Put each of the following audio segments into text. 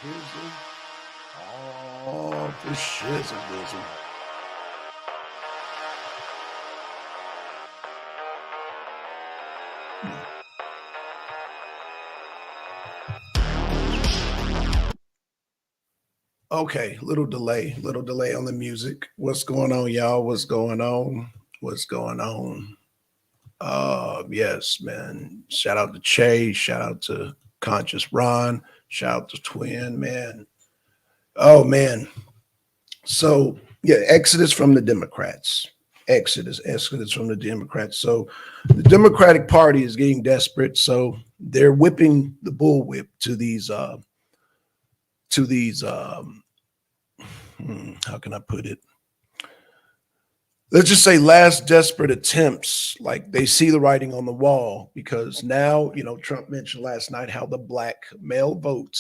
Hizzle. Oh, for shizzle dizzle. Okay, little delay on the music. What's going on, y'all? What's going on? What's going on? Yes, man. Shout out to Che. Shout out to Conscious Ron. Shout out to Twin, man. Oh man. So yeah, Exodus from the Democrats. Exodus from the Democrats. So the Democratic Party is getting desperate. So they're whipping the bullwhip to these how can I put it? Let's just say last desperate attempts. Like they see the writing on the wall because now, Trump mentioned last night how the black male vote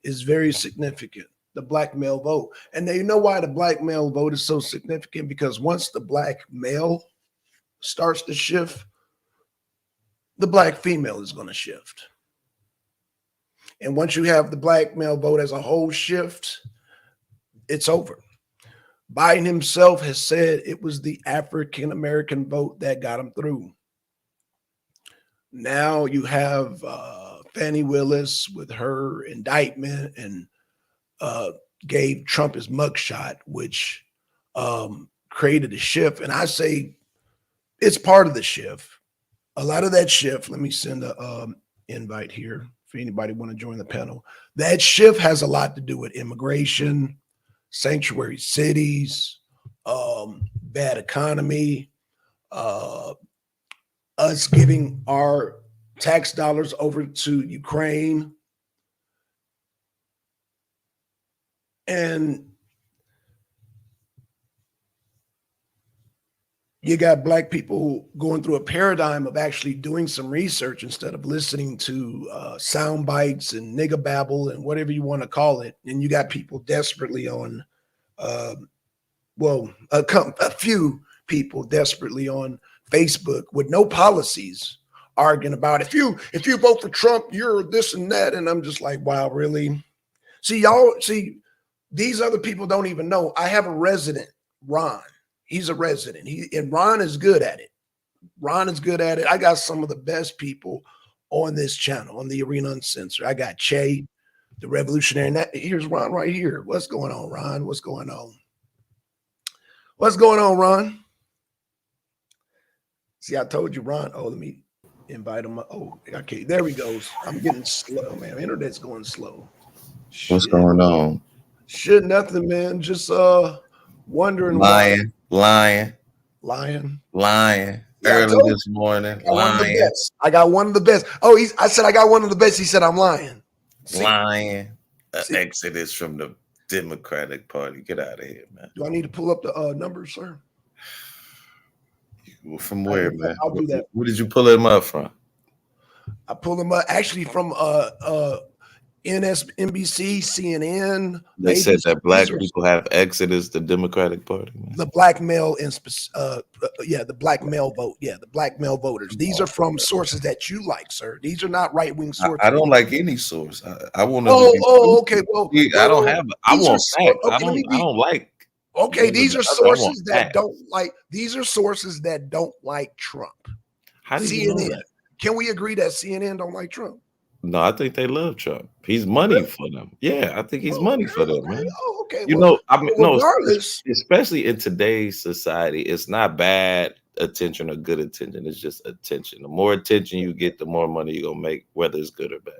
is very significant. The black male vote. And they know why the black male vote is so significant because once the black male starts to shift, the black female is going to shift. And once you have the black male vote as a whole shift, it's over. Biden himself has said it was the African American vote that got him through. Now you have Fannie Willis with her indictment and gave Trump his mugshot, which created a shift. And I say it's part of the shift. A lot of that shift, let me send an invite here for anybody want to join the panel. That shift has a lot to do with immigration, sanctuary cities, bad economy, us giving our tax dollars over to Ukraine. And you got black people going through a paradigm of actually doing some research instead of listening to sound bites and nigga babble and whatever you want to call it. And you got people desperately on, a few people desperately on Facebook with no policies arguing about if you vote for Trump, you're this and that. And I'm just like, wow, really? See, these other people don't even know. I have a resident, Ron. He's a resident. And Ron is good at it. Ron is good at it. I got some of the best people on this channel, on the Arena Uncensored. I got Che, the revolutionary. And here's Ron right here. What's going on, Ron? What's going on? What's going on, Ron? See, I told you, Ron. Oh, let me invite him. Oh, okay. There he goes. I'm getting slow, man. Internet's going slow. What's going on? Shit, nothing, man. Just wondering lying. Yeah, Early this morning. I got one of the best. Oh, I said I got one of the best. He said I'm lying. Lying. Exodus from the Democratic Party. Get out of here, man. Do I need to pull up the numbers, sir? From where, man? I'll do that. Where did you pull them up from? I pulled them up actually from NBC, CNN. They said that black people have Exodus, the Democratic Party. Man. The black male, the black male vote. Yeah, the black male voters. These are from sources that you like, sir. These are not right wing sources. I don't like any source. I want to. Okay. Well, I don't have. I want facts. Okay, I don't like. Okay, these are sources that don't like. These are sources that don't like Trump. How do you know that? Can we agree that CNN don't like Trump? No, I think they love Trump. He's money for them. Yeah, I think he's money for them, man. Oh, okay. Regardless, especially in today's society, it's not bad attention or good attention. It's just attention. The more attention you get, the more money you're gonna make, whether it's good or bad.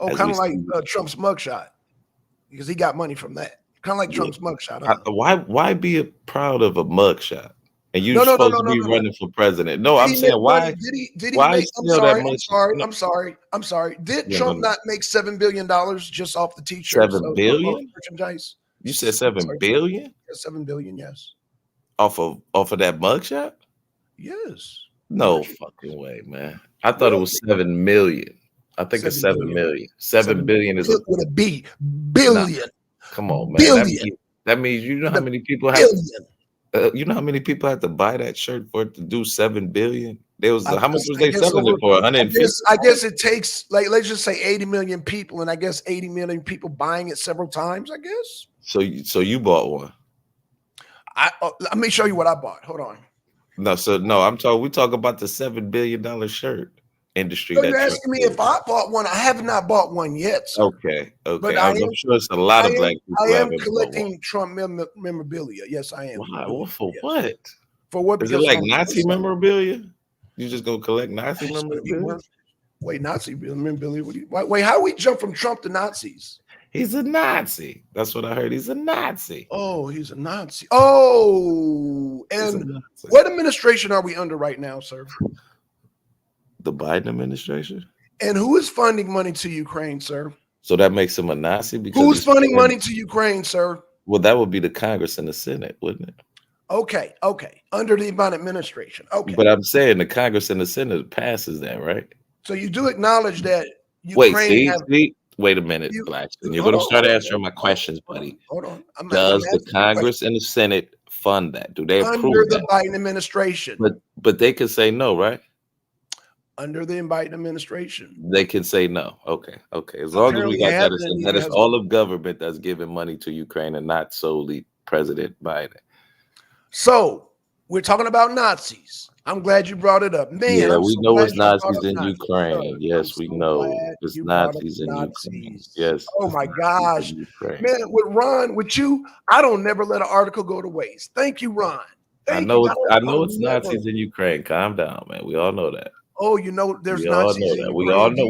Oh, kind of like Trump's mugshot, because he got money from that. Kind of like Trump's mugshot. Why be proud of a mugshot? And you're supposed to be running for president. No, I'm saying why? Did he make? I'm sorry. Did Trump not make $7 billion just off the t-shirts? $7 billion? Merchandise. You said $7 billion? Yeah, $7 billion, yes. Off of that mugshot? Yes. No fucking way, man. I thought it was 7 million. I think it's 7 million. 7 billion is with a B. Billion. Nah. Come on, man. Billion. That means you know how many people have. You know how many people have to buy that shirt for it to do 7 billion? There was I how much guess, was I they guess selling over, it for? 150. I guess it takes like let's just say 80 million people, and I guess 80 million people buying it several times. I guess. So you bought one. Let me show you what I bought. Hold on. No, so no, we talk about the $7 billion shirt industry So you're that Trump asking me did. if I bought one. I have not bought one yet, sir. Okay, But I'm sure it's a lot of black I people am haven't bought one. collecting Trump memorabilia. Yes, I am. Why? Well, for Yes. what? For what? Is it Because like I'm Nazi memorabilia? You just go collect Nazi It's gonna be memorabilia? worth. Wait, Nazi memorabilia? Wait, how we jump from Trump to Nazis? He's a Nazi. That's what I heard. He's a Nazi. Oh, he's a Nazi. Oh, He's a and Nazi. what administration are we under right now, sir? The Biden administration. And who is funding money to Ukraine, sir? So that makes him a Nazi because Who's he's funding money to Ukraine, sir? Well, that would be the Congress and the Senate, wouldn't it? Okay, under the Biden administration. Okay, But I'm saying the Congress and the Senate passes that, right? so you do acknowledge that Wait, Ukraine see. Wait a minute, you, Blackson. You're hold going to on, start hold on, answering my questions, buddy. hold on. I'm Does the asking you a Congress and the Senate fund that? Do they question. approve Under the that? Biden administration? But they can say no, right? Under the Biden administration. They can say no. Okay. As long as we got that, that is all of government that's giving money to Ukraine and not solely President Biden. So we're talking about Nazis. I'm glad you brought it up. Man, Yeah, I'm we so know glad it's you brought Nazis up in Nazis. Ukraine. Yes, we so know glad it's you brought up Nazis in Ukraine. Nazis. Yes. Oh it's my Nazis gosh. in Ukraine. Man, with Ron, with you, I don't never let an article go to waste. Thank you, Ron. I know it's Nazis in Ukraine. Calm down, man. We all know that. Oh, you know there's We all Nazis know in that. Ukraine. We all know.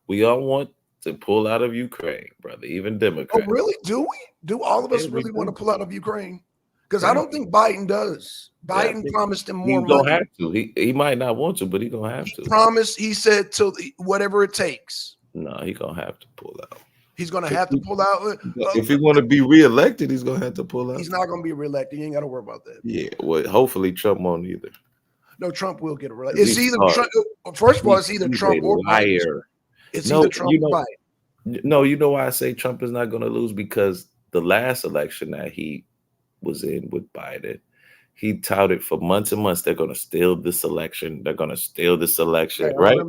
We all want to pull out of Ukraine, brother. Even Oh, Democrats. really? Do we? Do all of us Yeah, we really want to do. pull out of Ukraine? Because I don't think Biden does. Biden promised him more He's money. gonna have to. He might not want to, but he's gonna have to. Promised. He said till whatever it takes. No, he's gonna have to pull out. He's gonna have to pull out. If he want to be reelected, he's gonna have to pull out. He's not gonna be reelected. You ain't got to worry about that. Yeah. Well, hopefully Trump won't either. No, Trump will get reelected. It's He's either Trump. First of all, it's either Trump or Biden. liar. It's either Trump or Biden. No, you know why I say Trump is not going to lose? Because the last election that he was in with Biden, he touted for months and months, they're going to steal this election. They're going to steal this election, right?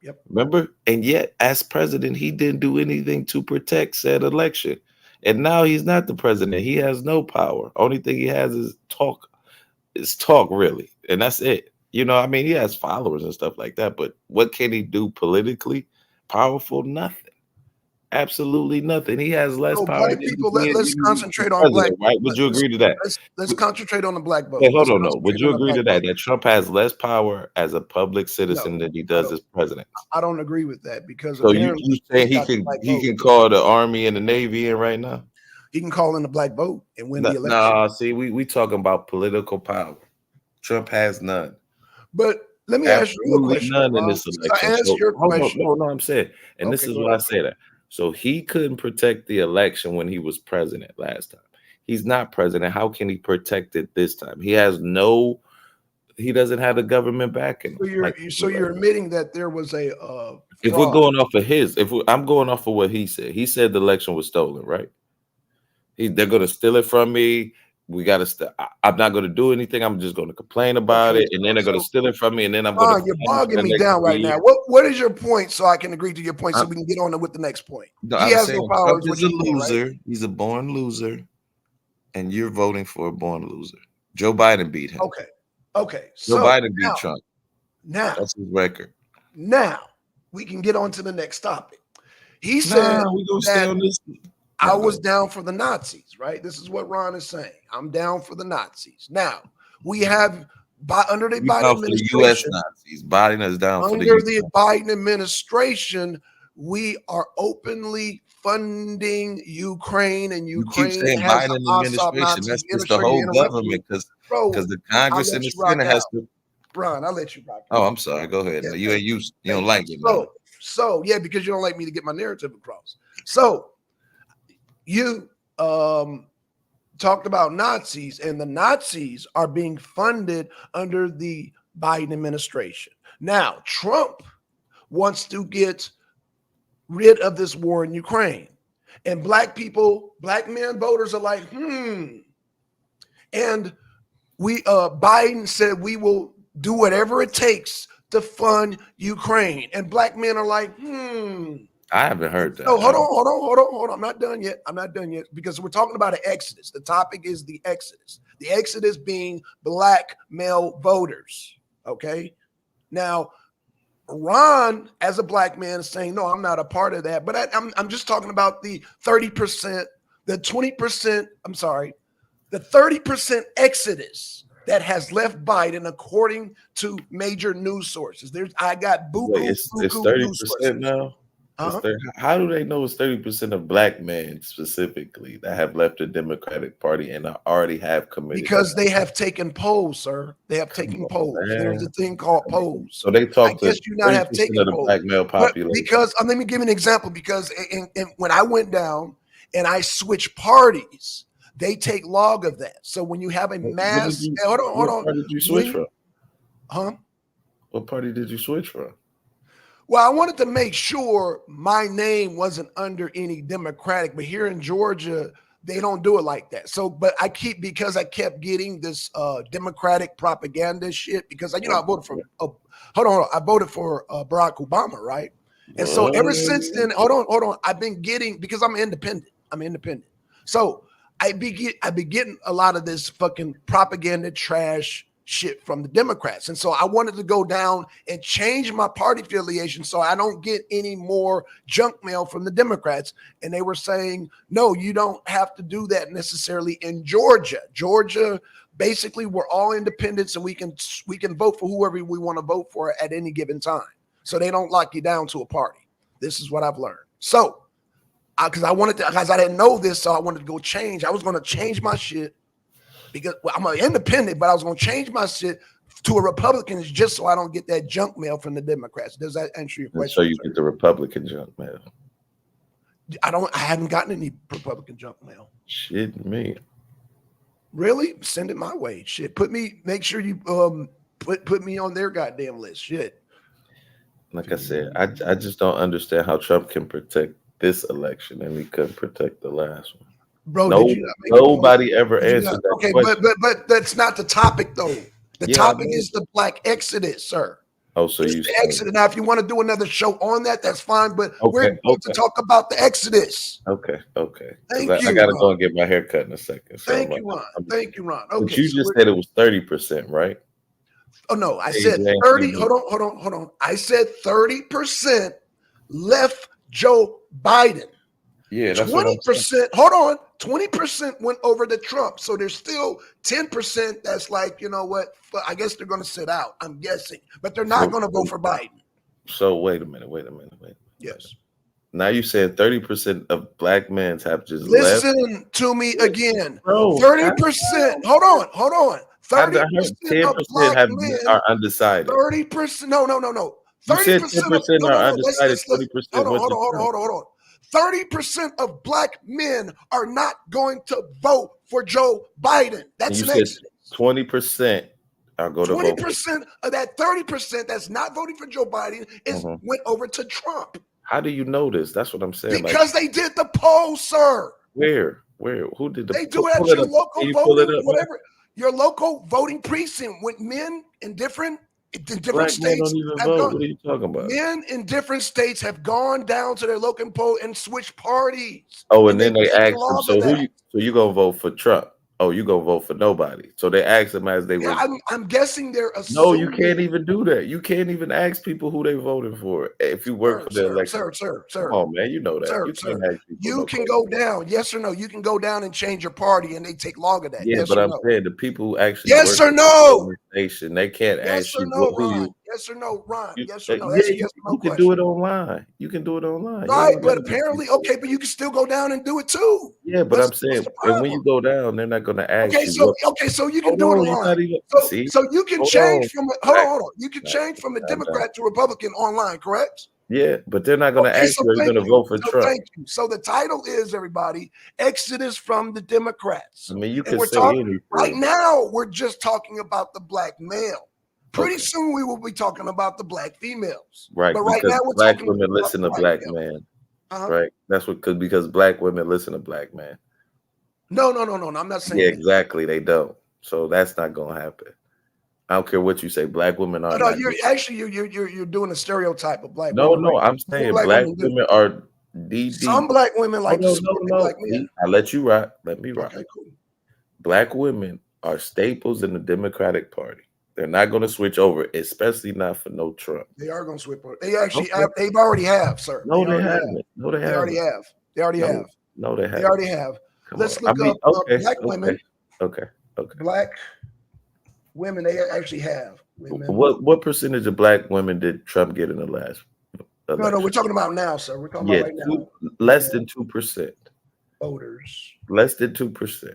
Yep. Remember? And yet, as president, he didn't do anything to protect said election. And now he's not the president. He has no power. Only thing he has is talk. It's talk, really. And that's it. You know, I mean, he has followers and stuff like that. But what can he do politically? Powerful? Nothing. Absolutely nothing. He has less power. Black people, let's concentrate on black. Right? Would you agree to that? Let's concentrate on the black vote. Hey, hold on, no. Would you agree to that? That Trump has less power as a public citizen than he does as president? I don't agree with that because so you saying he can call the Army and the Navy in right now? He can call in the black vote and win the election. No, see, we talking about political power. Trump has none. But let me ask you a question. None in this election. I asked your question. No, I'm saying, and this is why I say that. So he couldn't protect the election when he was president last time. He's not president. How can he protect it this time? He doesn't have the government backing. So you're admitting that there was a if we're going off of I'm going off of what he said. He said the election was stolen, right? They're going to steal it from me. We got to. I'm not going to do anything. I'm just going to complain about it, and then they're going to steal it from me, and then I'm going to. You're bogging me down right now. What is your point, so I can agree to your point, so we can get on with the next point? No, he has no power. He's a loser. Right? He's a born loser, and you're voting for a born loser. Joe Biden beat him. Okay. Joe Biden beat Trump. Now that's his record. Now we can get on to the next topic. He said we're gonna stay on this. I was down for the Nazis, right? This is what Ron is saying. I'm down for the Nazis. Now, we have under the Biden administration, U.S. Nazis. Biden is down under for the Biden administration. We are openly funding Ukraine, and Ukraine you keep saying has Biden administration. That's just the whole government because the Congress and the Senate has to. Ron, I'll let you rock. Oh, I'm sorry. Go ahead. Yeah, you don't like it. So yeah, because you don't like me to get my narrative across. So you talked about Nazis, and the Nazis are being funded under the Biden administration. Now, Trump wants to get rid of this war in Ukraine. And black men voters are like, And Biden said we will do whatever it takes to fund Ukraine. And black men are like, I haven't heard that. No, hold on. I'm not done yet because we're talking about an exodus. The topic is the exodus. The exodus being black male voters. Okay. Now, Ron, as a black man, is saying, no, I'm not a part of that. But I'm just talking about the 30%, the 20%, the 30% exodus that has left Biden, according to major news sources. I got it's 30% now. How do they know it's 30% of black men specifically that have left the Democratic Party and already have committed? Because they have taken polls, sir. They have taken polls. There's a thing called polls. So they talk to you not have taken of the black male population. Because let me give you an example. Because when I went down and I switched parties, they take log of that. So when you have a mass, hold on. What party did you switch from? Huh? What party did you switch from? Well, I wanted to make sure my name wasn't under any Democratic, but here in Georgia, they don't do it like that. So, but because I kept getting this Democratic propaganda shit because I voted for, I voted for Barack Obama, right? And so ever since then, hold on, I've been getting, because I'm independent. So I be getting a lot of this fucking propaganda trash shit from the Democrats. And so I wanted to go down and change my party affiliation so I don't get any more junk mail from the Democrats. And they were saying, no, you don't have to do that necessarily in Georgia. Georgia, basically, we're all independents and we can vote for whoever we want to vote for at any given time. So they don't lock you down to a party. This is what I've learned. So because I didn't know this, so I wanted to go change. I was going to change my shit because I'm an independent, but I was going to change my shit to a Republican just so I don't get that junk mail from the Democrats. Does that answer your question? So you get the Republican junk mail. I haven't gotten any Republican junk mail. Shit, me. Really? Send it my way. Shit. Make sure you put me on their goddamn list. Shit. Like I said, I just don't understand how Trump can protect this election and he couldn't protect the last one. Bro, nobody ever answered that question. But that's not the topic though. The topic is the black exodus, sir. Oh, so you the exodus. Now, if you want to do another show on that, that's fine. But we're going to talk about the exodus. Okay. Thank you. I gotta go and get my hair cut in a second. So Thank you, Ron. Okay. But you just said it was 30%, right? Oh no, I said 30. Hold on. I said 30% left Joe Biden. Yeah, that's 20%. Hold on, 20% went over to Trump. So there's still 10% that's like, you know what? I guess they're going to sit out. I'm guessing, but they're not going to vote for Biden. So wait a minute. Yes. Now you said 30% of black men have just listen to me again. Bro, 30%. Hold on. 30% of black men are undecided. 30%. No. 30% are undecided. 20%. Hold on. 30% of black men are not going to vote for Joe Biden. That's an exodus. 20% are going to vote. 20% of that 30% that's not voting for Joe Biden went over to Trump. How do you know this? That's what I'm saying. Because they did the poll, sir. Where? Who did the poll? They do it at your local voting, whatever. Your local voting precinct with men in different states. Don't even vote. What are you talking about? Men in different states have gone down to their local poll and switched parties. Oh, and then they asked them, so you gonna vote for Trump? Oh, you gonna vote for nobody? So they asked them as they were. I'm guessing they're assuming. No, you can't even do that. You can't even ask people who they voted for if you work for the election. Sir. Come on, man, you know that. You can go down. Yes or no? You can go down and change your party, and they take log of that. Yeah, yes but I'm saying the people who actually yes or no station, they can't ask you Ron. Yes or no, Ron. Yes or no. You can do it online. You can do it online. Right, but apparently, but you can still go down and do it too. Yeah, but I'm saying, and when you go down, they're not going to ask you. So you can do it online. So you can change from hold on. You can change from a Democrat to Republican online, correct? Yeah, but they're not going to ask you. Are you going to vote for Trump? Thank you. So the title is, everybody, Exodus from the Democrats. I mean, you can say anything. Right now, we're just talking about the black male. Pretty soon we will be talking about the black females. Right. But right now we're black talking women listen to black men. Right. That's because black women listen to black men. No. I'm not saying exactly. They don't. So that's not gonna happen. I don't care what you say. Black women Oh, are no, not you're good. actually you're doing a stereotype of black No, women, no, right? I'm What saying black black women do. women are DD. Some black women Oh, like to no, no, support their black no. men. I let you rock. Let me rock. Okay, cool. Black women are staples in the Democratic Party. They're not going to switch over, especially not for no Trump. They are going to switch. They actually, Okay. they've already have, sir. No, they already have. haven't. No, they They already haven't. have. They already No, have. no, they They haven't. already have. Come Let's on. look I mean, up okay, black okay, women. okay. Black women, they actually have women. What percentage of black women did Trump get in the last election? No, we're talking about now, sir. We're talking Yeah, about right now. less than 2%. Voters. Less than 2%.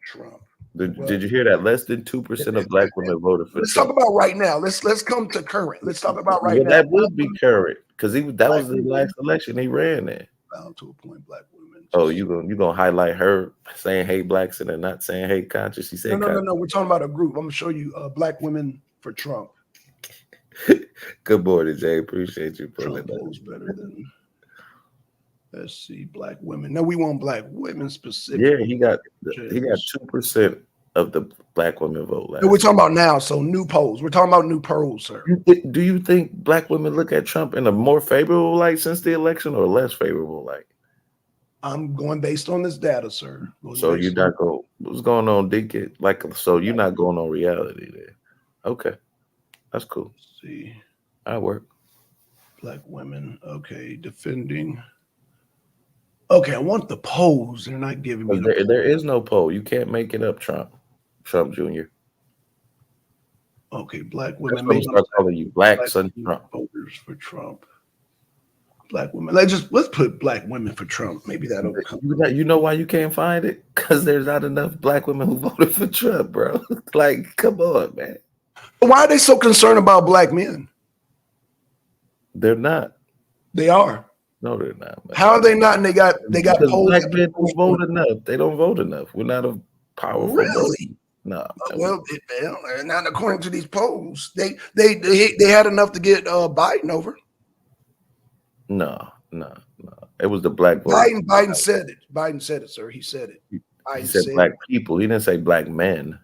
Trump. Did you hear that? Less than 2% of black women voted for Let's Trump. talk about right now. Let's come to current. Let's talk about right now. That would be current because that was the last election he ran in. Down to a point, black women. Oh, you gonna highlight her saying hate blacks and then not saying hate conscious? She said no. We're talking about a group. I'm gonna show you black women for Trump. Good morning, Jay. Appreciate you pulling Trump that. polls better than. Let's see, black women. No, we want black women Yeah, specifically. he got 2% of the black women vote last. No, we're talking about now. So new polls. We're talking about new polls, sir. Do you think black women look at Trump in a more favorable light since the election or less favorable light? I'm going based on this data, sir. So you're not going. What's going on, Deacon? So you're not going on reality there. Okay, that's cool. Let's see, I work. Black women. Okay, defending. Okay, I want the polls. They're not giving me. There is no poll. You can't make it up, Trump Jr. Okay, black women. Maybe start calling you black son Trump. Voters for Trump. Black women. Let's put black women for Trump. Maybe that'll come. You know why you can't find it? Because there's not enough black women who voted for Trump, bro. Like, come on, man. Why are they so concerned about black men? They're not. They are. No, they're not, man. How are they not? And they got polls. Black men don't vote enough. They don't vote enough. We're not a powerful. Really? No. Well, not according to these polls. They had enough to get Biden over. No. It was the black vote. Biden said it. Biden said it, sir. He said it. He said black people. He didn't say black men.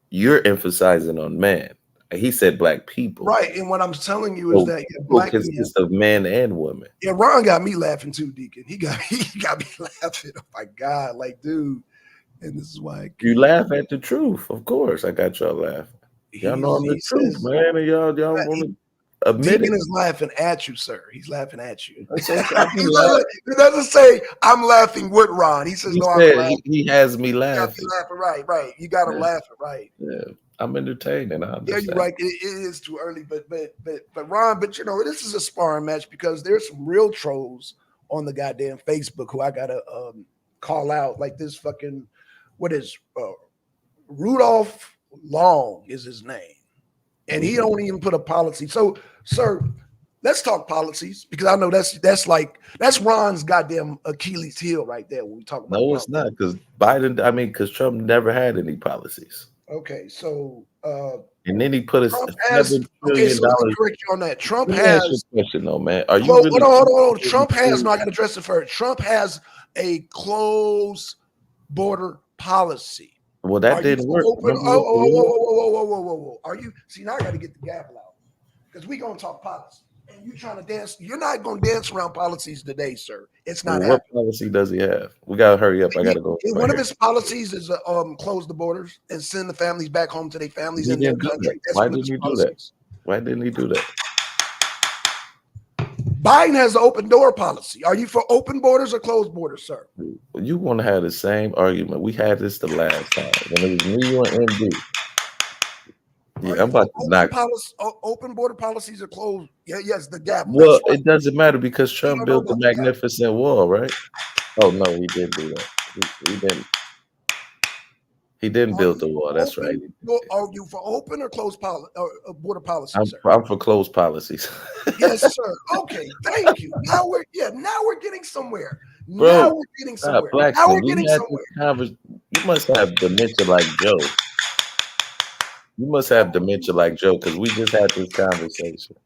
You're emphasizing on men. He said black people. Right. And what I'm telling you is that black consists of men and women. Yeah, Ron got me laughing too, Deacon. He got me laughing. Oh my God, like, dude. And this is why you laugh at the truth. Of course, I got y'all laughing. Y'all know I'm the truth, man. And y'all want to admit Deacon it. is laughing at you, sir. He's laughing at you. He doesn't say I'm laughing with Ron. He says, "No, I'm laughing." He has me laughing. Right. You got to laugh, right? Yeah, I'm entertaining. Yeah, you're right. It is too early, but Ron, but this is a sparring match because there's some real trolls on the goddamn Facebook who I gotta call out. Like this fucking Rudolph Long is his name, and he don't even put a policy. So, sir, let's talk policies because I know that's Ron's goddamn Achilles heel right there when we talk about. No, it's not because because Trump never had any policies. Okay, so and then he put a $7 $7 trillion. So let me correct you on that. Trump has question though, man. Are you really hold on. Trump has no, I gotta address it first. Trump has a closed border policy. Well, that didn't work. Whoa. Are you now I gotta get the gavel out because we're gonna talk policy. And you trying to dance, you're not gonna dance around policies today, sir. It's not happening. What policy does he have? We gotta hurry up. I gotta go. One of his policies is close the borders and send the families back home to their families in their country. Why didn't he do that? Why didn't he do that? Biden has an open door policy. Are you for open borders or closed borders, sir? You want to have the same argument. We had this the last time when it was me, you, and MD. Yeah, I'm about to knock. Open border policies are closed. Yeah, yes, the gap. Well, it doesn't matter because Trump built the magnificent wall, right? Oh no, he didn't do that. He didn't. He didn't build the wall. That's right. Are you for open or closed border policies, sir? I'm for closed policies. Yes, sir. Okay, thank you. Now we're getting somewhere. Bro, now we're getting somewhere. Now we're getting somewhere. You must have dementia like Joe. You must have dementia like Joe because we just had this conversation.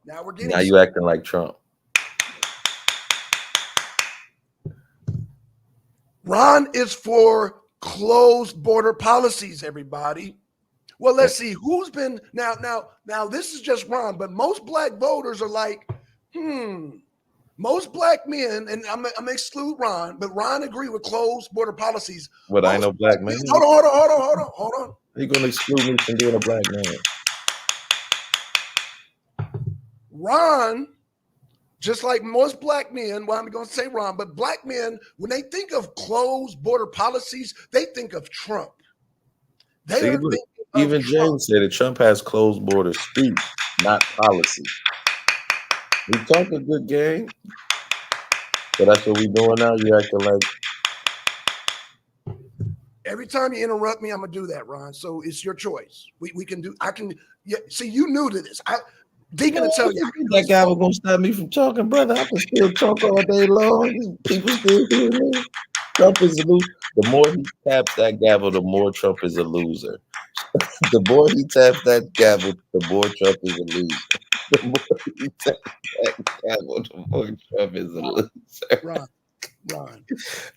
Now we're getting. Now you acting like Trump. Ron is for closed border policies, everybody. Well, let's see who's been now. This is just Ron, but most black voters are like, Most black men, and I'm gonna exclude Ron, but Ron agree with closed border policies. But I ain't no black man. Hold on. You gonna exclude me from being a black man? Ron, just like most black men, well, I'm going to say Ron, but black men, when they think of closed border policies, they think of Trump. Even James said that Trump has closed border speech, not policy. We talk a good game, but that's what we doing now. You acting like every time you interrupt me, I'm gonna do that, Ron. So it's your choice. We can do. I can. Yeah. See, you new to this. Deacon to tell you that guy was gonna stop me from talking, brother. I can still talk all day long. People still hear me. Trump is a loser. The more he taps that gavel, the more Trump is a loser. The more he taps that gavel, the more Trump is a loser. The more he taps that gavel, the more Trump is a loser. Ron.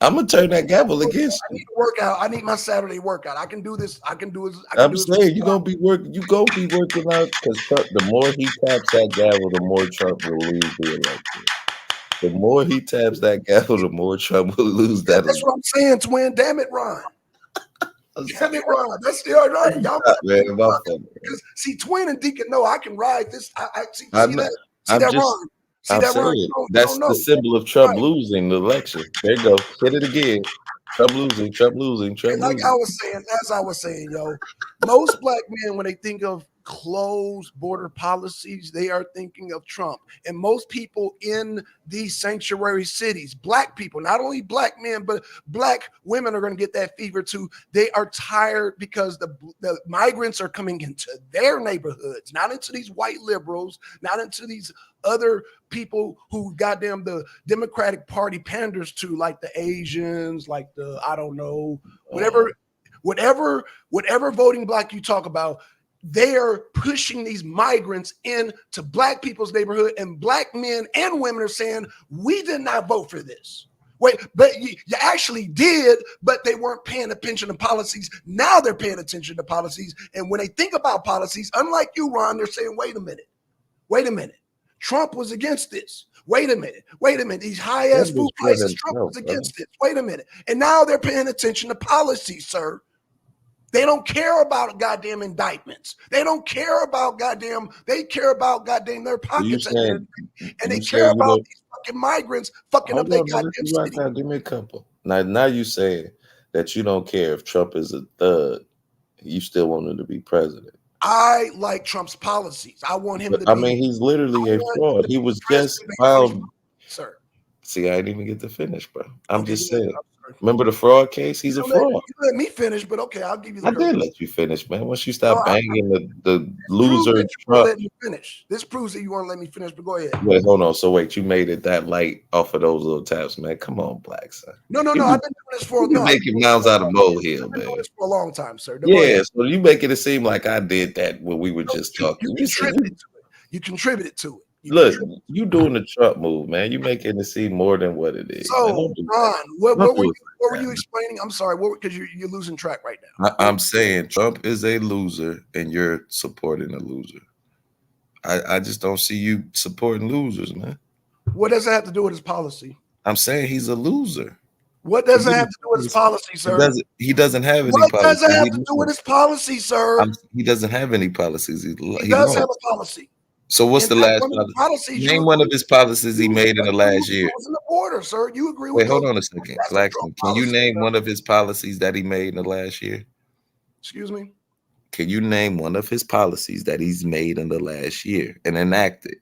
I'm gonna turn that gavel against you. I need to work out. I need my Saturday workout. I can do this. I'm saying you're gonna be working. You gonna be working out because the more he taps that gavel, the more Trump will lose the election. The more he taps that gavel, the more Trump will lose that. That's what I'm saying, twin. Damn it, Ron. Damn it, Ron. That's still right. Y'all because see, twin and Deacon know I can ride this. I see that. See that, Ron. See that, Ron? That's the symbol of Trump losing the election. There you go. Hit it again. Trump losing. Like I was saying, yo, most black men, when they think of closed border policies, they are thinking of Trump. And most people in these sanctuary cities, black people, not only black men, but black women are going to get that fever too. They are tired because the migrants are coming into their neighborhoods, not into these white liberals, not into these other people who goddamn the Democratic Party panders to, like the Asians, like the, I don't know, whatever voting block you talk about. They're pushing these migrants into black people's neighborhood, and black men and women are saying, we did not vote for this. Wait, but you actually did, but they weren't paying attention to policies. Now they're paying attention to policies. And when they think about policies, unlike you, Ron, they're saying, wait a minute. Trump was against this. Wait a minute. These high-ass food prices, Trump was against this. Wait a minute. And now they're paying attention to policies, sir. They don't care about goddamn indictments. They don't care about they care about their pockets. And they care about these fucking migrants fucking up their goddamn city. Now, give me a couple. Now you saying that you don't care if Trump is a thug. You still want him to be president. I like Trump's policies. I want him to be. I mean, he's literally a fraud. He was just found. Sir. See, I didn't even get to finish, bro. I'm just saying. Remember the fraud case? He's a fraud. You let me finish, but okay, I'll give you the I did let you finish, man. Once you stop banging the loser Trump. Let me finish. This proves that you want to let me finish, but go ahead. Wait, hold on. So wait, you made it that light off of those little taps, man. Come on, black son. No. I've been doing this for making mounds out of molehill, man. I've been doing this for a long time, sir. So you making it seem like I did that when we were just talking. You contributed to it. Look, you doing the Trump move, man. You making it seem more than what it is. So, Ron, what were you explaining? I'm sorry, because you're losing track right now. I'm saying Trump is a loser, and you're supporting a loser. I just don't see you supporting losers, man. What does that have to do with his policy? I'm saying he's a loser. What does that have to do with his policy, sir? He doesn't have any policy. What does that have to do with his policy, sir? He doesn't have any policies. He does have a policy. So what's the last policy? Name one of his policies he made in the last year. The border, sir. You agree with? Wait, hold on a second, Claxton. Can you name one of his policies that he made in the last year? Excuse me? Can you name one of his policies that he's made in the last year and enacted?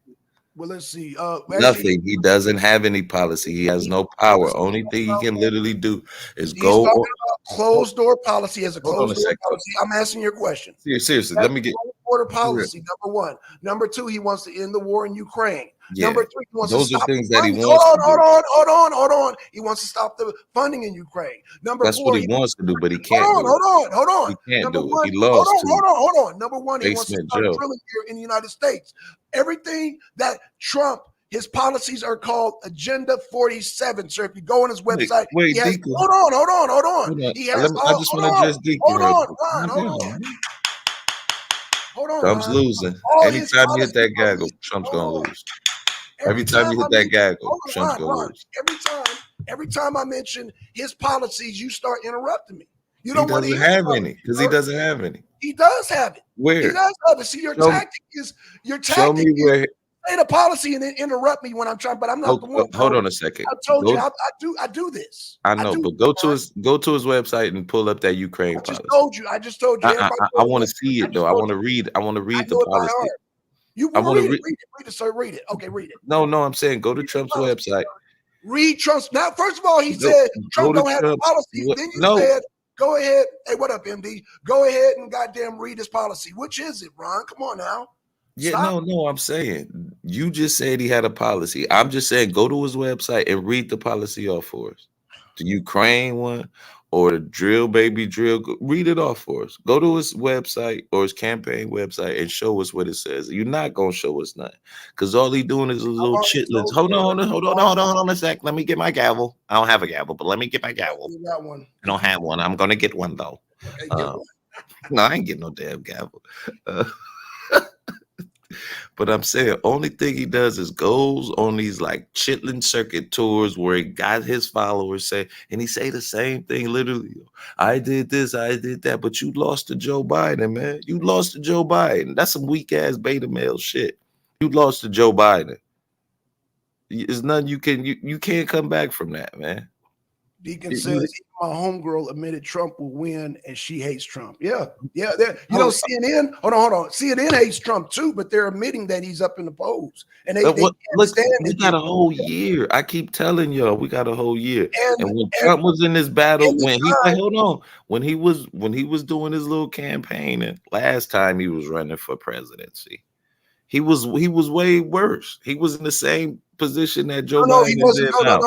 Well, let's see. Nothing. He doesn't have any policy. He has no power. Only thing he can literally do is go. Talking about closed door policy as a closed door policy. I'm asking your question. Seriously, let me get border policy. Number one. Number two, he wants to end the war in Ukraine. Yeah. Number three, he wants Those to stop are things that he wants. Hold on. He wants to stop the funding in Ukraine. That's four, what he wants to do, but he can't. Hold on. He can't do it. He lost. Hold on. Number one, he wants to start drilling here in the United States. Everything that Trump, his policies are called Agenda 47. So if you go on his website, wait, he has, hold on. He has, I just want to address Deacon. Hold on. Hold on, Trump's Ron. losing. All his Anytime you hit policies that are gaggle, listed. Trump's Hold gonna on. lose. Every Every time time you I hit that mention, gaggle, hold on, Trump's Ron, gonna Ron. lose. Every time I mention his policies, you start interrupting me. You He don't want to doesn't hear have the any because he policies, sir. doesn't have any. He does have it. He Where? does have it. See, your Show me. tactic Me is where. say the policy and then interrupt me when I'm trying, but I'm not the one. Hold on a second. I told you Go, I do this. I I know, do but this, go to his website and pull up that Ukraine I just policy. told you. I just told you. Everybody I want to see it though. I want to read. I want to I read the know it by policy. heart. You I want to want to read it? read. Read it, sir. Read it. Okay, read it. No, I'm saying go to Trump's website. Read Trump's. Now, first of all, he Go, said go Trump to don't have the Trump's. policy. Then you No, said, go ahead. Hey, what up, MD? Go ahead and goddamn read his policy. Which is it, Ron? Come on now. yeah, Stop. no. I'm saying you just said he had a policy. I'm just saying go to his website and read the policy off for us. The Ukraine one or the drill baby drill. Read it off for us. Go to his website or his campaign website and show us what it says. You're not gonna show us nothing because all he doing is a little chitlins. Hold on a sec. Let me get my gavel. I don't have a gavel, but let me get my gavel. You got one. I don't have one. I'm gonna get one though. Okay, get one. No, I ain't getting no damn gavel. But I'm saying only thing he does is goes on these like chitlin circuit tours where he got his followers say, and he say the same thing literally. I did this, I did that, but you lost to Joe Biden, man. You lost to Joe Biden. That's some weak ass beta male shit. You lost to Joe Biden. There's nothing you can't come back from that, man. Deacon says my homegirl admitted Trump will win and she hates Trump. Yeah. You know, CNN. Hold on. CNN hates Trump too, but they're admitting that he's up in the polls. And they look, stand we got a whole year. I keep telling y'all, we got a whole year. And when Trump was in this battle, when he was doing his little campaign, and last time he was running for presidency, he was way worse. He was in the same position that Joe Biden he wasn't. did now.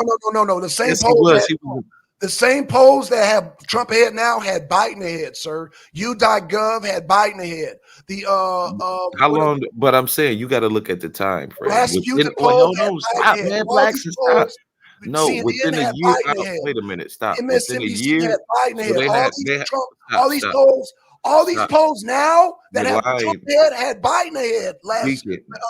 No. The same Yes, polls. he was. The same polls that have Trump ahead now had Biden ahead, sir. U.gov had Biden ahead. The how long? But I'm saying you got to look at the time frame. Rasputin poll Hold on, stop, man. Blackson, stop. No, CNN within a year. Wait a minute, stop. Within a MSNBC year, had Biden ahead. All these polls now that have Trump ahead had Biden ahead last.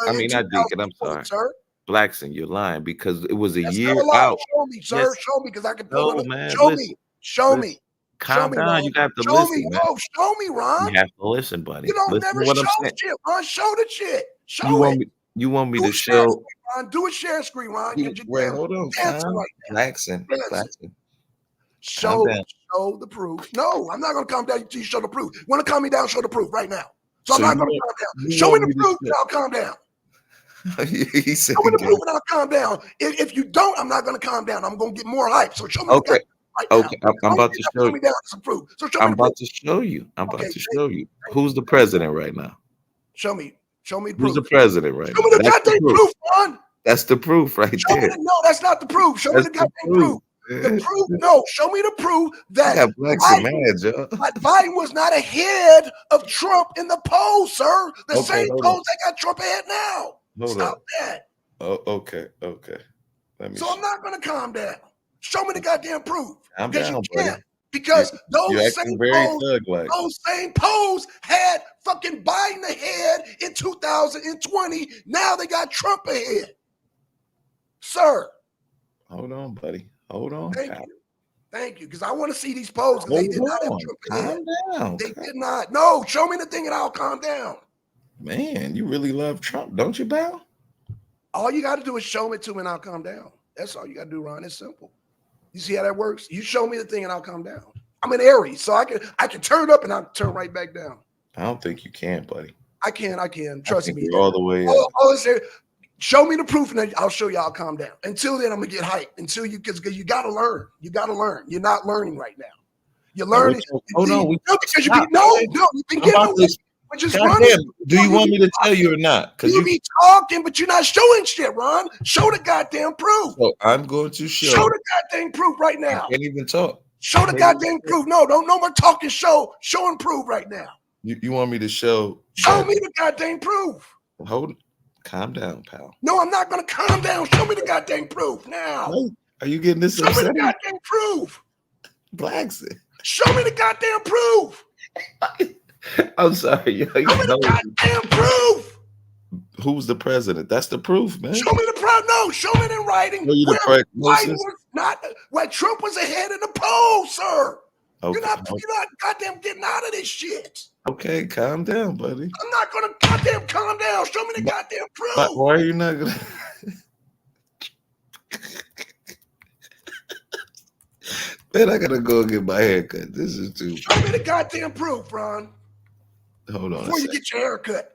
I mean, not Deacon. I'm sorry, sir. Blackson, you're lying because it was a year out. out. Show me, sir. Yes. Show me because I can pull it. Man, Show me. Calm down. Ron. You got to show listen. Me. No, show me, Ron. You have to listen, buddy. You don't listen never show shit, Ron. Show the shit. Show it. You want me to show? Screen, Ron. Do a share screen, Ron. Wait, hold on. Blackson. Show the proof. No, I'm not going to calm down until you show the proof. Want to calm me down? Show the proof right now. So I'm not going to calm down. Show me the proof, and I'll calm down. He said, show me the proof and I'll calm down. If you don't, I'm not going to calm down. I'm going to get more hype. So show me. Okay. Right okay. I'm about to show you. Some proof. So I'm about to show you. I'm about to show you. Who's the president right now? Show me. Show me. Who's the president right now? Show me the goddamn proof, Ron. That's the proof right there. No, that's not the proof. Show me the goddamn proof. The proof, no, show me the proof that Biden was not ahead of Trump in the polls, sir. The same polls that got Trump ahead now. Stop that. Oh, okay. So I'm not going to calm down. Show me the goddamn proof. I'm down, buddy. Because those same polls had fucking Biden ahead in 2020. Now they got Trump ahead. Sir. Hold on, buddy. Hold on. Thank you. Because I want to see these polls. They did not have Trump ahead. Calm down. They did not. No, show me the thing and I'll calm down. Man, you really love Trump, don't you, Bow? All you got to do is show me to me and I'll calm down. That's all you got to do, Ron. It's simple. You see how that works? You show me the thing and I'll calm down. I'm an Aries, so I can turn up and I'll turn right back down. I don't think you can, buddy. I can. Trust me. All the way up. Show me the proof and then I'll show you I'll calm down. Until then, I'm gonna get hyped. Until because you gotta learn. You gotta learn. You're not learning right now. You're learning. You've been getting away. Just running. Do you want me to tell you or not? Because you be talking, but you're not showing shit, Ron. Show the goddamn proof. So I'm going to show the goddamn proof right now. I can't even talk. Show the goddamn proof. No more talking. Show and prove right now. You want me to show? Show me the goddamn proof. Calm down, pal. No, I'm not going to calm down. Show me the goddamn proof now. Are you getting this? Show me the goddamn proof. Blackson. Show me the goddamn proof. I'm sorry, yo. Show me the goddamn proof. Who's the president? That's the proof, man. Show me the proof. No, show me it in writing. Show you the Where Biden prognosis. was not, where Trump was ahead in the polls, sir. Okay. You're not goddamn getting out of this shit. Okay, calm down, buddy. I'm not gonna goddamn calm down. Show me the goddamn proof. But why are you not gonna? Man, I gotta go get my haircut. This is too. Show me the goddamn proof, Ron. Hold on. Before you get your haircut.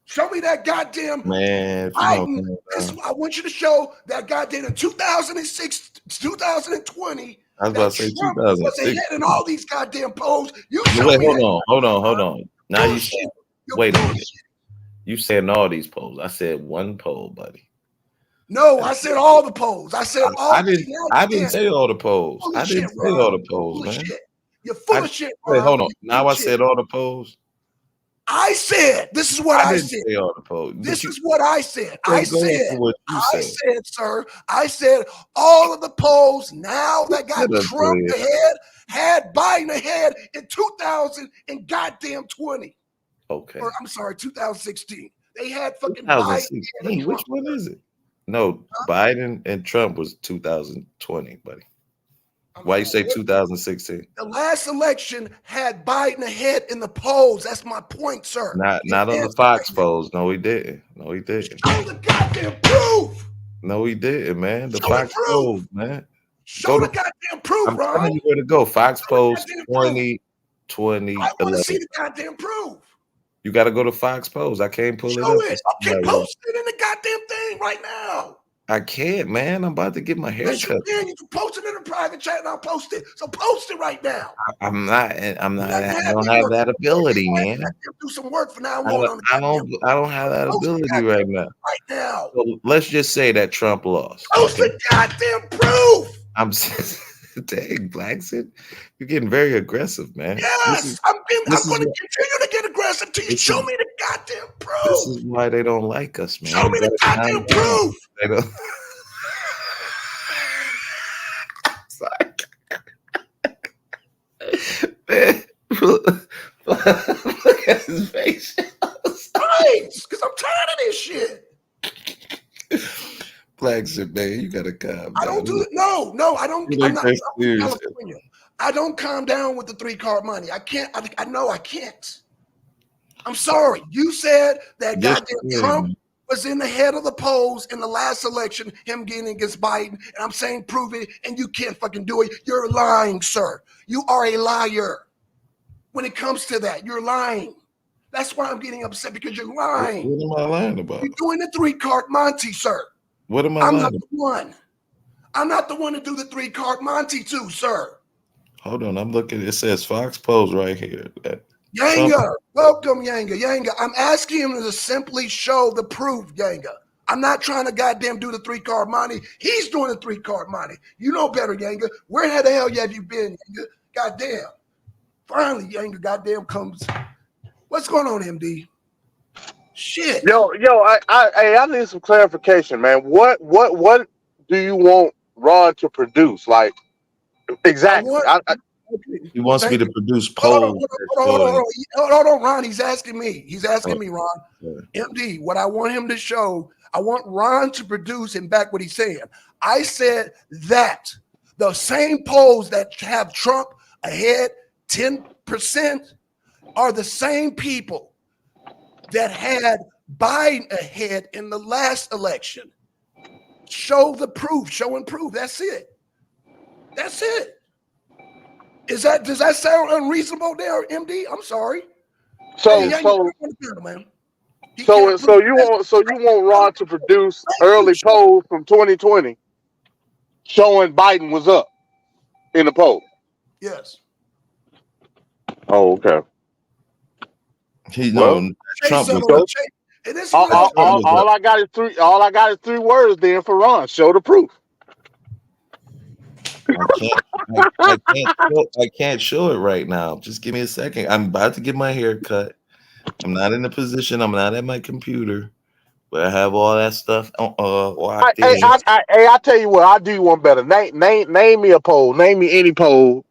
Show me that goddamn Man, Biden. I want you to show that goddamn in 2006, 2020. I was about to say Trump was 2006. ahead in all these goddamn polls. You Wait, hold on. Now you bullshit. saying, You're wait a minute. bullshit. You saying all these polls? I said one poll, buddy. No, I said all the polls. I said all. I didn't say all the polls. I didn't say all the polls, man. You're full of shit. Wait, hold on. Now I said all the polls. I said this is what I didn't said. say all the polls. This is what I said. I said, sir. I said all of the polls now that got Trump ahead had Biden ahead in 2000 and goddamn 20. Okay. Or I'm sorry, 2016. They had fucking 2016. Which one is it? No, Biden and Trump was 2020, buddy. Why you say 2016? The last election had Biden ahead in the polls. That's my point, sir. Not on the Fox polls. No, he didn't. No, he didn't. Show the goddamn proof. No, he didn't, man. The Fox polls, man. Show the goddamn proof, Ron. I'm telling you where to go. Fox polls 2020. I want to see the goddamn proof. You got to go to Fox polls. I can't pull it up. Okay, post it in the goddamn thing right now. I can't, man. I'm about to get my hair cut. You can post it in a private chat and I'll post it. So post it right now. I'm not. I don't have that ability, man. Do some work for now. I don't have that ability right now. Right now. So let's just say that Trump lost. Post the goddamn proof. I'm dang, Blackson, you're getting very aggressive, man. Yes, I'm going to continue to get aggressive until you show me the goddamn proof. This is why they don't like us, man. Show me the goddamn proof. They don't. Man, look at his face. Right, because I'm tired of this shit. Blackson, man, you gotta calm down. I don't do it. No, I don't. I'm not from California. I don't calm down with the 3-card money. I can't. I know I can't. I'm sorry. You said that goddamn Trump was in the head of the polls in the last election, him getting against Biden, and I'm saying prove it, and you can't fucking do it. You're lying, sir. You are a liar. When it comes to that, you're lying. That's why I'm getting upset, because you're lying. What am I lying about? You're doing the 3-card Monty, sir. What am I I'm lying not the one. I'm not the one to do the 3-card Monty too, sir. Hold on, I'm looking. It says Fox polls right here. Yanga, welcome, Yanga. I'm asking him to simply show the proof, Yanga. I'm not trying to goddamn do the 3-card Monty. He's doing the 3-card Monty. You know better, Yanga. Where the hell have you been, Yanga? Goddamn. Finally, Yanga, goddamn comes. What's going on, MD? Shit. Yo, I need some clarification, man. What do you want Ron to produce? Like, exactly. He wants me to produce polls. Hold on, Ron. He's asking me. Ron. MD, what I want him to show, I want Ron to produce and back what he's saying. I said that the same polls that have Trump ahead 10% are the same people that had Biden ahead in the last election. Show the proof, show and prove. That's it. Does that sound unreasonable there, MD? I'm sorry. So you want Ron to produce early polls from 2020 showing Biden was up in the poll? Yes. Oh, okay. Trump was all I got is three. All I got is 3 words. Then for Ron, show the proof. I can't show it right now. Just give me a second. I'm about to get my hair cut. I'm not in a position. I'm not at my computer, but I have all that stuff. I tell you what. I'll do you one better. Name me a poll. Name me any poll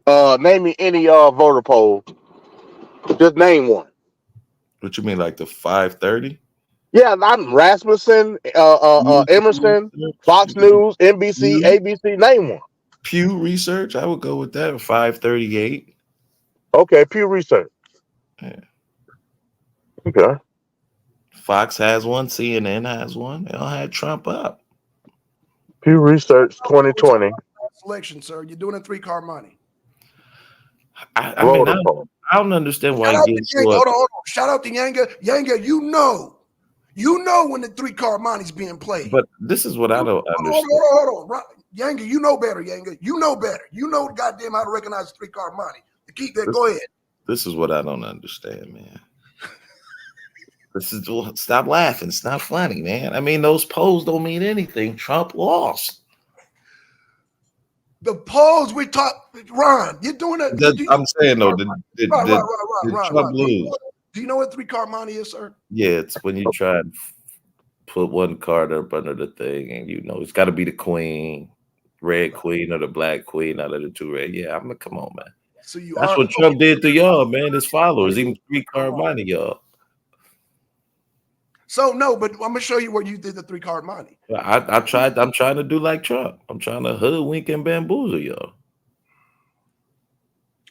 Name me any voter poll. Just name one. What you mean, like the 530? Yeah, I'm Rasmussen, Emerson, Fox News, NBC, ABC. Name one. Pew Research, I would go with that. 538. Okay, Pew Research. Yeah. Okay. Fox has one. CNN has one. They all had Trump up. Pew Research 2020 Selection, sir. You're doing a 3-car money. I mean, voter poll. I don't understand why Shout he out gets to Yanga. so Hold on. Shout out to Yanga. Yanga, you know when the 3-car money's being played. But this is what I don't understand. Hold on. Yanga, you know better, Yanga. You know better. You know goddamn how to recognize 3-car money. To keep that, go ahead. This is what I don't understand, man. Stop laughing. It's not funny, man. I mean, those polls don't mean anything. Trump lost. The polls we talk, Ron, you're doing it. I'm saying though, did Trump lose? Do you know what 3-car money is, sir? Yeah, it's when you try and put one card up under the thing, and it's got to be the queen, red queen, or the black queen out of the two red. Yeah, I'm like, come on, man. So that's what Trump did to y'all, man. His followers, even 3-car money, y'all. So no, but I'm gonna show you where you did the 3-car money. I tried. I'm trying to do like Trump. I'm trying to hoodwink and bamboozle y'all.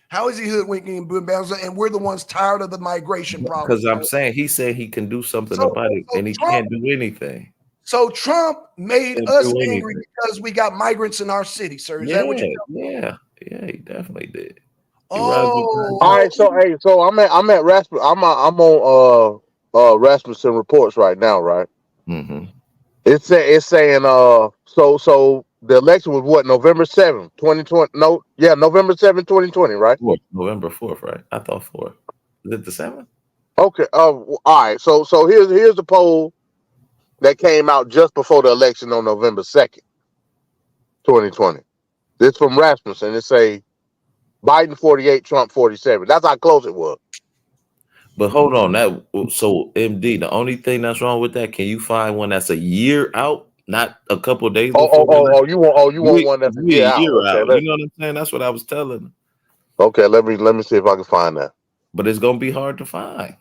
How is he hoodwinking and bamboozle? And we're the ones tired of the migration problem. Because I'm saying he said he can do something about it, and he can't do anything. So Trump made us angry because we got migrants in our city, sir. Is that what you're saying? Yeah, he definitely did. All right, so I'm at Rasmussen. I'm on Rasmussen reports right now, right? Mm-hmm. It's saying so the election was what, November 7th, 2020? No, yeah, November 7th, 2020, right? November 4th, right? I thought 4th. Is it the 7th? Okay. All right. So here's the poll that came out just before the election on November 2nd, 2020. This from Rasmussen. It say Biden 48, Trump 47. That's how close it was. But hold on, so MD, the only thing that's wrong with that, can you find one that's a year out, not a couple of days before? You want one that's a year out. Okay, you know what I'm saying? That's what I was telling him. Okay, let me see if I can find that. But it's gonna be hard to find.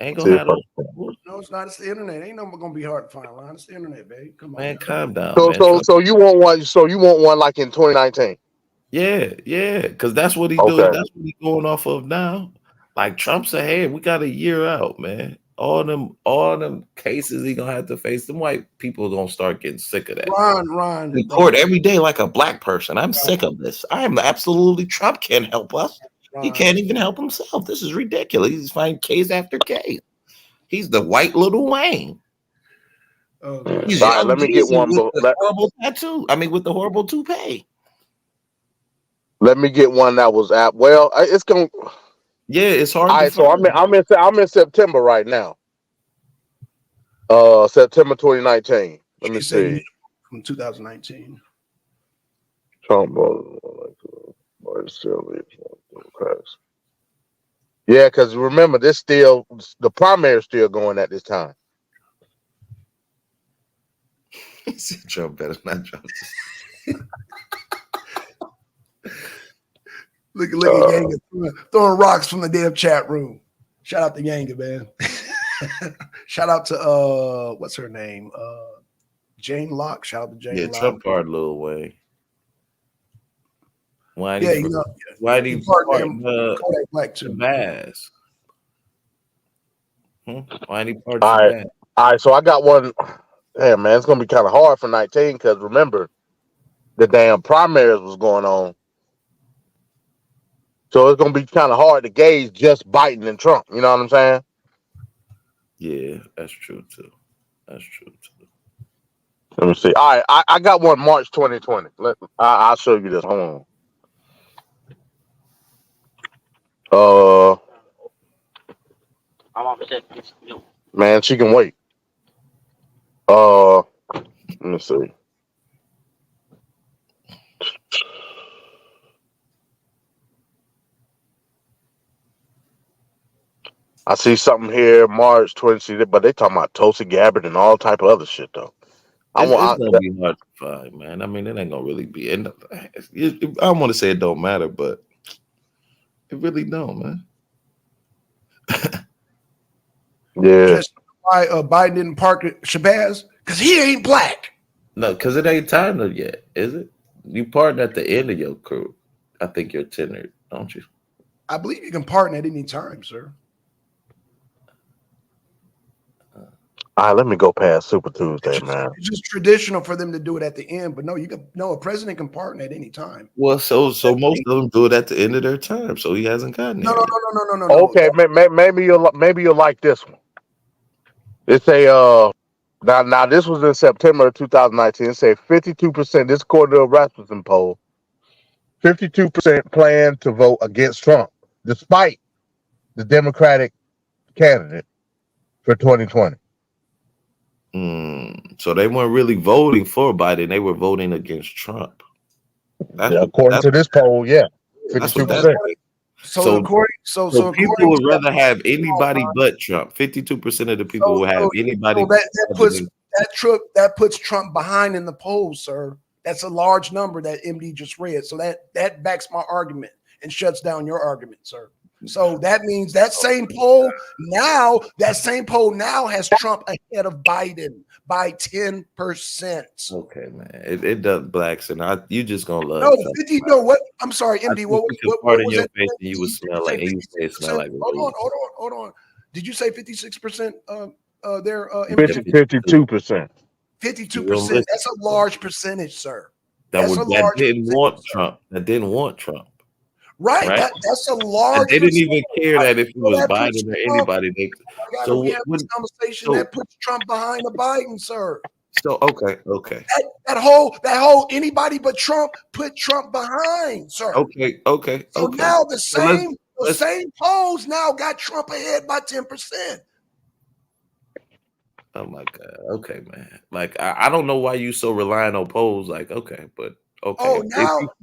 Ain't gonna have No, it's not. It's the internet. Ain't no gonna be hard to find, Ron. It's the internet, baby. Come on, man, calm down. So you want one? So you want one like in 2019? Yeah, because that's what he's doing. That's what he's going off of now. Like Trump said, hey, we got a year out, man. All them cases he gonna have to face. Them white people gonna start getting sick of that. Ron. In court every day like a black person. I'm sick of this. I'm absolutely Trump can't help us. He can't even help himself. This is ridiculous. He's finding case after case. He's the white Little Wayne. He's let me get one. With the horrible tattoo. I mean, with the horrible toupee. Let me get one that was at. Well, it's gonna. Yeah, it's hard. All right, so I'm in September right now. September 2019. Let me see. From 2019. Trump. Yeah, because remember, the primary is still going at this time. Trump better not jump. Look at Yanga throwing rocks from the damn chat room. Shout out to Yanga, man. Shout out to what's her name? Jane Locke. Shout out to Jane Locke. Yeah, Trump part Lil Wayne. Why he part Black too? Bass? Why he part All right, so I got one. Damn, man, it's gonna be kind of hard for 19 because remember, the damn primaries was going on. So it's gonna be kind of hard to gauge just Biden and Trump. You know what I'm saying? Yeah, that's true too. Let me see. All right, I got one March 2020. I'll show you this. Hold on. Man, she can wait. Let me see. I see something here, March 20, but they talking about Tulsi Gabbard and all type of other shit though. I It's want. gonna be hard to find, man. I mean, it ain't gonna really be. And I don't want to say it don't matter, but it really don't, man. Yeah. Just why Biden didn't park Shabazz? Because he ain't black. No, because it ain't time to yet, is it? You pardon at the end of your career. I think you're tenured, don't you? I believe you can pardon at any time, sir. All right, let me go past Super Tuesday, It's just, man. it's just traditional for them to do it at the end, but no, a president can pardon at any time. Well, so most of them do it at the end of their term, so he hasn't gotten No, there yet. no. Okay, maybe you'll like this one. It's a now this was in September of 2019. It said 52%. This according to a Rasmussen poll. 52% plan to vote against Trump, despite the Democratic candidate for 2020. So they weren't really voting for Biden; they were voting against Trump. According to this poll, yeah, 52%. So People would rather have anybody but Trump. 52% of the people will have anybody. That puts Trump behind in the polls, sir. That's a large number that MD just read. So that backs my argument and shuts down your argument, sir. So that means that same poll now has Trump ahead of Biden by 10%. Okay, man. It does, blacks, and you just gonna love. No, 50. No, what? I'm sorry, MD. What was was your that? face and you would smell like, and you say it smell like. Hold on. Did you say 56%? There, 52%. 52%. That's a large percentage, sir. That didn't want Trump. Right. That's a large. And they didn't even care that if it was Biden or anybody. We have this conversation that puts Trump behind the Biden, sir. So okay. That whole anybody but Trump put Trump behind, sir. Okay. So now the same polls now got Trump ahead by 10%. Oh my God. Okay, man. Like I don't know why you so relying on polls. Like, okay, but okay.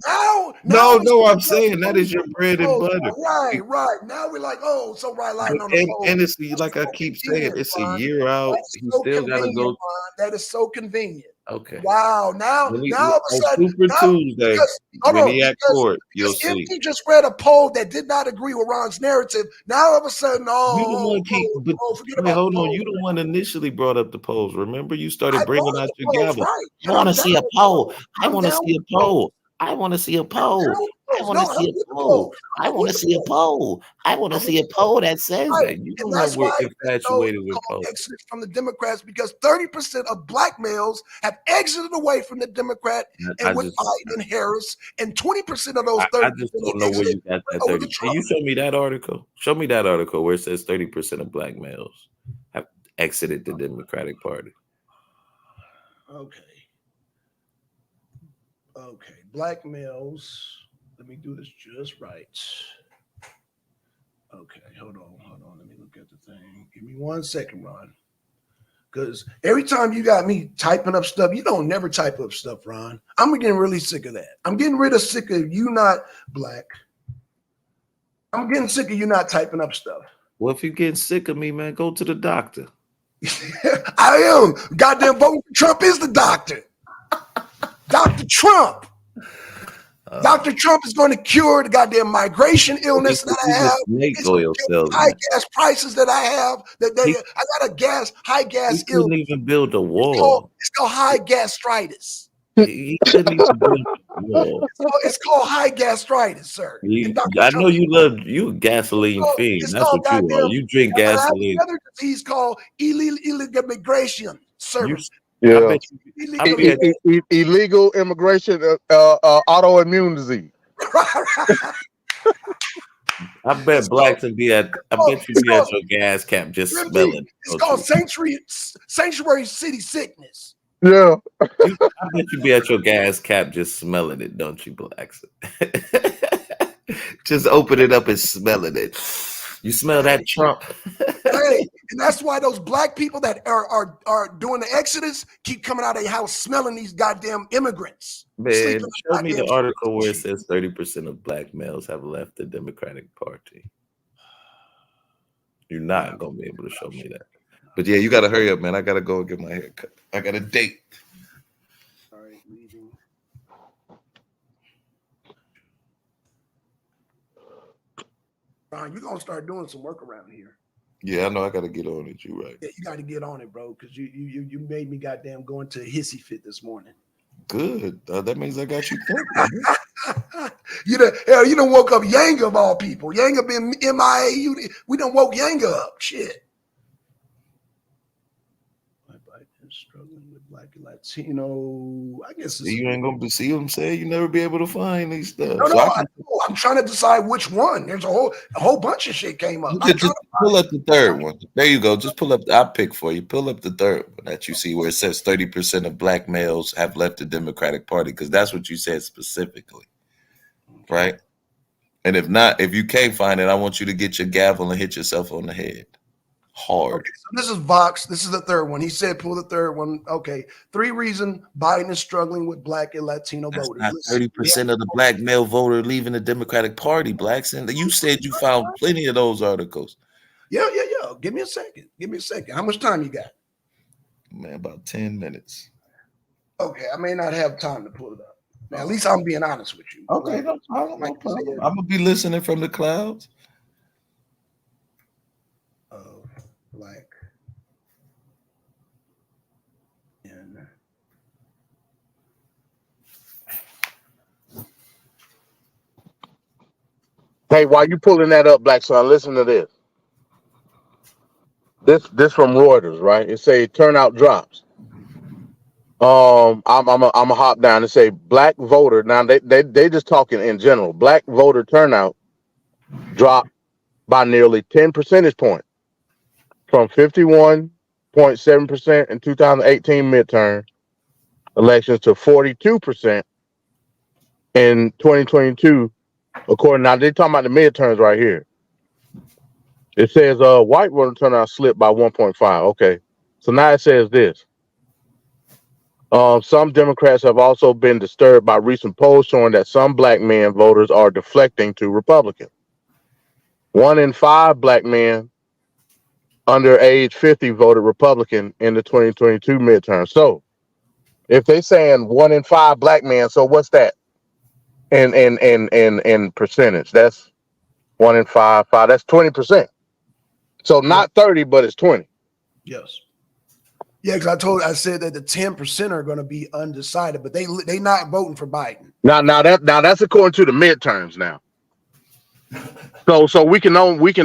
Oh, no, I'm saying that is your bread and butter. Right. Now we're like, so relying on the polls. Honestly, like I keep saying, it's a year out. You still gotta go. That is so convenient. Okay. Wow. Now all of a sudden, Super Tuesday, when he at court, you'll see. He just read a poll that did not agree with Ron's narrative. Now all of a sudden, hold on. You the one initially brought up the polls. Remember, you started bringing out your gavel. Right. I want to see a poll. I want to see a poll. I want to see a poll. I want to see a poll. I want to see a poll. I want to see a poll that says that. You know how we're infatuated with polls. Exit from the Democrats because 30% of black males have exited away from the Democrat and with Biden and Harris, and 20% of those 30%. I just don't know where you got that 30. Can you show me that article? Show me that article where it says 30% of black males have exited the Democratic Party. Okay. Black males. Let me do this just right. Okay, hold on. Let me look at the thing. Give me 1 second, Ron. Because every time you got me typing up stuff, you don't never type up stuff, Ron. I'm getting really sick of that. I'm getting sick of you not black. I'm getting sick of you not typing up stuff. Well, if you're getting sick of me, man, go to the doctor. I am. Goddamn voting for Trump is the doctor. Dr. Trump. Dr. Trump is going to cure the goddamn migration illness that I have. High gas prices that I have. I got a high gas illness. He couldn't even build a wall. It's called high gastritis. He couldn't even build a wall. It's called high gastritis, sir. I know you a gasoline fiend. That's what you are. You drink gasoline. Another disease called illegal immigration service. Yeah, illegal immigration, autoimmune disease. I bet blacks would be at. I bet you be at your gas cap just smelling. It's called sanctuary city sickness. Yeah, I bet you be at your gas cap just smelling it, don't you, blacks? Just open it up and smelling it. You smell that Trump? Hey, and that's why those black people that are doing the exodus keep coming out of their house smelling these goddamn immigrants. Man, show me the article where it says 30% of black males have left the Democratic Party. You're not gonna be able to show me that. But yeah, you gotta hurry up, man. I gotta go and get my hair cut. I got a date. Ron, you're gonna start doing some work around here. Yeah, I know I got to get on it. You right. Yeah, you got to get on it, bro, because you made me goddamn go into a hissy fit this morning. Good. That means I got you thinking. You done woke up Yanga of all people. Yanga been MIA. We done woke Yanga up. Shit. Struggling with Black and Latino. I guess it's You ain't gonna see what I'm saying. You never be able to find these stuff. no, So no. I'm trying to decide which one. There's a whole bunch of shit came up. just pull up the third one. There you go. Just pull up. I'll pick for you. Pull up the third one that you see where it says 30% of black males have left the Democratic Party, because that's what you said specifically, right? And if not, if you can't find it, I want you to get your gavel and hit yourself on the head hard. Okay, so this is Vox. This is the third one. He said, pull the third one. Okay. 3 reasons Biden is struggling with Black and Latino That's voters. not 30% of the black male voter leaving the Democratic Party, blacks. And you said you found plenty of those articles. Yeah. Give me a second. How much time you got? Man, about 10 minutes. Okay, I may not have time to pull it up. Now, at least I'm being honest with you. Okay, no problem. I'm gonna be listening from the clouds. Black and Hey, while you pulling that up, Black Son, listen to this. This from Reuters, right? It say turnout drops. I'm a hop down and say black voter. Now they just talking in general. Black voter turnout dropped by nearly 10 percentage points from 51.7% in 2018 midterm elections to 42% in 2022. According, now they're talking about the midterms right here. It says white voter turnout slipped by 1.5. Okay, so now it says this. Some Democrats have also been disturbed by recent polls showing that some black men voters are deflecting to Republicans. 1 in 5 black men under age 50 voted Republican in the 2022 midterm. So if they saying 1 in 5 black men, so what's that in percentage? That's 1 in 5. That's 20%. So not 30, but it's 20. yes. Yeah, because I said that the 10% are going to be undecided, but they not voting for Biden. Now that's according to the midterms now. So we can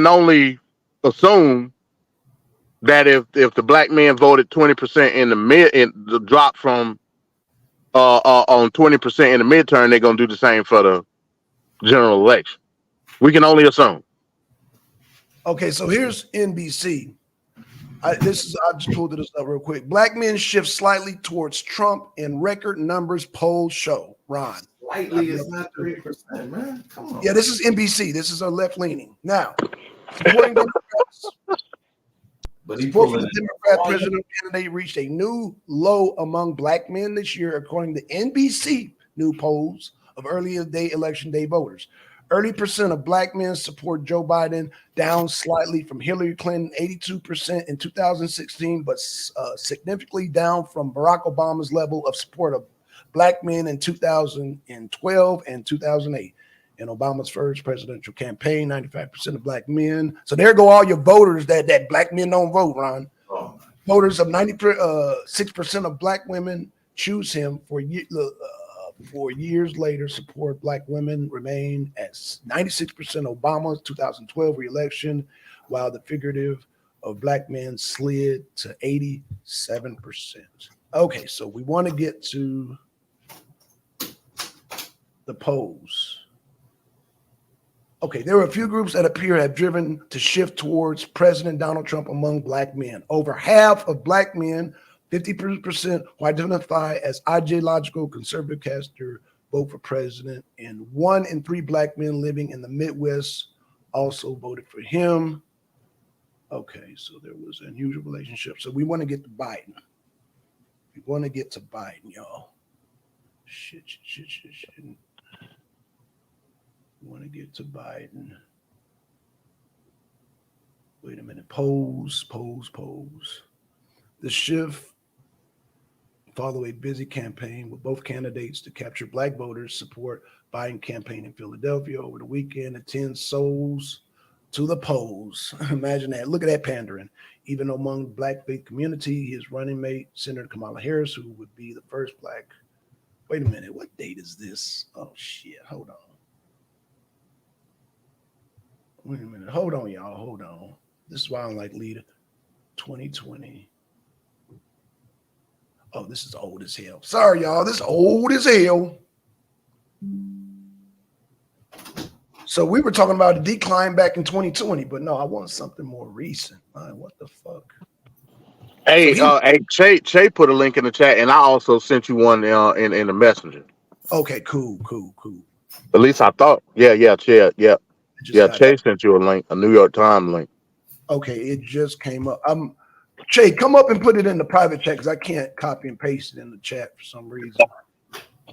only assume that if the black men voted 20% in the drop from on 20% in the midterm, they're gonna do the same for the general election. We can only assume. Okay, so here's NBC. I just pulled this up real quick. Black men shift slightly towards Trump in record numbers polls show. Ron. Slightly is not 30%, man. Come on. Yeah, this is NBC. This is a left leaning. Now, supporting Democrats. But Support for the Democrat presidential candidate reached a new low among black men this year, according to NBC new polls of earlier day election day voters. Early percent of black men support Joe Biden, down slightly from Hillary Clinton, 82% in 2016, but significantly down from Barack Obama's level of support of black men in 2012 and 2008. In Obama's first presidential campaign, 95% of black men. So there go all your voters that black men don't vote, Ron. Oh. Voters of 96% of black women choose him for years later. Support black women remain at 96% Obama's 2012 reelection, while the figurative of black men slid to 87%. Okay, so we want to get to the polls. Okay, there are a few groups that appear to have driven to shift towards President Donald Trump among black men. Over half of black men, 50%, who identify as ideological conservative caster, vote for president, and 1 in 3 black men living in the Midwest also voted for him. Okay, so there was an unusual relationship. So we want to get to Biden. We want to get to Biden, y'all. Shit. We want to get to Biden. Wait a minute. Polls. The shift follow a busy campaign with both candidates to capture black voters support Biden campaign in Philadelphia over the weekend. Attend Souls to the polls. Imagine that. Look at that pandering. Even among the Black faith community, his running mate, Senator Kamala Harris, who would be the first Black. Wait a minute. What date is this? Oh, shit. Hold on. Wait a minute. Hold on, y'all. Hold on. This is why I don't like leader. 2020. Oh, this is old as hell. Sorry, y'all. This is old as hell. So we were talking about a decline back in 2020, but no, I want something more recent. Man, what the fuck? Hey, So Shay put a link in the chat, and I also sent you one in the messenger. Okay, cool. At least I thought. Yeah. Shay sent you a link, a New York Times link. Okay, it just came up. Shay, come up and put it in the private chat because I can't copy and paste it in the chat for some reason.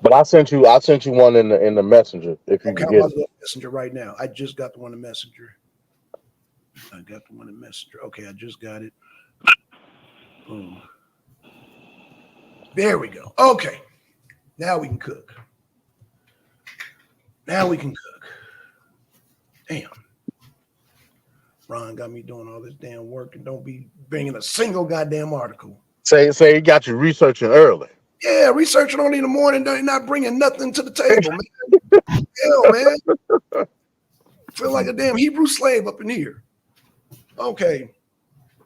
But I sent you one in the messenger. If you Okay, can I'm get about to it. go to Messenger right now. I just got the one in Messenger. Okay, I just got it. Boom. There we go. Okay. Now we can cook. Damn. Ron got me doing all this damn work and don't be bringing a single goddamn article. Say he got you researching early. Yeah, researching only in the morning, they're not bringing nothing to the table, man. Hell, man. Feel like a damn Hebrew slave up in here. Okay.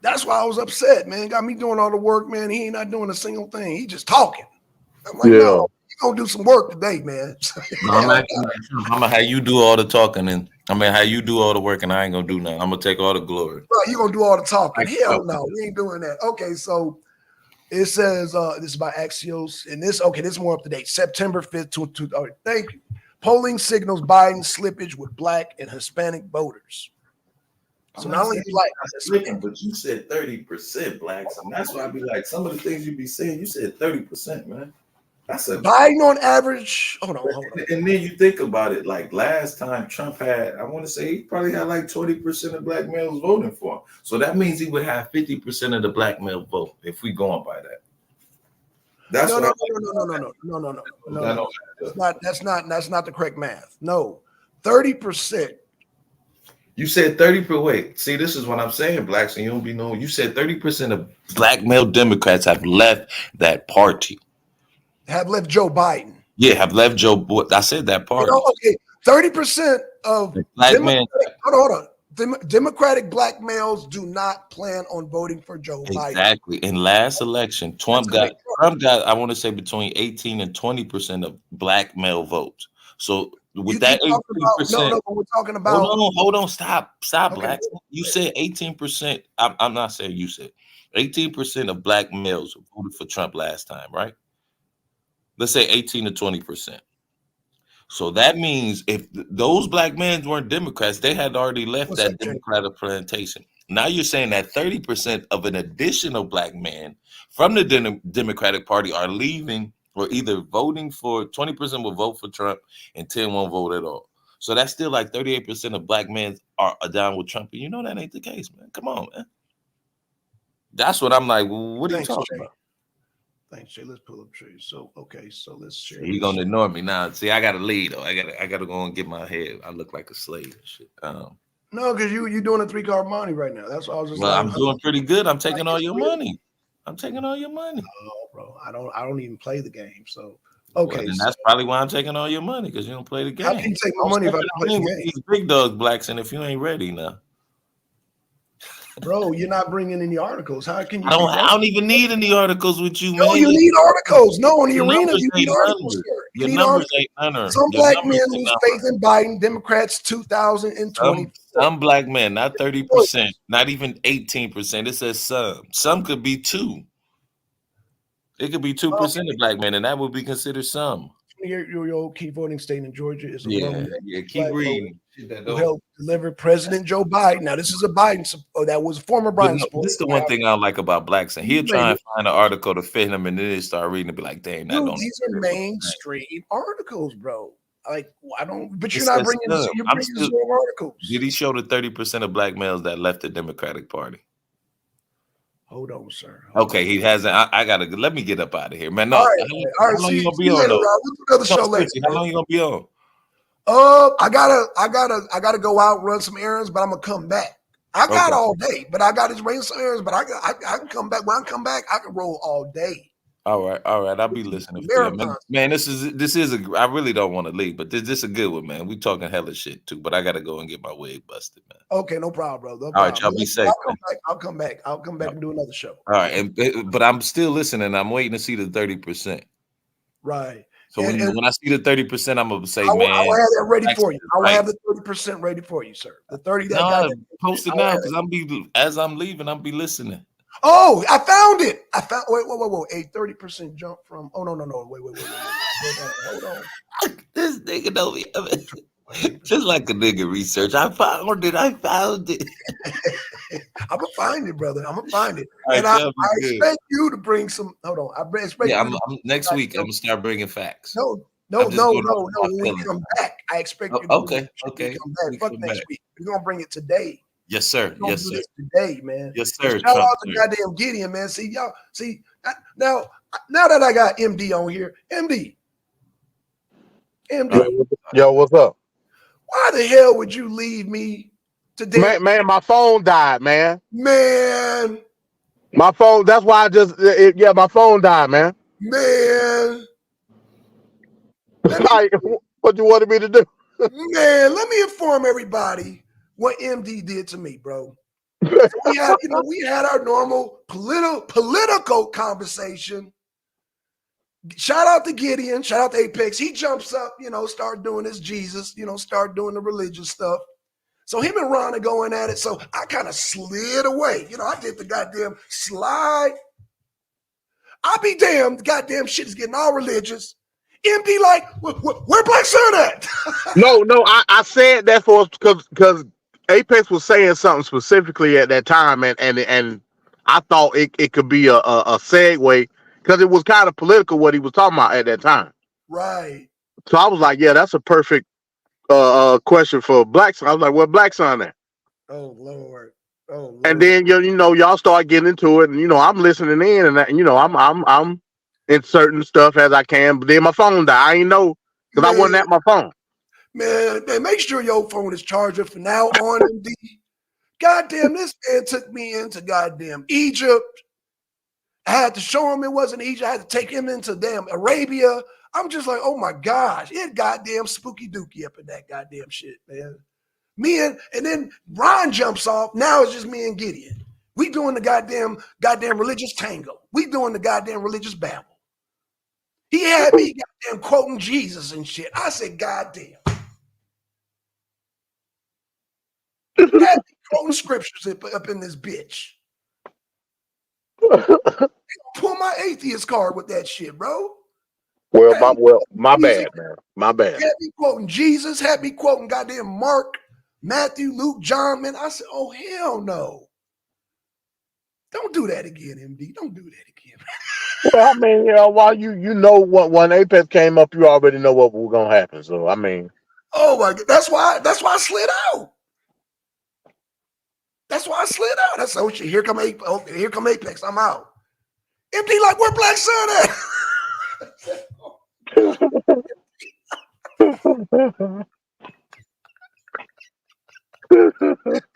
That's why I was upset, man. Got me doing all the work, man. He ain't not doing a single thing. He just talking. I'm like, no, you gonna do some work today, man. No, I'm gonna have you do all the talking, and how you do all the work, and I ain't gonna do nothing. I'm gonna take all the glory. Bro, you gonna do all the talking. Hell no, we ain't doing that. Okay, so it says this is by Axios, and this is more up to date. September 5th, thank you. Polling signals Biden slippage with Black and Hispanic voters. So not only Black, but you said 30% Blacks, and that's why I be like, some of the things you be saying, you said 30%, man. That's a Biden on average. Hold on. And then you think about it, like last time Trump had, I want to say he probably had like 20% of Black males voting for him. So that means he would have 50% of the Black male vote if we going by that. That's no. That's not the correct math. No, 30%. You said 30%. Wait, see, this is what I'm saying, Blacks, and you don't be knowing. You said 30% of Black male Democrats have left that party. Have left Joe Biden. Yeah, have left Joe. I said that party. Okay, 30% of Black men. Hold on. Democratic Black males do not plan on voting for Joe Biden. Exactly. In last election, Trump got, I want to say, between 18 and 20% of Black male votes. So with that 18%, no, we're talking about. Hold on, stop, okay. Black. You said 18%. I'm not saying you said 18% of Black males voted for Trump last time, right? Let's say 18 to 20%. So that means if those Black men weren't Democrats, they had already left that Democratic plantation. Now you're saying that 30% of an additional Black man from the Democratic Party are leaving or either voting for 20% will vote for Trump and 10 won't vote at all. So that's still like 38% of Black men are down with Trump. And you know that ain't the case, man. Come on, man. That's what I'm like. What are you talking about? Thanks, Jay. Let's pull up trees. So okay, so let's share. He's gonna ignore me now. See, I got to lead though. I gotta go and get my head. I look like a slave and shit. No, because you doing a 3-card money right now. That's why I was just. Well, I'm doing pretty good. I'm taking all your money. Oh, bro, I don't even play the game. So okay, well, that's probably why I'm taking all your money because you don't play the game. How can you take my money if I don't play the game? These big dog Blacks, and if you ain't ready now. Bro, you're not bringing any articles. How can you? I don't even need any articles with you, man. No, you need articles. No, in the arena, you need articles. Your numbers ain't none. Some Black men lose faith in Biden. Democrats 2020. Some Black men, not 30%, not even 18%. It says some. Some could be 2. It could be 2% of Black men, and that would be considered some. Your key voting state in Georgia is a keep reading. Who helped deliver President Joe Biden. Now, this is a Biden. That was a former Biden supporter. This is the one thing I don't like about Blacks, and he'll try and find an article to fit him, and then they start reading and be like, "Damn, these are mainstream articles, bro." Like I don't, but you're not bringing zero articles. Did he show the 30% of Black males that left the Democratic Party? Hold on, sir. Okay, he hasn't. I gotta let me get up out of here, man. No, all right. How long you gonna be on? We'll do another show later. How long you gonna be on? I gotta go out, run some errands, but I'm gonna come back. I got Okay. all day, but I got to run some errands, but I can come back. When I come back, I can roll all day. All right. I'll be listening for you, man. Marathons. Man, this is a. I really don't want to leave, but this is a good one, man. We talking hella shit too, but I gotta go and get my wig busted, man. Okay, no problem, bro. No All right, problem. y'all be safe. I'll come back. I'll come back and do another show. All right, but I'm still listening. I'm waiting to see the 30%. Right. So when I see the 30%, I'm gonna say, I will man, have that ready for you. I will right. have the 30% ready for you, sir. The 30 that No, got post it now because as I'm leaving, I'll be listening. Oh, I found it. I found wait. A 30% jump from wait. Hold on. This nigga know me. I mean, just like a nigga research. I found it. I'm gonna find it, brother. I'm gonna find it. Right, and I expect you to bring some. Hold on. I expect yeah, you next week I'm gonna start bringing facts. No. When we come back, I expect you to okay. come back. Fuck next week. We're gonna bring it today. Yes, sir. Yes, sir. Today, man. Yes, sir. Shout out to goddamn Gideon, man. See, y'all, now that I got MD on here, MD. Yo, what's up? Why the hell would you leave me today? Man, my phone died, man. Man. My phone, that's why my phone died, man. Man. What you wanted me to do? Man, let me inform everybody what MD did to me, bro. We had our normal political conversation. Shout out to Gideon, shout out to Apex. He jumps up, start doing his Jesus, start doing the religious stuff. So him and Ron are going at it. So I kind of slid away. I did the goddamn slide. I'll be damned, goddamn shit is getting all religious. MD like, where Black Sun at? No, I said that for us because Apex was saying something specifically at that time, and I thought it could be a segue because it was kind of political what he was talking about at that time. Right. So I was like, yeah, that's a perfect question for Black Sun. I was like, where Black Sun at? Oh Lord. And then y'all start getting into it, and I'm listening in, and I'm inserting stuff as I can. But then my phone died. I ain't know because I wasn't at my phone. Man, make sure your phone is charged from now on. MD. Goddamn, this man took me into goddamn Egypt. I had to show him it wasn't Egypt. I had to take him into damn Arabia. I'm just like, oh my gosh, it goddamn spooky dookie up in that goddamn shit, man. And then Ron jumps off. Now it's just me and Gideon. We doing the goddamn religious tango. We doing the goddamn religious babble. He had me goddamn quoting Jesus and shit. I said, goddamn. He had me quoting scriptures up in this bitch. Pull my atheist card with that shit, bro. My bad, man. My bad. Had me quoting Jesus, had me quoting goddamn Mark, Matthew, Luke, John, man. I said, oh, hell no. Don't do that again, MD. Don't do that again. Well, I mean, while you know what when Apex came up, you already know what was gonna happen. So I mean, oh my God, that's why I slid out. That's why I slid out. That's oh shit. Here come Apex. I'm out. MD like where Black Sun at?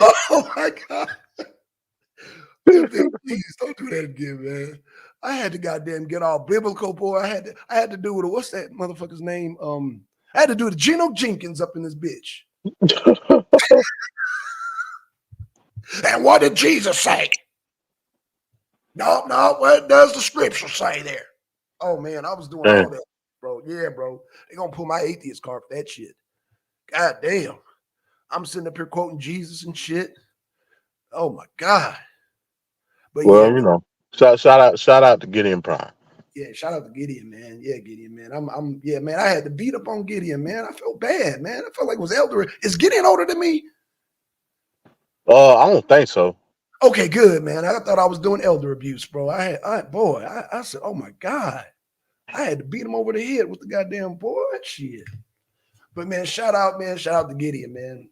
Oh my God. MD, please don't do that again, man. I had to goddamn get all biblical, boy. I had to do with what's that motherfucker's name? I had to do the Geno Jenkins up in this bitch. And what did Jesus say? No, what does the scripture say there? Oh man, I was doing all that, bro. Yeah, bro. They're gonna pull my atheist card for that shit. God damn. I'm sitting up here quoting Jesus and shit. Oh my God. But well, shout out to Gideon Prime. Yeah, shout out to Gideon, man. Yeah, Gideon, man. Man, I had to beat up on Gideon, man. I felt bad, man. I felt like it was elder. Is Gideon older than me? I don't think so. Okay, good, man. I thought I was doing elder abuse, bro. I said, oh my God. I had to beat him over the head with the goddamn boy shit. But man, shout out to Gideon, man.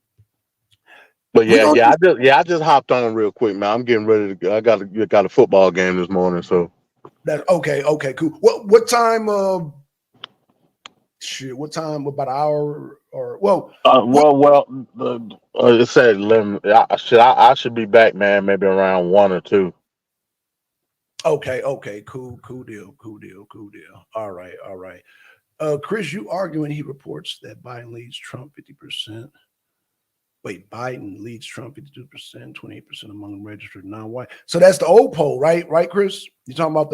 But I just hopped on real quick, man. I'm getting ready to go. I got a football game this morning, so that okay, cool. What time Shit, what time? About an hour or well? It said 11. I should be back, man. Maybe around 1 or 2. Okay, cool deal. All right. Chris, you arguing he reports that Biden leads Trump 50%. Wait, Biden leads Trump 52%, 28% among registered non-white. So that's the old poll, right? Right, Chris? You talking about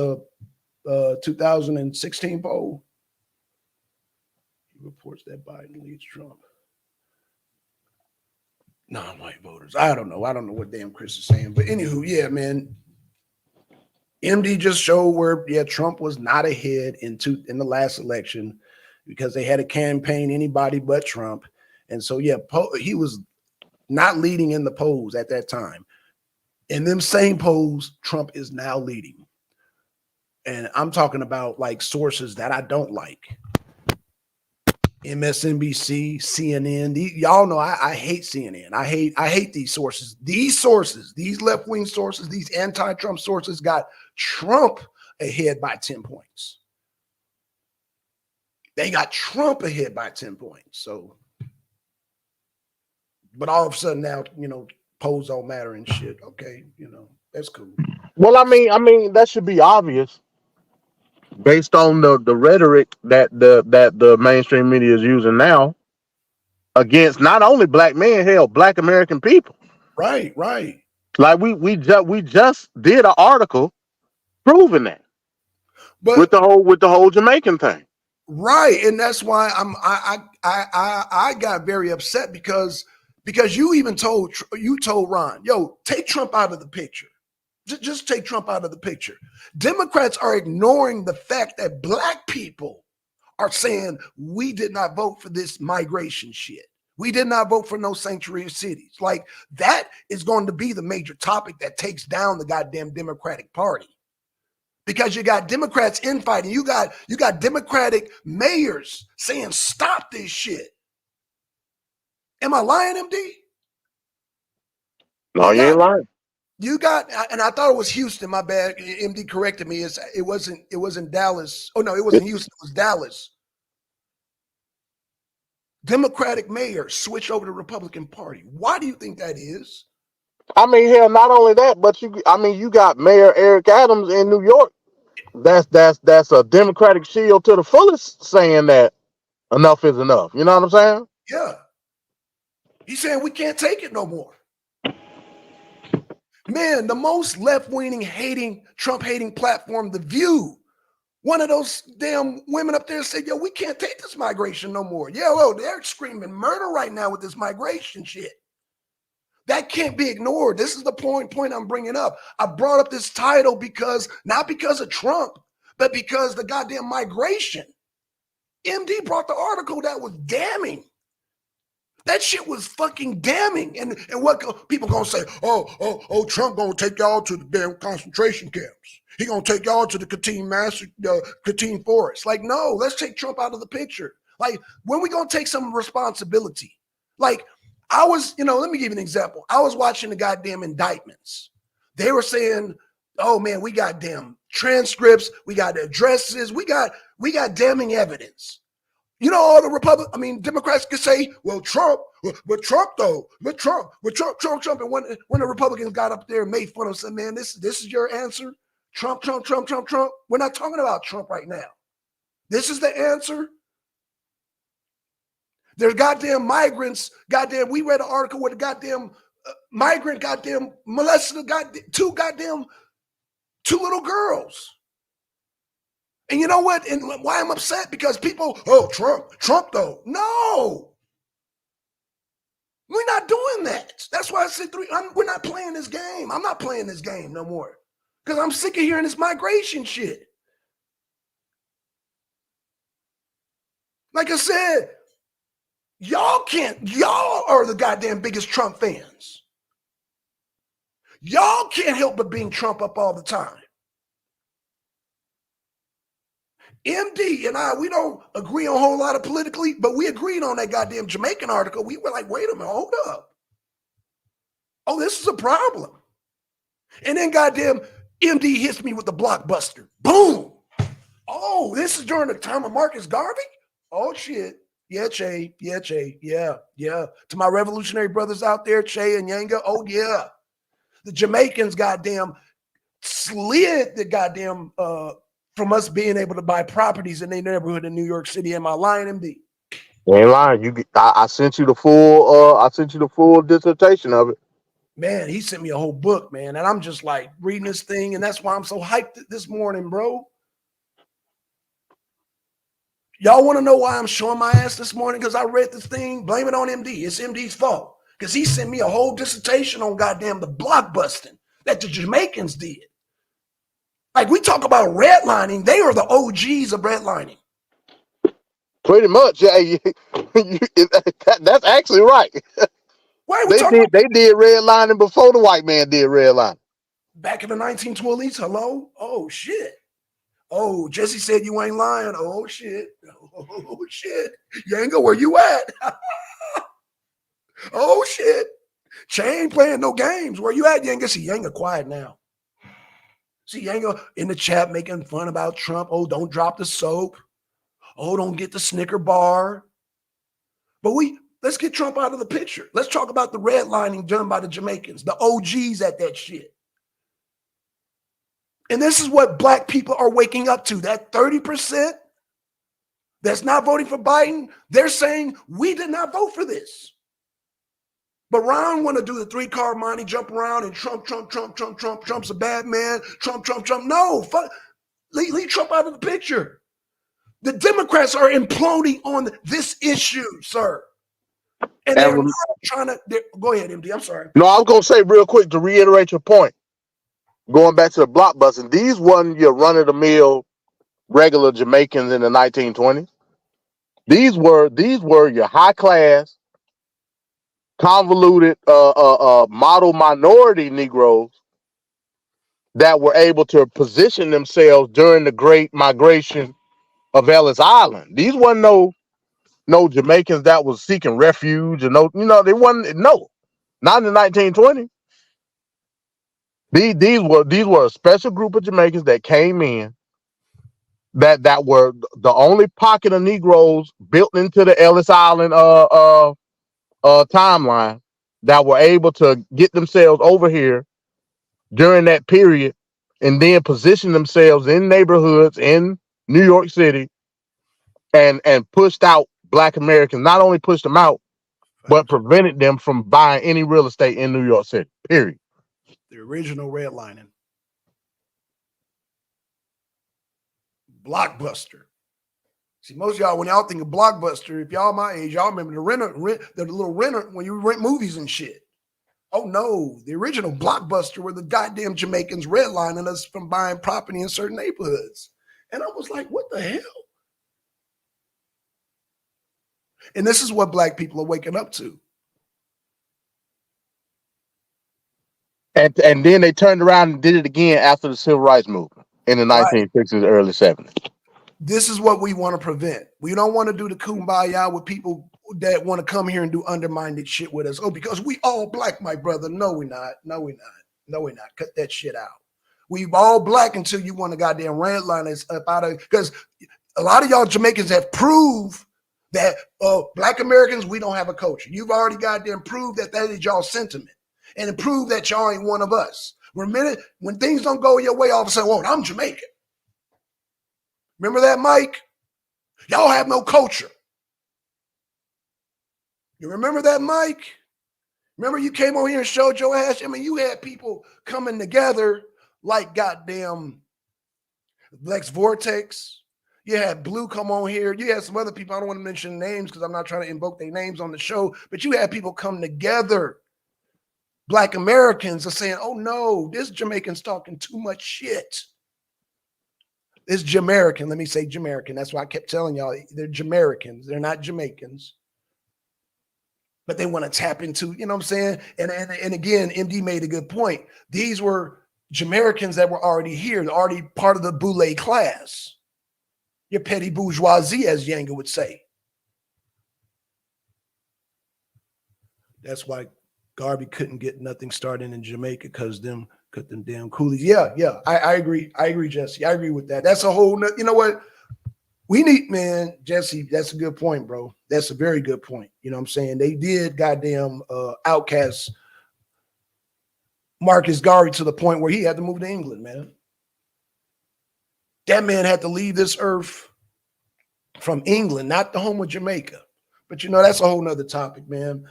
the 2016 poll? He reports that Biden leads Trump. Non-white voters. I don't know what damn Chris is saying. But anywho, yeah, man. MD just showed where Trump was not ahead in the last election because they had a campaign anybody but Trump. And so he was not leading in the polls at that time. In them same polls, Trump is now leading. And I'm talking about like sources that I don't like. MSNBC, CNN. Y'all know I hate CNN. I hate these sources. These left-wing sources, these anti-Trump sources got Trump ahead by 10 points. They got Trump ahead by 10 points. So, but all of a sudden now, polls don't matter and shit. Okay, that's cool. Well, I mean, that should be obvious based on the rhetoric that the mainstream media is using now against not only black men, hell, black American people. Right. Like we just did an article proving that, but with the whole Jamaican thing. Right, and that's why I got very upset because you even told Ron, yo, take Trump out of the picture. Just take Trump out of the picture. Democrats are ignoring the fact that black people are saying we did not vote for this migration shit. We did not vote for no sanctuary cities. Like that is going to be the major topic that takes down the goddamn Democratic Party. Because you got Democrats infighting. You got Democratic mayors saying stop this shit. Am I lying, MD? No, you ain't lying. You got, and I thought it was Houston. My bad. MD corrected me. It wasn't Dallas. Oh no, it wasn't Houston. It was Dallas. Democratic mayor switch over to Republican Party. Why do you think that is? I mean, hell, not only that, but you got Mayor Eric Adams in New York. That's a Democratic shield to the fullest, saying that enough is enough. You know what I'm saying? Yeah. He's saying we can't take it no more. Man, the most left-wing Trump-hating platform, The View. One of those damn women up there said, yo, we can't take this migration no more. Yeah, well, they're screaming murder right now with this migration shit. That can't be ignored. This is the point I'm bringing up. I brought up this title not because of Trump, but because the goddamn migration. MD brought the article that was damning. That shit was fucking damning. And what people gonna say? Oh, Trump gonna take y'all to the damn concentration camps. He gonna take y'all to the Katyn forest. Like, no, let's take Trump out of the picture. Like, when we gonna take some responsibility? Like, let me give you an example. I was watching the goddamn indictments. They were saying, oh man, we got damn transcripts, we got addresses, we got damning evidence. All the Democrats could say, well, Trump, but Trump. And when the Republicans got up there and made fun of, said, man, this is your answer? Trump. We're not talking about Trump right now. This is the answer. There's goddamn migrants. Goddamn, we read an article where the goddamn migrant goddamn molested two little girls. And you know what? And why I'm upset? Because people, Trump though. No. We're not doing that. That's why I said we're not playing this game. I'm not playing this game no more. Because I'm sick of hearing this migration shit. Like I said, y'all are the goddamn biggest Trump fans. Y'all can't help but being Trump up all the time. MD and we don't agree on a whole lot of politically, but we agreed on that goddamn Jamaican article. We were like, wait a minute, hold up. Oh, this is a problem. And then goddamn MD hits me with the blockbuster. Boom. Oh, this is during the time of Marcus Garvey? Oh shit. Yeah, Che. Yeah, Che. Yeah, yeah. To my revolutionary brothers out there, Che and Yanga. Oh yeah. The Jamaicans goddamn slid the goddamn from us being able to buy properties in their neighborhood in New York City. Am I lying, MD? You ain't lying. I sent you the full dissertation of it. Man, he sent me a whole book, man. And I'm just like reading this thing, and that's why I'm so hyped this morning, bro. Y'all want to know why I'm showing my ass this morning? Because I read this thing. Blame it on MD. It's MD's fault. Because he sent me a whole dissertation on goddamn the blockbusting that the Jamaicans did. Like, we talk about redlining. They are the OGs of redlining. Pretty much, yeah. That's actually right. Why are we They did redlining before the white man did redlining. Back in the 1920s? Hello? Oh, shit. Oh, Jesse said you ain't lying. Oh, shit. Oh, shit. Yanga, where you at? Oh, shit. Che ain't playing no games. Where you at, Yanga? See, Yanga quiet now. See, Yanga in the chat making fun about Trump. Oh, don't drop the soap. Oh, don't get the Snicker bar. But let's get Trump out of the picture. Let's talk about the redlining done by the Jamaicans, the OGs at that shit. And this is what black people are waking up to. That 30% that's not voting for Biden, they're saying we did not vote for this. But Ron want to do the 3-card money, jump around and Trump's a bad man. Trump. No, fuck, leave Trump out of the picture. The Democrats are imploding on this issue, sir. And they're not trying to, go ahead, MD, I'm sorry. No, I was going to say real quick to reiterate your point. Going back to the blockbusting, these wasn't your run-of-the-mill regular Jamaicans in the 1920s. These were your high-class, convoluted, model minority Negroes that were able to position themselves during the Great Migration of Ellis Island. These wasn't no Jamaicans that was seeking refuge, and they wasn't. No, not in the 1920s. These were a special group of Jamaicans that came in that were the only pocket of Negroes built into the Ellis Island timeline that were able to get themselves over here during that period and then position themselves in neighborhoods in New York City and pushed out Black Americans. Not only pushed them out, but prevented them from buying any real estate in New York City, period. The original redlining. Blockbuster. See, most of y'all, when y'all think of Blockbuster, if y'all my age, y'all remember the little renter when you rent movies and shit. Oh no, the original Blockbuster were the goddamn Jamaicans redlining us from buying property in certain neighborhoods. And I was like, what the hell? And this is what black people are waking up to. And then they turned around and did it again after the Civil Rights Movement in the 1960s, early 70s. This is what we want to prevent. We don't want to do the kumbaya with people that want to come here and do undermined shit with us. Oh, because we all black, my brother. No, we're not. No, we're not. No, we're not. Cut that shit out. We all black until you want to goddamn redline us up out of, because a lot of y'all Jamaicans have proved that black Americans, we don't have a culture. You've already goddamn proved that is y'all sentiment. And it proved that y'all ain't one of us. When things don't go your way, all of a sudden, I'm Jamaican. Remember that, Mike? Y'all have no culture. You remember that, Mike? Remember you came on here and showed your ass? I mean, you had people coming together like goddamn Lex Vortex. You had Blue come on here. You had some other people. I don't want to mention names because I'm not trying to invoke their names on the show, but you had people come together. Black Americans are saying, oh no, this Jamaican's talking too much shit. It's Jamaican. Let me say Jamaican. That's why I kept telling y'all they're Jamaicans. They're not Jamaicans. But they want to tap into, you know what I'm saying? And again, MD made a good point. These were Jamaicans that were already here, already part of the boule class. Your petty bourgeoisie, as Yanga would say. That's why Garvey couldn't get nothing started in Jamaica because them damn coolies. Yeah, I agree. I agree, Jesse. I agree with that. That's a whole, you know what? We need, man, Jesse, that's a good point, bro. That's a very good point. You know what I'm saying? They did goddamn outcast Marcus Garvey to the point where he had to move to England, man. That man had to leave this earth from England, not the home of Jamaica. But you know, that's a whole nother topic, man.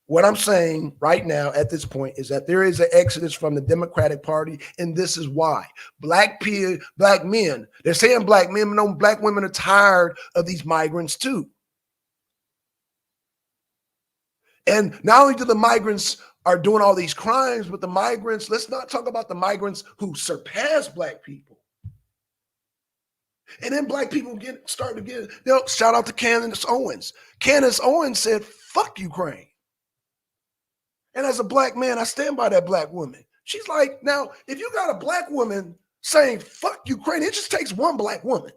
What I'm saying right now at this point is that there is an exodus from the Democratic Party, and this is why. Black men, they're saying black men, no, black women are tired of these migrants too. And not only do the migrants are doing all these crimes, but the migrants, let's not talk about the migrants who surpass black people. And then black people start to get, shout out to Candace Owens. Candace Owens said, fuck Ukraine. And as a black man, I stand by that black woman. She's like, now, if you got a black woman saying, fuck Ukraine, it just takes one black woman.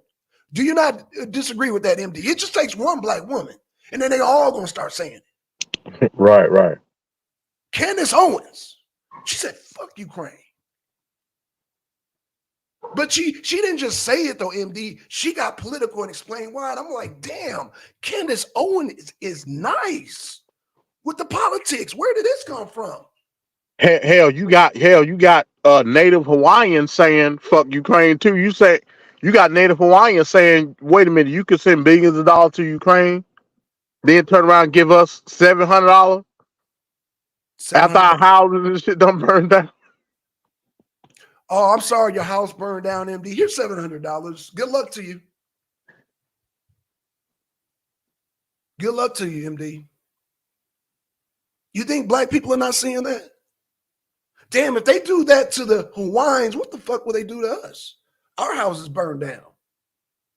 Do you not disagree with that, MD? It just takes one black woman. And then they all going to start saying it. Right. Candace Owens, she said, fuck Ukraine. But she didn't just say it, though, MD. She got political and explained why. And I'm like, damn, Candace Owens is nice. With the politics, where did this come from? Hell, you got Native Hawaiians saying fuck Ukraine too. You say you got Native Hawaiians saying, wait a minute, you could send billions of dollars to Ukraine, then turn around and give us $700 after our houses and shit done burned down. Oh, I'm sorry, your house burned down, MD. Here's $700. Good luck to you. Good luck to you, MD. You think black people are not seeing that? Damn, if they do that to the Hawaiians, what the fuck will they do to us? Our houses burned down.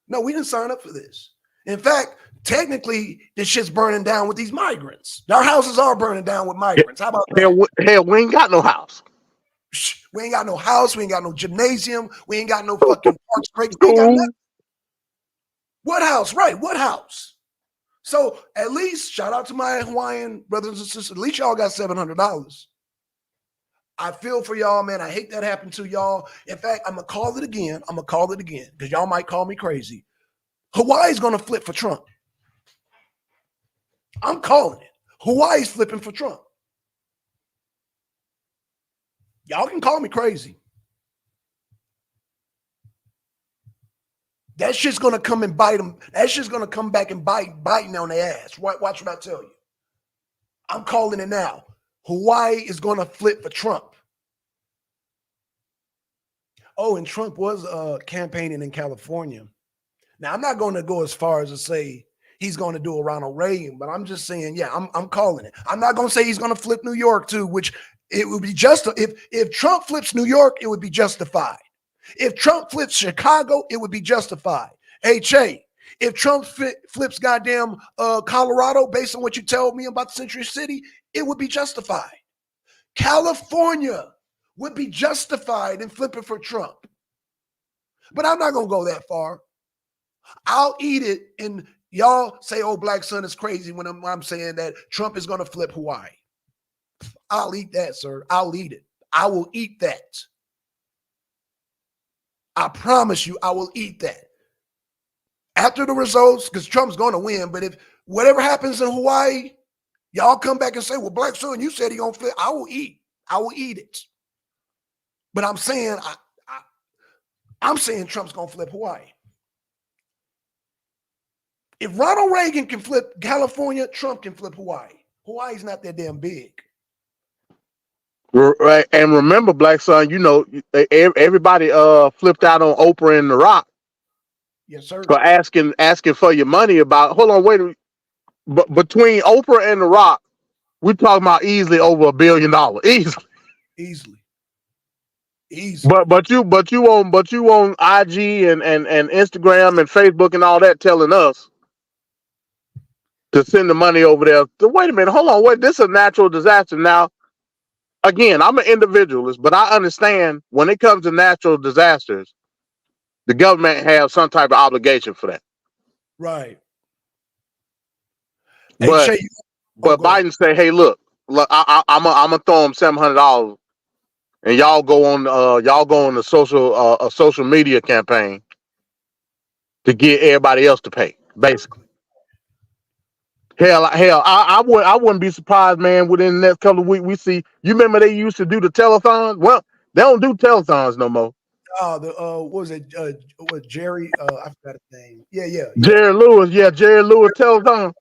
No, we didn't sign up for this. In fact, technically, this shit's burning down with these migrants. Our houses are burning down with migrants. How about that? Hell, we ain't got no house. We ain't got no house. We ain't got no gymnasium. We ain't got no fucking parks. We ain't got nothing. What house? Right, what house? So at least, shout out to my Hawaiian brothers and sisters, at least y'all got $700. I feel for y'all, man. I hate that happened to y'all. In fact, I'm going to call it again. Because y'all might call me crazy. Hawaii's going to flip for Trump. I'm calling it. Hawaii's flipping for Trump. Y'all can call me crazy. That shit's gonna come and bite them. That shit's gonna come back and biting on their ass. Watch what I tell you. I'm calling it now. Hawaii is gonna flip for Trump. Oh, and Trump was campaigning in California. Now I'm not going to go as far as to say he's going to do a Ronald Reagan, but I'm just saying, yeah, I'm calling it. I'm not going to say he's going to flip New York too, which it would be just if Trump flips New York, it would be justified. If Trump flips Chicago, it would be justified. Hey, Che, if Trump flips goddamn Colorado, based on what you told me about Century City, it would be justified. California would be justified in flipping for Trump. But I'm not going to go that far. I'll eat it, and y'all say, oh, Black Sun is crazy when I'm saying that Trump is going to flip Hawaii. I'll eat that, sir. I'll eat it. I will eat that. I promise you, I will eat that. After the results, because Trump's going to win, but if whatever happens in Hawaii, y'all come back and say, well, Black Sun, you said he going to flip. I will eat it. But I'm saying, I'm saying Trump's going to flip Hawaii. If Ronald Reagan can flip California, Trump can flip Hawaii. Hawaii's not that damn big. Right, and remember, Black Sun, you know, everybody flipped out on Oprah and The Rock. Yes, sir. For asking for your money about. Hold on, wait a minute. But between Oprah and The Rock, we're talking about easily over $1 billion. Easily. But you on IG and Instagram and Facebook and all that telling us to send the money over there. So wait a minute, hold on, wait. This is a natural disaster now. Again, I'm an individualist, but I understand when it comes to natural disasters, the government has some type of obligation for that. Right. But Biden say, hey, look, I'm gonna throw him $700, and y'all go on the social media campaign to get everybody else to pay, basically. Hell, I wouldn't be surprised, man. Within the next couple of weeks, we see. You remember they used to do the telethons? Well, they don't do telethons no more. What was it? What Jerry? I forgot his name. Yeah. Jerry Lewis telethon.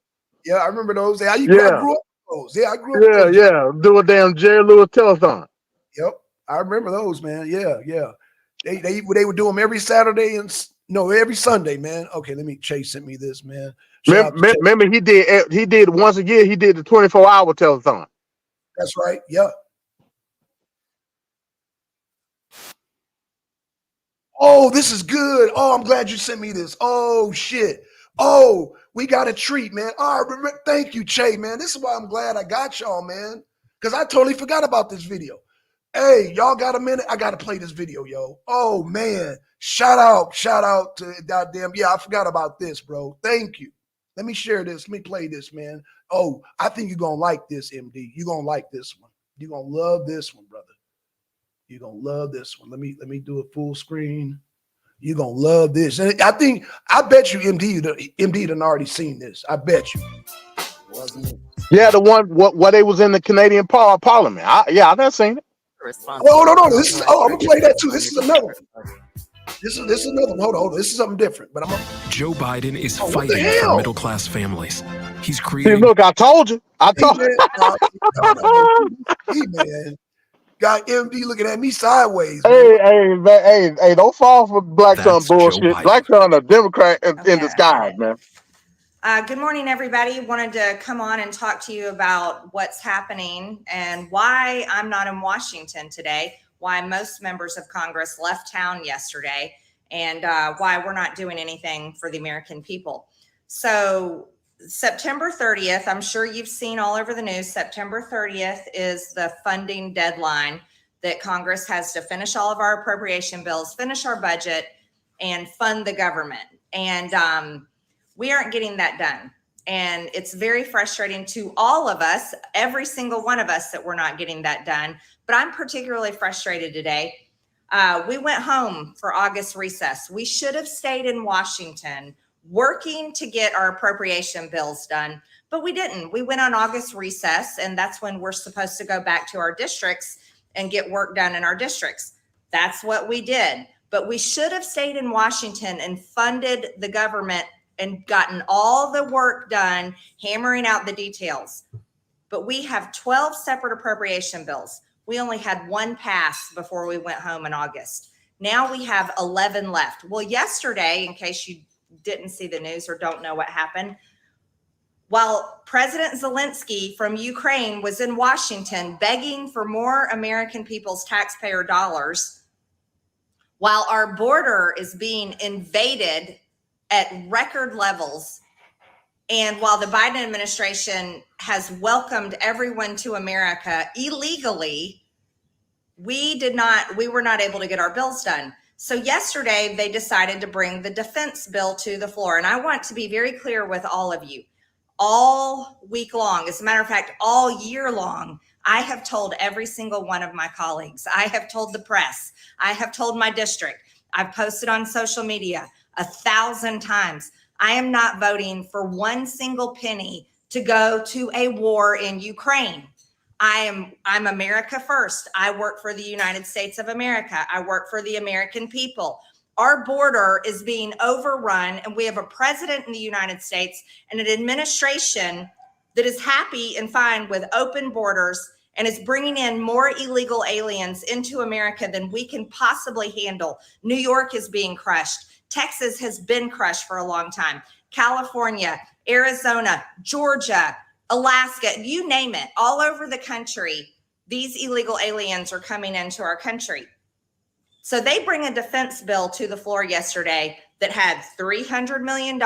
Yeah, I remember those. I Yeah. grew up with those. Yeah, I grew up with those. Yeah. Do a damn Jerry Lewis telethon. Yep, I remember those, man. Yeah. They would do them every Saturday and every Sunday, man. Okay, Chase sent me this, man. Remember he did once a year. He did the 24-hour telethon. That's right. Yeah. Oh, this is good. Oh, I'm glad you sent me this. Oh shit. Oh, we got a treat, man. Oh, thank you, Che, man. This is why I'm glad I got y'all, man. Because I totally forgot about this video. Hey, y'all got a minute? I gotta play this video, yo. Oh man. Shout out to goddamn. Yeah, I forgot about this, bro. Thank you. Let me share this. Let me play this, man. Oh, I think you're gonna like this, MD. You're gonna like this one. You're gonna love this one, brother. You're gonna love this one. Let me do a full screen. You're gonna love this. And I bet you MD done already seen this. I bet you. Wasn't it? Yeah, the one what they was in the Canadian Parliament. I've never seen it. Oh, no. I'm gonna play that too. This is another one. This is another one. Hold on. This is something different. But Joe Biden is fighting for middle-class families. He's Hey, creating. look, I told you. Man. Got MD looking at me sideways. Hey, don't fall for Black Son That's Joe bullshit. Biden. Black Son a Democrat in disguise, man. Good morning, everybody. Wanted to come on and talk to you about what's happening and why I'm not in Washington today, why most members of Congress left town yesterday, and why we're not doing anything for the American people. So September 30th, I'm sure you've seen all over the news, September 30th is the funding deadline that Congress has to finish all of our appropriation bills, finish our budget, and fund the government. And we aren't getting that done. And it's very frustrating to all of us, every single one of us, that we're not getting that done. But I'm particularly frustrated today. We went home for August recess. We should have stayed in Washington working to get our appropriation bills done, but we didn't. We went on August recess, and that's when we're supposed to go back to our districts and get work done in our districts. That's what we did. But we should have stayed in Washington and funded the government and gotten all the work done, hammering out the details. But we have 12 separate appropriation bills. We only had one pass before we went home in August. Now we have 11 left. Well, yesterday, in case you didn't see the news or don't know what happened, while President Zelensky from Ukraine was in Washington begging for more American people's taxpayer dollars, while our border is being invaded at record levels, and while the Biden administration has welcomed everyone to America illegally, we were not able to get our bills done. So yesterday they decided to bring the defense bill to the floor. And I want to be very clear with all of you. All week long, as a matter of fact, all year long, I have told every single one of my colleagues, I have told the press, I have told my district, I've posted on social media 1,000 times, I am not voting for one single penny to go to a war in Ukraine. I'm America first. I work for the United States of America. I work for the American people. Our border is being overrun, and we have a president in the United States and an administration that is happy and fine with open borders and is bringing in more illegal aliens into America than we can possibly handle. New York is being crushed. Texas has been crushed for a long time. California, Arizona, Georgia, Alaska, you name it, all over the country, these illegal aliens are coming into our country. So they bring a defense bill to the floor yesterday that had $300 million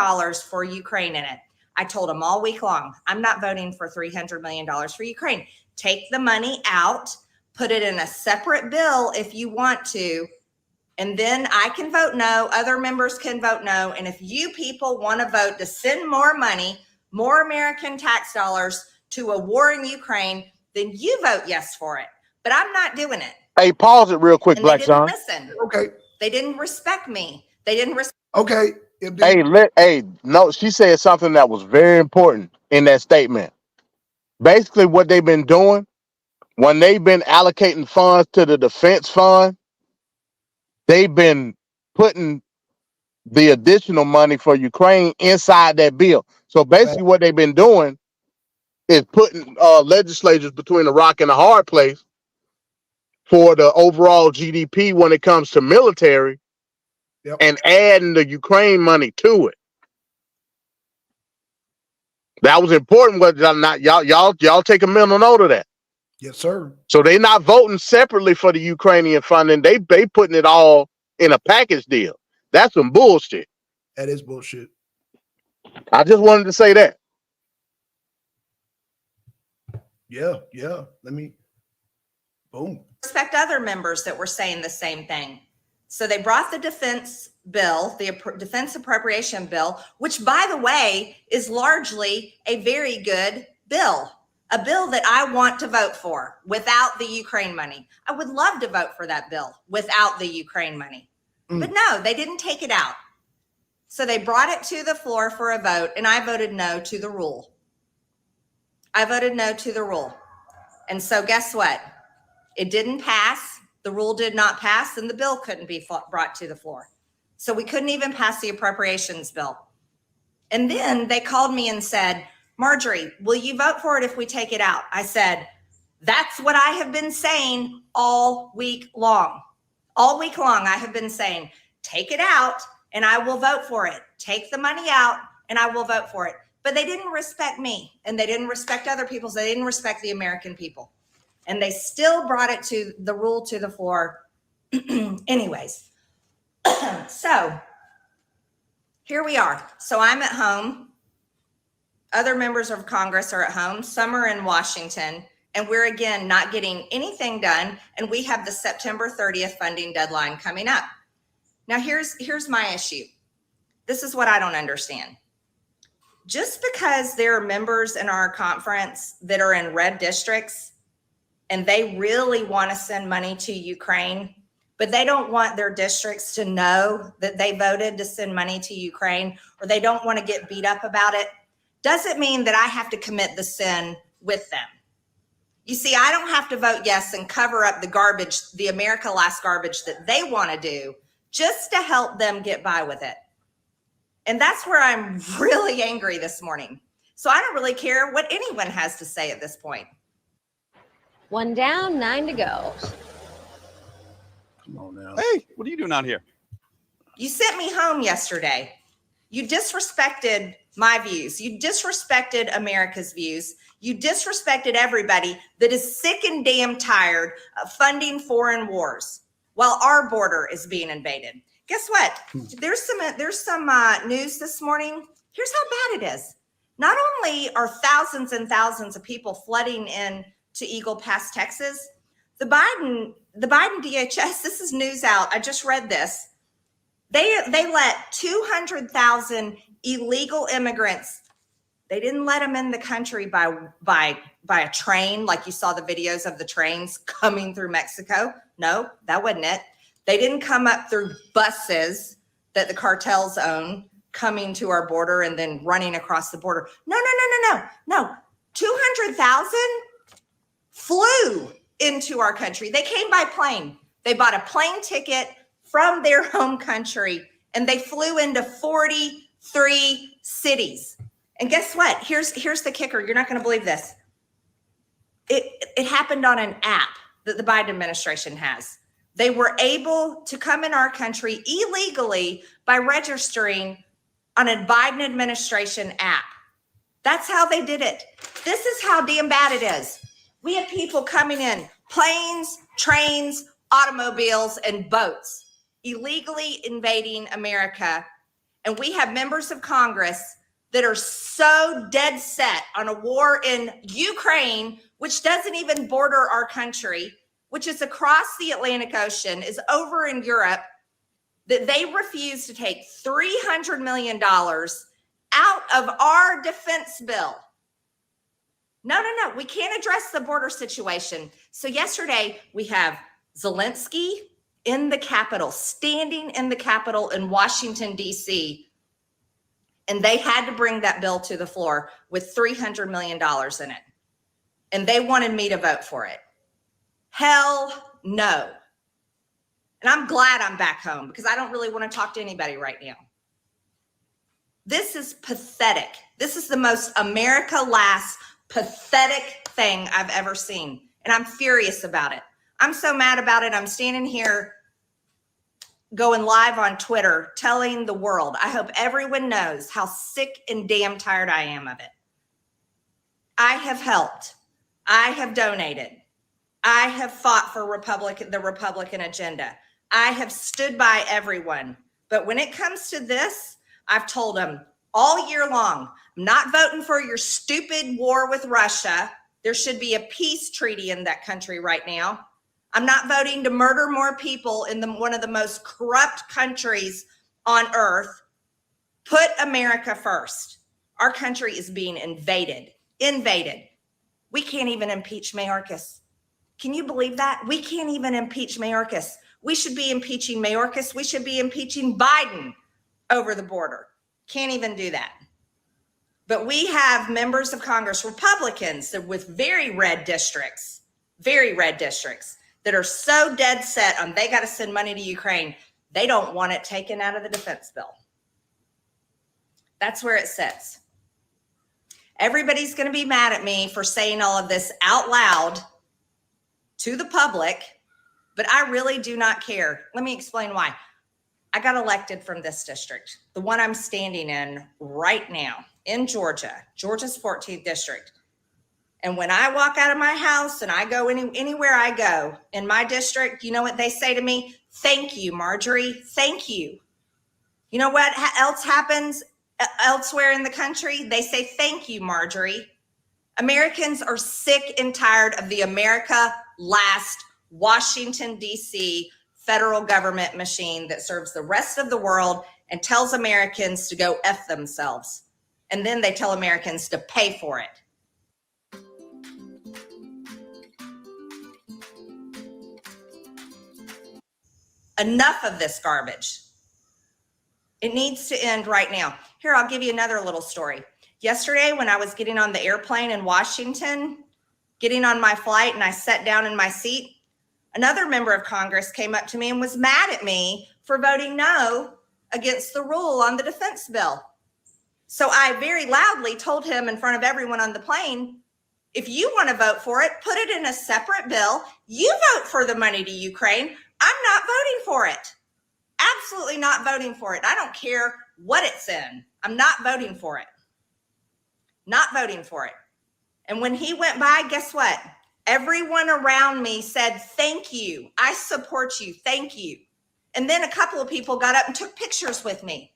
for Ukraine in it. I told them all week long, I'm not voting for $300 million for Ukraine. Take the money out, put it in a separate bill if you want to, and then I can vote no, other members can vote no. And if you people want to vote to send more money, more American tax dollars to a war in Ukraine, then you vote yes for it. But I'm not doing it. Hey, pause it real quick, And Black they didn't Son. listen. Okay. They didn't respect me. They didn't respect. Okay. It'd be, No, she said something that was very important in that statement. Basically, what they've been doing when they've been allocating funds to the defense fund, they've been putting the additional money for Ukraine inside that bill. So basically, what they've been doing is putting legislators between a rock and a hard place for the overall GDP when it comes to military, Yep. and adding the Ukraine money to it. That was important. But y'all take a mental note of that. Yes, sir. So they not voting separately for the Ukrainian funding. They putting it all in a package deal. That's some bullshit. That is bullshit. I just wanted to say that. Yeah. Let me, boom. Respect other members that were saying the same thing. So they brought the defense bill, the defense appropriation bill, which, by the way, is largely a very good bill, a bill that I want to vote for without the Ukraine money. I would love to vote for that bill without the Ukraine money. But no, they didn't take it out. So they brought it to the floor for a vote, and I voted no to the rule. I voted no to the rule. And so guess what? It didn't pass. The rule did not pass, and the bill couldn't be brought to the floor. So we couldn't even pass the appropriations bill. And then they called me and said, Marjorie, will you vote for it if we take it out? I said, that's what I have been saying all week long. All week long, I have been saying, take it out and I will vote for it. Take the money out and I will vote for it. But they didn't respect me, and they didn't respect other people. So they didn't respect the American people. And they still brought it to the rule to the floor. Anyways, so here we are. So I'm at home. Other members of Congress are at home. Some are in Washington. And we're, again, not getting anything done. And we have the September 30th funding deadline coming up. Now, here's my issue. This is what I don't understand. Just because there are members in our conference that are in red districts and they really want to send money to Ukraine, but they don't want their districts to know that they voted to send money to Ukraine, or they don't want to get beat up about it, doesn't mean that I have to commit the sin with them. You see, I don't have to vote yes and cover up the garbage, the America Last garbage that they want to do just to help them get by with it. And that's where I'm really angry this morning. So I don't really care what anyone has to say at this point. 1 down, 9 to go. Come on now. Hey, what are you doing out here? You sent me home yesterday. You disrespected my views. You disrespected America's views. You disrespected everybody that is sick and damn tired of funding foreign wars while our border is being invaded. Guess what? There's some news this morning. Here's how bad it is. Not only are thousands and thousands of people flooding in to Eagle Pass, Texas, the Biden DHS, this is news out. I just read this. They let 200,000 illegal immigrants. They didn't let them in the country by a train, like you saw the videos of the trains coming through Mexico. No, that wasn't it. They didn't come up through buses that the cartels own, coming to our border and then running across the border. No. 200,000 flew into our country. They came by plane. They bought a plane ticket from their home country and they flew into 43 cities. And guess what? Here's the kicker. You're not going to believe this. It happened on an app that the Biden administration has. They were able to come in our country illegally by registering on a Biden administration app. That's how they did it. This is how damn bad it is. We have people coming in, planes, trains, automobiles, and boats, illegally invading America. And we have members of Congress that are so dead set on a war in Ukraine, which doesn't even border our country, which is across the Atlantic Ocean, is over in Europe, that they refuse to take $300 million out of our defense bill. No. We can't address the border situation. So yesterday we have Zelensky in the Capitol, standing in the Capitol in Washington, D.C., And they had to bring that bill to the floor with $300 million in it. And they wanted me to vote for it. Hell no. And I'm glad I'm back home because I don't really want to talk to anybody right now. This is pathetic. This is the most America last pathetic thing I've ever seen. And I'm furious about it. I'm so mad about it. I'm standing here going live on Twitter telling the world. I hope everyone knows how sick and damn tired I am of it. I have helped. I have donated. I have fought for the Republican agenda. I have stood by everyone. But when it comes to this, I've told them all year long, I'm not voting for your stupid war with Russia. There should be a peace treaty in that country right now. I'm not voting to murder more people in one of the most corrupt countries on earth. Put America first. Our country is being invaded. We can't even impeach Mayorkas. Can you believe that? We can't even impeach Mayorkas. We should be impeaching Mayorkas. We should be impeaching Biden over the border. Can't even do that. But we have members of Congress, Republicans, with very red districts that are so dead set on they got to send money to Ukraine. They don't want it taken out of the defense bill. That's where it sits. Everybody's going to be mad at me for saying all of this out loud to the public, but I really do not care. Let me explain why. I got elected from this district, the one I'm standing in right now in Georgia's 14th district. And when I walk out of my house and I go anywhere I go in my district, you know what they say to me? Thank you, Marjorie. Thank you. You know what else happens elsewhere in the country? They say, thank you, Marjorie. Americans are sick and tired of the America last Washington, D.C. federal government machine that serves the rest of the world and tells Americans to go F themselves. And then they tell Americans to pay for it. Enough of this garbage. It needs to end right now. Here, I'll give you another little story. Yesterday, when I was getting on the airplane in Washington, getting on my flight, and I sat down in my seat, another member of Congress came up to me and was mad at me for voting no against the rule on the defense bill. So I very loudly told him in front of everyone on the plane, if you want to vote for it, put it in a separate bill. You vote for the money to Ukraine. I'm not voting for it. Absolutely not voting for it. I don't care what it's in. I'm not voting for it. Not voting for it. And when he went by, guess what? Everyone around me said, thank you. I support you. Thank you. And then a couple of people got up and took pictures with me.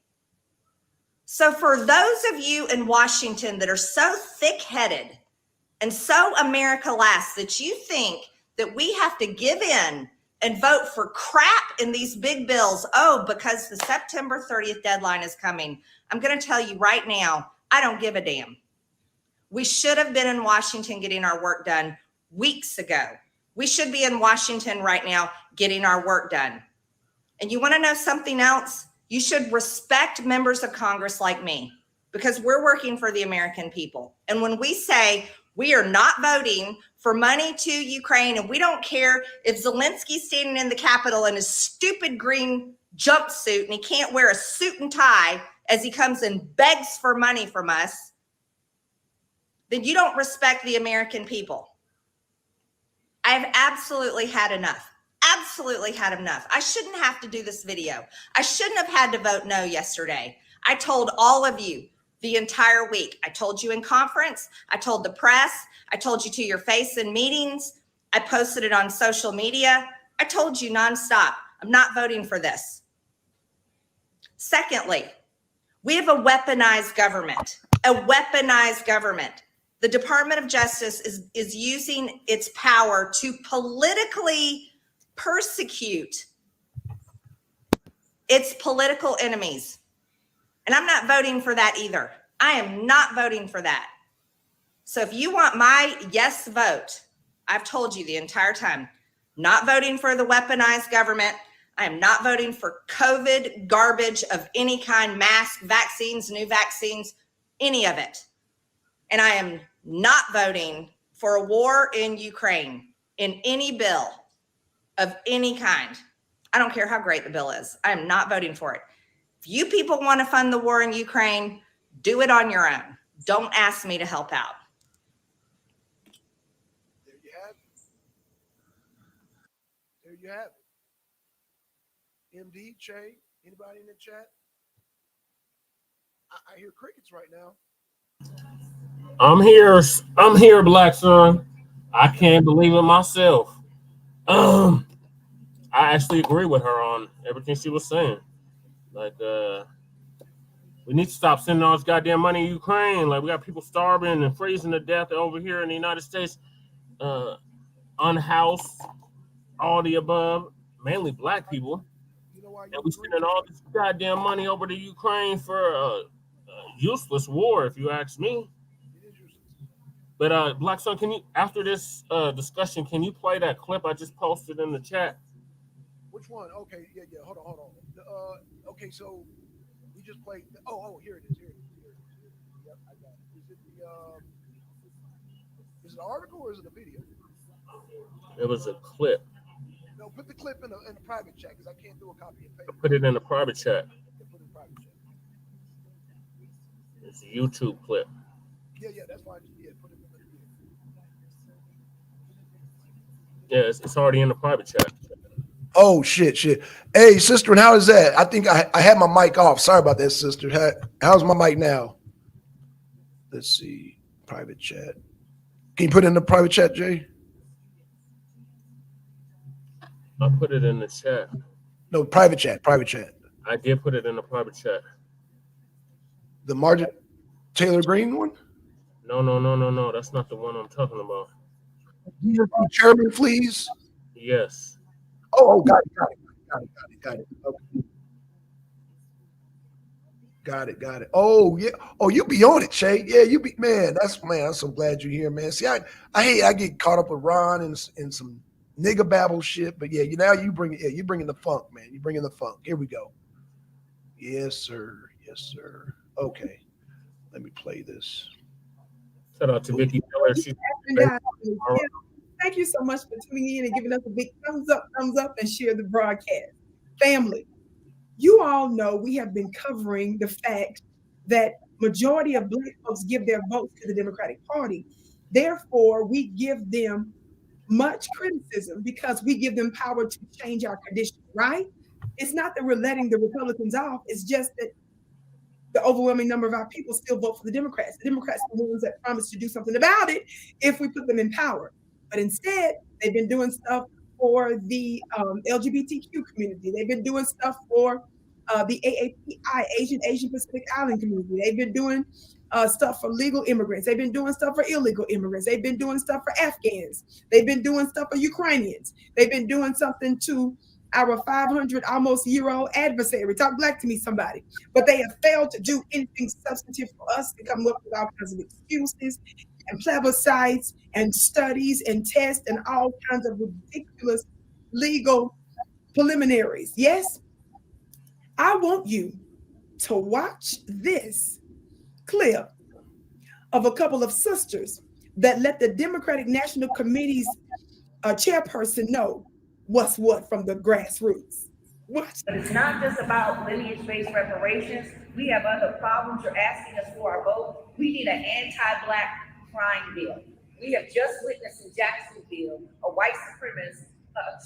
So for those of you in Washington that are so thick-headed and so America last that you think that we have to give in and vote for crap in these big bills, because the September 30th deadline is coming, I'm going to tell you right now, I don't give a damn. We should have been in Washington getting our work done weeks ago. We should be in Washington right now getting our work done. And you want to know something else? You should respect members of Congress like me because we're working for the American people. And when we say we are not voting for money to Ukraine, and we don't care if Zelensky's standing in the Capitol in his stupid green jumpsuit and he can't wear a suit and tie as he comes and begs for money from us, then you don't respect the American people. I've absolutely had enough. Absolutely had enough. I shouldn't have to do this video. I shouldn't have had to vote no yesterday. I told all of you the entire week. I told you in conference. I told the press. I told you to your face in meetings. I posted it on social media. I told you nonstop. I'm not voting for this. Secondly, we have a weaponized government. A weaponized government. The Department of Justice is using its power to politically persecute its political enemies. And I'm not voting for that either. I am not voting for that. So if you want my yes vote, I've told you the entire time, not voting for the weaponized government, I am not voting for COVID garbage of any kind, mask, vaccines, new vaccines, any of it. And I am not voting for a war in Ukraine in any bill of any kind. I don't care how great the bill is. I am not voting for it. If you people want to fund the war in Ukraine, do it on your own. Don't ask me to help out. There you have it. There you have it. MD, Che, anybody in the chat? I hear crickets right now. I'm here, Black Son. I can't believe it myself. I actually agree with her on everything she was saying. Like, we need to stop sending all this goddamn money to Ukraine. Like, we got people starving and freezing to death over here in the United States, unhoused, all the above, mainly black people. You know why And we sending all this goddamn money over to Ukraine for a useless war, if you ask me. But Black Son, can you, after this discussion, can you play that clip I just posted in the chat? Which one? Okay, yeah. Hold on. Okay, so we just played. Here it is. Yep, I got it. Is it an article or is it a video? It was a clip. No, put the clip in a private chat because I can't do a copy and paste. Put it in the private chat. Put it in private chat. It's a YouTube clip. Yeah, that's fine. Yeah, put it in the Yeah, it's already in the private chat. Oh shit. Hey, sister, and how is that? I think I had my mic off. Sorry about that, sister. How's my mic now? Let's see. Private chat. Can you put it in the private chat, Jay? I put it in the chat. No, private chat. I did put it in the private chat. The Marjorie Taylor Greene one? No. That's not the one I'm talking about. Chairman, please. Yes. Oh, got it. Okay. Got it. Oh, yeah. Oh, you be on it, Shay. Yeah, you be, man. I'm so glad you're here, man. See, I get caught up with Ron and some nigga babble shit, but yeah, you bring the funk, man. You bring in the funk. Here we go. Yes, sir. Okay. Let me play this. Shout out to Vicky Miller. Thank you so much for tuning in and giving us a big thumbs up, and share the broadcast. Family, you all know we have been covering the fact that majority of Black folks give their votes to the Democratic Party. Therefore, we give them much criticism because we give them power to change our condition, right? It's not that we're letting the Republicans off. It's just that the overwhelming number of our people still vote for the Democrats. The Democrats are the ones that promise to do something about it if we put them in power. But instead, they've been doing stuff for the LGBTQ community. They've been doing stuff for the AAPI, Asian Pacific Island community. They've been doing stuff for legal immigrants. They've been doing stuff for illegal immigrants. They've been doing stuff for Afghans. They've been doing stuff for Ukrainians. They've been doing something to our 500 almost year-old adversary. Talk black to me, somebody. But they have failed to do anything substantive for us to come up with all kinds of excuses and plebiscites and studies and tests and all kinds of ridiculous legal preliminaries. Yes, I want you to watch this clip of a couple of sisters that let the Democratic National Committee's chairperson know what's what from the grassroots. What? But it's not just about lineage-based reparations. We have other problems. You're asking us for our vote. We need an anti-Black crime bill. We have just witnessed in Jacksonville a white supremacist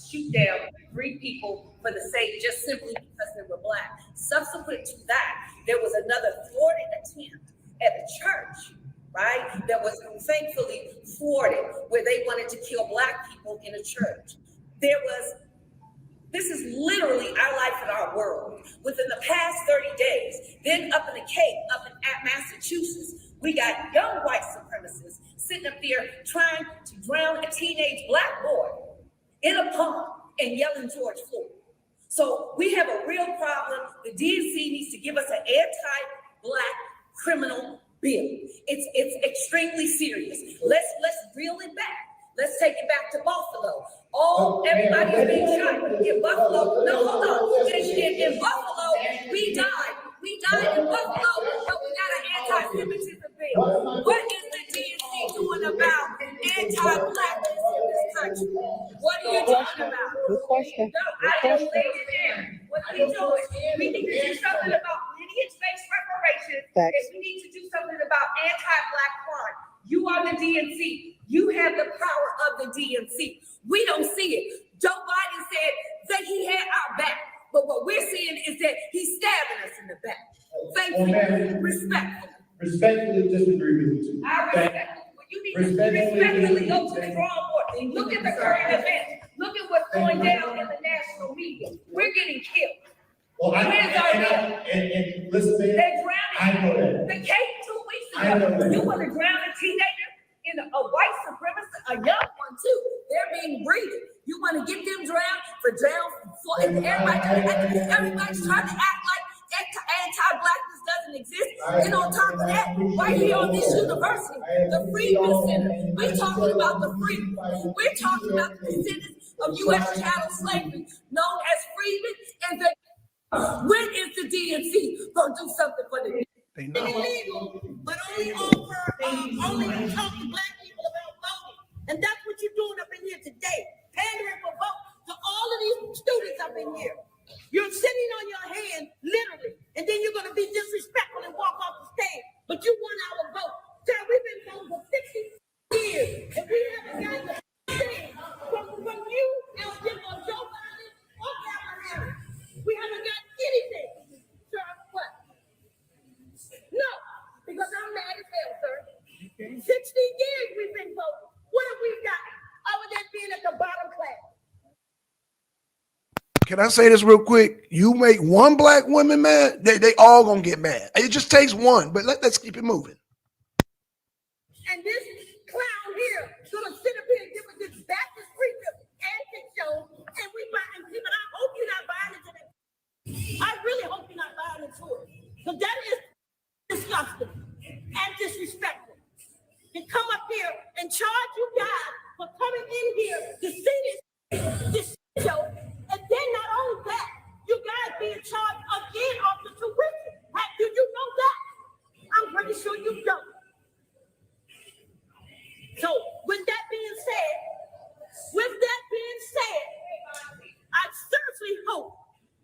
shoot down 3 people for the sake, just simply because they were Black. Subsequent to that, there was another thwarted attempt at a church, right, that was thankfully thwarted, where they wanted to kill Black people in a church. This is literally our life and our world. Within the past 30 days, then up in the Cape, up in Massachusetts, we got young white supremacists sitting up there trying to drown a teenage Black boy in a pond and yelling George Floyd. So we have a real problem. The DNC needs to give us an anti-Black criminal bill. It's extremely serious. Let's reel it back. Let's take it back to Buffalo. Everybody is being shot in Buffalo. No, hold on. In Buffalo, we died. We died in Buffalo, but we got an anti-Semitism bill. What is the DNC doing about anti-blackness in this country? What are you doing about it? Good question. No, I don't think it is. What are we doing? We need to do something about lineage-based reparations. Facts. And we need to do something about anti-black crime. You are the DNC. You have the power of the DNC. We don't see it. Joe Biden said that he had our back. But what we're seeing is that he's stabbing us in the back. Thank you. Respectfully. Respectfully disagree with you. I respect. Well, you need to respectfully go to the drawing board. Look at the current events. Look at what's going down in the national media. We're getting killed. Well, and listen, man, they're drowning. I know that. The case 2 weeks I know ago, that. you want to drown a teenager in a white supremacist, a young one too. They're being breeded. You want to get them drowned and everybody's trying to act like anti-blackness doesn't exist. And on top of that, right here on this university, the Freedmen Center, we're talking about the freedmen. We're talking about the descendants of U.S. chattel slavery, known as freedmen, and the when is the DNC going to do something for the They know. illegal, but only talk to black people about voting. And that's what you're doing up in here today, pandering for vote to all of these students up in here. You're sitting on your hand, literally, and then you're going to be disrespectful and walk off the stage. But you won our vote. Sir, we've been voting for 60 years, and we haven't gotten a thing from you and from Joe Biden or Kamala Harris. We haven't got anything. Sir, what? No, because I'm mad as hell, sir. 60 years we've been voting. What have we got other than being at the bottom class? Can I say this real quick? You make one black woman mad, they all gonna get mad. It just takes one, but let's keep it moving. And this clown here gonna sit up here and give us this Baptist preacher antic show, and we buying people. I hope you're not buying into that. I really hope you're not buying into it, because that is disgusting and disrespectful. To come up here and charge you guys for coming in here to see this show, and then not only that, you guys being charged again off the tuition. Do you know that? I'm pretty sure you don't. So with that being said, I seriously hope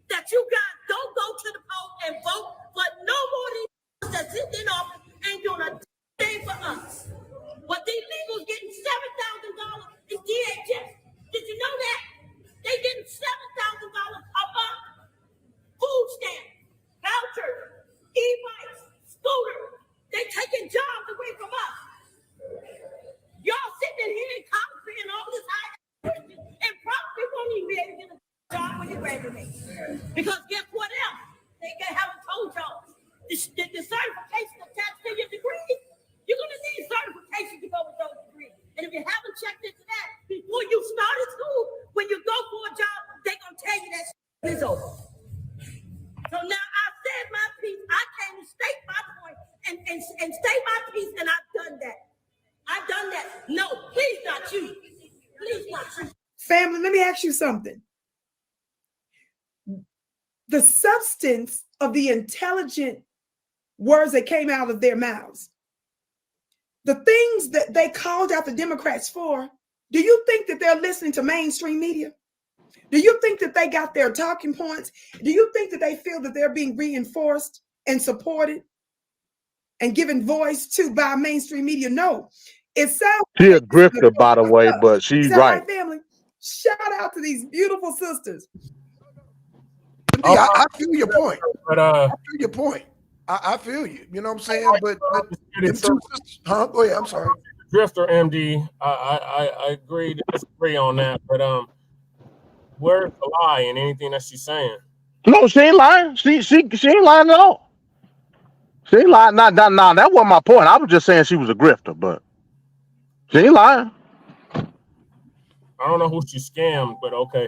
that you guys don't go to the poll and vote for no more of these that's in office ain't doing a thing for us. But these people getting $7,000 in DHS. Did you know that? They getting $7,000 a month. Food stamps, vouchers, e-bikes, scooters. They taking jobs away from us. Y'all sitting in here in Congress and all this high and probably won't even be able to get a job when you graduate. Because guess what else? They haven't told y'all. The certification attached to your degree, you're going to need certification to go with those degrees. And if you haven't checked into that before you started school, when you go for a job, they're going to tell you that shit is over. So now I've said my piece. I came to state my point and state my piece, and I've done that. I've done that. No, please not you. Please not you. Family, let me ask you something. The substance of the intelligent words that came out of their mouths, the things that they called out the Democrats for, do you think that they're listening to mainstream media? Do you think that they got their talking points? Do you think that they feel that they're being reinforced and supported and given voice to by mainstream media? No. It sounds She a grifter, by the way, but she's right. Family, shout out to these beautiful sisters. I feel your point. But I feel your point. I feel you. You know what I'm saying? But them two sisters, huh? Go ahead. I'm sorry. Drifter MD, I agree to disagree on that, but where's the lie in anything that she's saying? No, she ain't lying. She ain't lying at all. She ain't lying. Nah, that wasn't my point. I was just saying she was a grifter, but she ain't lying. I don't know who she scammed, but okay.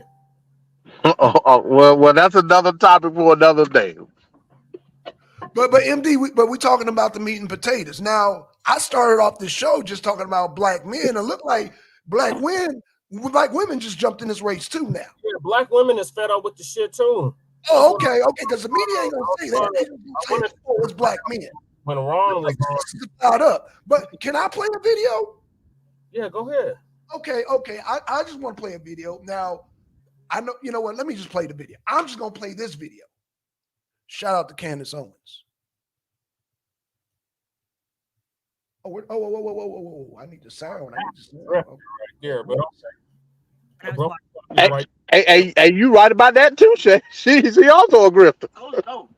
Well, that's another topic for another day. But MD, we're talking about the meat and potatoes. Now, I started off the show just talking about black men. It looked like black women just jumped in this race too now. Yeah, black women is fed up with the shit too. Oh, okay, because the media ain't gonna say that. They just gonna say it's black men. When Ron was on, This is fired up. But can I play a video? yeah, go ahead. Okay. I just want to play a video. Now, I know, you know what? Let me just play the video. I'm just gonna play this video. Shout out to Candace Owens. Oh, I need the sound. Right there, but Hey, you right about that too, Shay. She's also a grifter. No.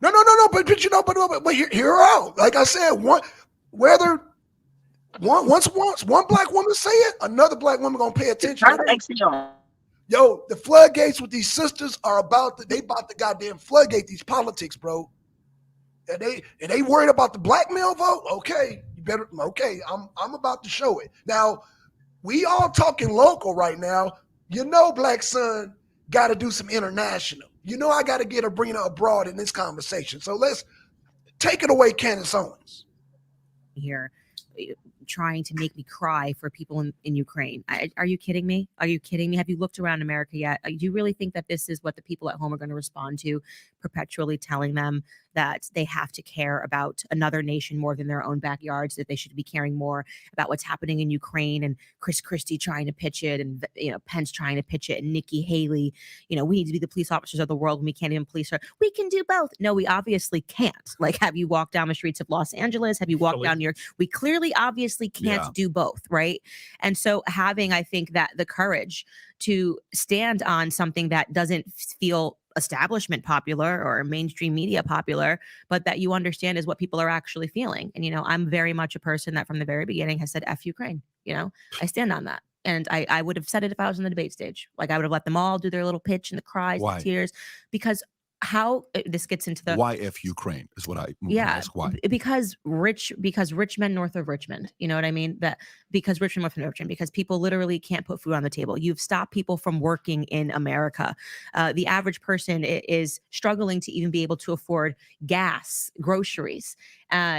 But you know, but hear her out. Like I said, once one black woman say it, another black woman gonna pay attention. Yo, the floodgates with these sisters are about to goddamn floodgate these politics, bro. And they worried about the black male vote. Okay, you better. Okay, I'm about to show it. Now, we all talking local right now. You know, Black Son got to do some international. You know, I got to get Abrina abroad in this conversation. So let's take it away, Candace Owens. Here, trying to make me cry for people in Ukraine. Are you kidding me? Are you kidding me? Have you looked around America yet? Do you really think that this is what the people at home are going to respond to, perpetually telling them that they have to care about another nation more than their own backyards, that they should be caring more about what's happening in Ukraine, and Chris Christie trying to pitch it, and Pence trying to pitch it, and Nikki Haley, we need to be the police officers of the world when we can't even police her. We can do both. No, we obviously can't. Like, have you walked down the streets of Los Angeles? Have you walked down New York? We clearly, obviously can't do both, right? And so having, I think, that the courage to stand on something that doesn't feel establishment popular or mainstream media popular, but that you understand is what people are actually feeling. And, I'm very much a person that from the very beginning has said, F Ukraine, I stand on that. And I would have said it if I was on the debate stage. Like, I would have let them all do their little pitch and the cries, the tears, because how this gets into the why F Ukraine is what I ask. Why? Because rich men north of Richmond, you know what I mean? That because Richmond north of Richmond, because people literally can't put food on the table. You've stopped people from working in America. The average person is struggling to even be able to afford gas, groceries.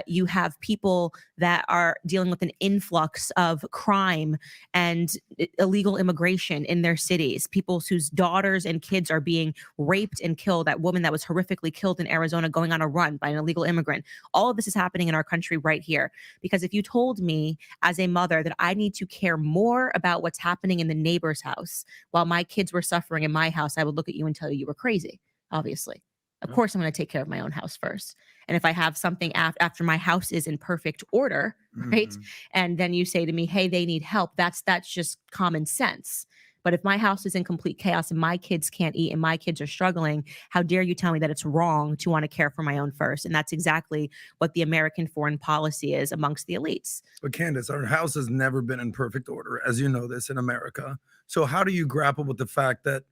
You have people that are dealing with an influx of crime and illegal immigration in their cities, people whose daughters and kids are being raped and killed. That woman that was horrifically killed in Arizona going on a run by an illegal immigrant. All of this is happening in our country right here. Because if you told me as a mother that I need to care more about what's happening in the neighbor's house while my kids were suffering in my house, I would look at you and tell you were crazy, obviously. Of course, I'm going to take care of my own house first. And if I have something after my house is in perfect order, right? And then you say to me, hey, they need help. That's just common sense. But if my house is in complete chaos and my kids can't eat and my kids are struggling, how dare you tell me that it's wrong to want to care for my own first? And that's exactly what the American foreign policy is amongst the elites. But Candace, our house has never been in perfect order, as you know this, in America. So how do you grapple with the fact that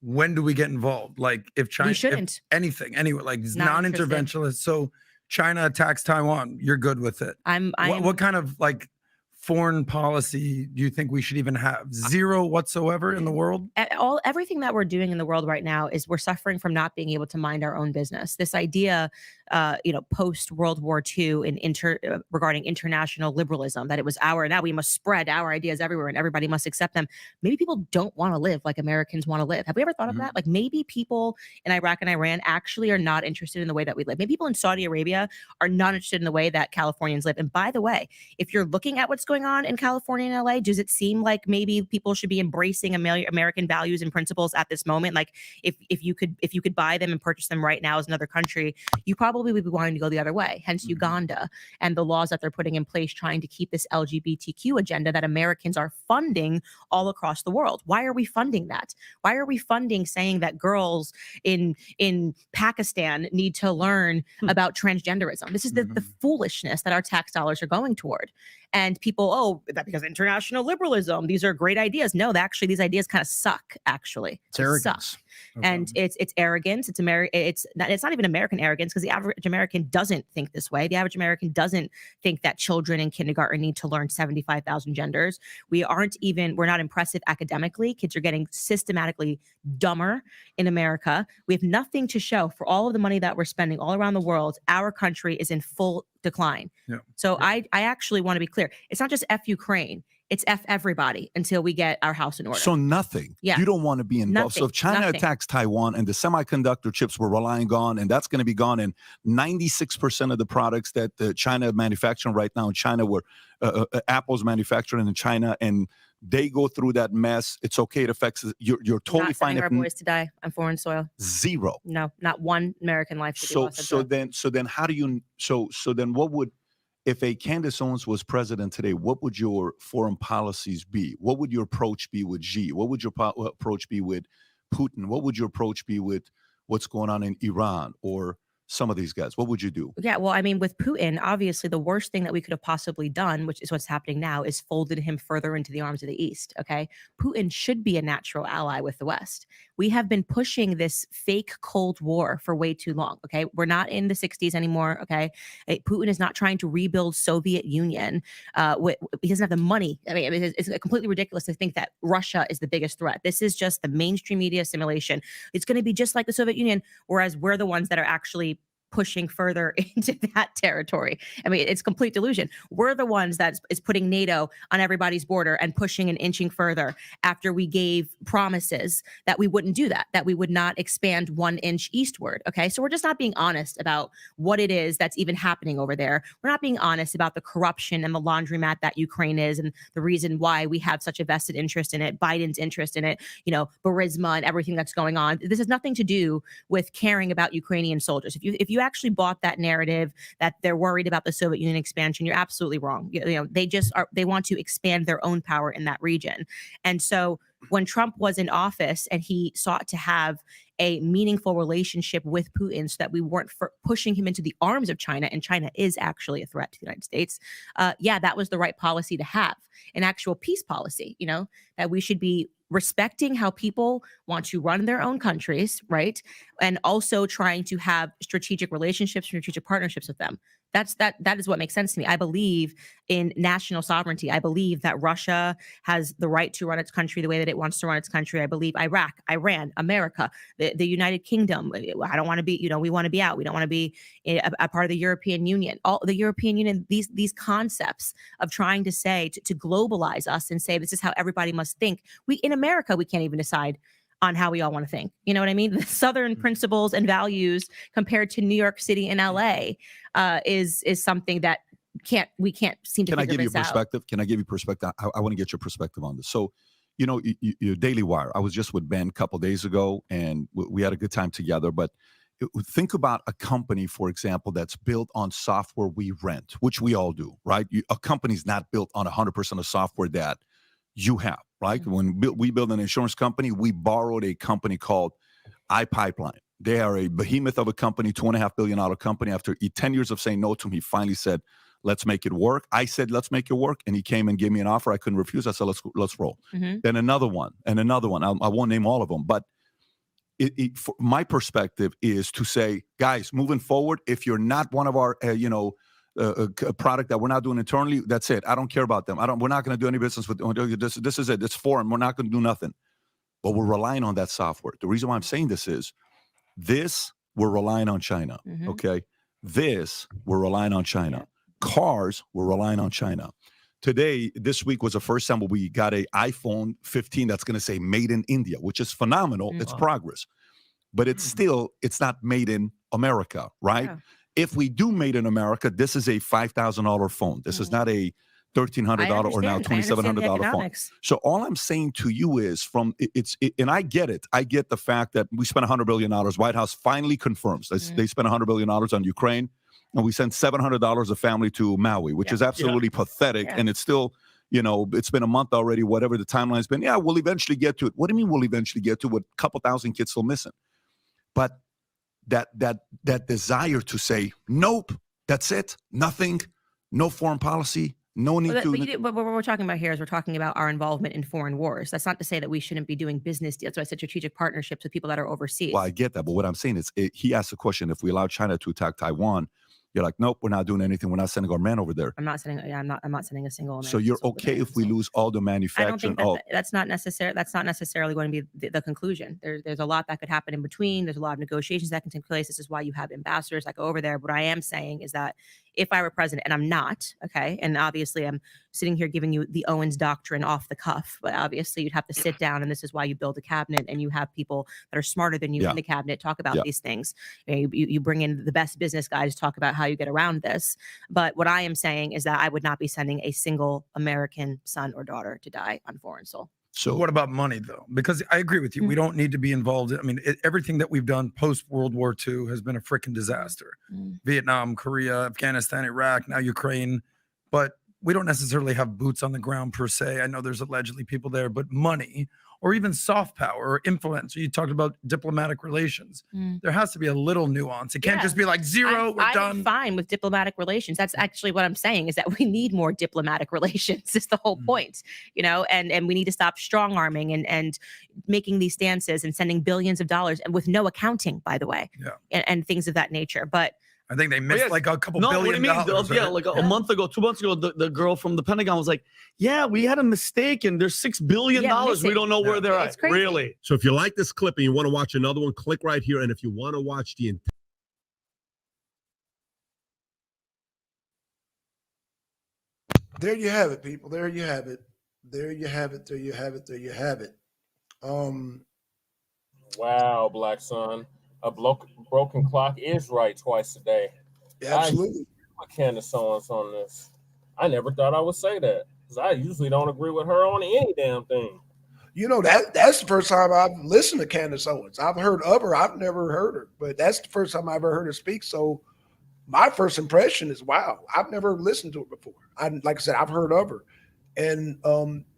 when do we get involved? Like if China, if anything, anyway, like non-interventionist. So China attacks Taiwan, you're good with it. What kind of like foreign policy do you think we should even have? Zero whatsoever in the world? Everything that we're doing in the world right now is we're suffering from not being able to mind our own business. This idea, post World War II regarding international liberalism, that it was now we must spread our ideas everywhere and everybody must accept them. Maybe people don't want to live like Americans want to live. Have we ever thought of that? Like maybe people in Iraq and Iran actually are not interested in the way that we live. Maybe people in Saudi Arabia are not interested in the way that Californians live. And by the way, if you're looking at what's going on in California and LA, does it seem like maybe people should be embracing American values and principles at this moment? Like if you could buy them and purchase them right now as another country, you probably would be wanting to go the other way. Hence Uganda and the laws that they're putting in place trying to keep this LGBTQ agenda that Americans are funding all across the world. Why are we funding that? Why are we funding saying that girls in Pakistan need to learn about transgenderism? This is the foolishness that our tax dollars are going toward. And people, that because international liberalism, these are great ideas. No, actually, these ideas kind of suck, actually. It's arrogance. Suck. And it's arrogance. It's not even American arrogance, because the average American doesn't think this way. The average American doesn't think that children in kindergarten need to learn 75,000 genders. We're not impressive academically. Kids are getting systematically dumber in America. We have nothing to show for all of the money that we're spending all around the world. Our country is in full decline. Yeah. So I actually want to be clear. It's not just F Ukraine. It's F everybody until we get our house in order. So nothing. Yeah. You don't want to be involved. Nothing, So if China nothing. attacks Taiwan and the semiconductor chips we're relying on, and that's going to be gone, and 96% of the products that China manufacturing right now in China, where Apple's manufacturing in China, and they go through that mess, it's okay. It affects you're totally Not fine. sending If our boys to die on foreign soil. zero. No, not one American life should be lost. So then how do you so then what would, if a Candace Owens was president today, what would your foreign policies be? What would your approach be with Xi? What would your approach be with Putin? What would your approach be with what's going on in Iran or some of these guys? What would you do? Yeah, well, I mean, with Putin, obviously the worst thing that we could have possibly done, which is what's happening now, is folded him further into the arms of the East. Okay. Putin should be a natural ally with the West. We have been pushing this fake Cold War for way too long. Okay. We're not in the 60s anymore. Okay. Putin is not trying to rebuild Soviet Union. He doesn't have the money. I mean, it's completely ridiculous to think that Russia is the biggest threat. This is just the mainstream media simulation. It's going to be just like the Soviet Union, whereas we're the ones that are actually pushing further into that territory. I mean, it's complete delusion. We're the ones that is putting NATO on everybody's border and pushing and inching further after we gave promises that we wouldn't do that we would not expand 1 inch eastward. Okay. So we're just not being honest about what it is that's even happening over there. We're not being honest about the corruption and the laundromat that Ukraine is and the reason why we have such a vested interest in it, Biden's interest in it, Burisma and everything that's going on. This has nothing to do with caring about Ukrainian soldiers. If you actually bought that narrative that they're worried about the Soviet Union expansion, you're absolutely wrong. They want to expand their own power in that region. And so when Trump was in office and he sought to have a meaningful relationship with Putin so that we weren't pushing him into the arms of China, and China is actually a threat to the United States, that was the right policy to have, an actual peace policy, that we should be respecting how people want to run their own countries, right? And also trying to have strategic relationships, strategic partnerships with them. That is what makes sense to me. I believe in national sovereignty. I believe that Russia has the right to run its country the way that it wants to run its country. I believe Iraq, Iran, America, the United Kingdom. I don't want to be, we want to be out. We don't want to be a part of the European Union. All the European Union, these concepts of trying to say, to globalize us and say, this is how everybody must think. In America, we can't even decide on how we all want to think. You know what I mean? The Southern principles and values compared to New York City and LA is something that we can't seem to figure this out. Can I give you perspective? Can I give you perspective? I want to get your perspective on this. So, your Daily Wire, I was just with Ben a couple of days ago and we had a good time together, but think about a company, for example, that's built on software we rent, which we all do, right? A company's not built on 100% of software that you have, right? Mm-hmm. When we build an insurance company, we borrowed a company called iPipeline. They are a behemoth of a company, $2.5 billion company. After 10 years of saying no to him, he finally said, let's make it work. I said, let's make it work. And he came and gave me an offer. I couldn't refuse. I said, let's roll. Mm-hmm. Then another one and another one. I won't name all of them, but my perspective is to say, guys, moving forward, if you're not one of our, a product that we're not doing internally, that's it. I don't care about them. We're not going to do any business with this. This is it. It's foreign. We're not going to do nothing. But we're relying on that software. The reason why I'm saying this is we're relying on China. Mm-hmm. Okay. We're relying on China. Cars, we're relying on China. This week was the first time we got an iPhone 15 that's going to say made in India, which is phenomenal. Mm-hmm. It's progress. But it's not made in America, right? Yeah. If we do made in America, this is a $5,000 phone. This is not a $1,300 or now $2,700 phone. So all I'm saying to you is and I get it. I get the fact that we spent $100 billion. White House finally confirms they spent $100 billion on Ukraine, and we sent $700 a family to Maui, which is absolutely pathetic. Yeah. And it's still, it's been a month already, whatever the timeline's been. Yeah, we'll eventually get to it. What do you mean we'll eventually get to it with a couple thousand kids still missing? But that desire to say, nope, that's it, nothing, no foreign policy, no need to. But what we're talking about here is we're talking about our involvement in foreign wars. That's not to say that we shouldn't be doing business deals. So I said strategic partnerships with people that are overseas. Well, I get that. But what I'm saying is he asked the question, if we allow China to attack Taiwan, you're like, nope, we're not doing anything. We're not sending our men over there. I'm not sending a single. So you're okay if we lose all the manufacturing? I don't think that's not necessary. That's not necessarily going to be the conclusion. There's a lot that could happen in between. There's a lot of negotiations that can take place. This is why you have ambassadors that go over there. What I am saying is that if I were president, and I'm not, okay, and obviously I'm sitting here giving you the Owens doctrine off the cuff, but obviously you'd have to sit down, and this is why you build a cabinet and you have people that are smarter than you in the cabinet talk about these things. You bring in the best business guys to talk about how you get around this. But what I am saying is that I would not be sending a single American son or daughter to die on foreign soil. So what about money, though? Because I agree with you. We don't need to be involved. I mean, everything that we've done post World War II has been a freaking disaster. Vietnam, Korea, Afghanistan, Iraq, now Ukraine. But we don't necessarily have boots on the ground per se. I know there's allegedly people there, but money or even soft power or influence. You talked about diplomatic relations. There has to be a little nuance. It can't just be like zero, we're done. I'm fine with diplomatic relations. That's actually what I'm saying, is that we need more diplomatic relations is the whole point, you know, and we need to stop strong arming and making these stances and sending billions of dollars and with no accounting, by the way, and things of that nature. But I think they missed like a couple what do billion you mean? dollars. Yeah, like a month ago, 2 months ago, the girl from the Pentagon was like, yeah, we had a mistake and there's $6 billion. We don't know where they're at. Really? So if you like this clip and you want to watch another one, click right here. And if you want to watch the entire There you have it, people. There you have it. There you have it. There you have it. There you have it. Wow, Black Son. A broken clock is right twice a day. Yeah, absolutely. I Candace Owens on this. I never thought I would say that because I usually don't agree with her on any damn thing. You know, that's the first time I've listened to Candace Owens. I've heard of her. I've never heard her, but that's the first time I've ever heard her speak. So my first impression is, wow, I've never listened to her before. Like I said, I've heard of her. And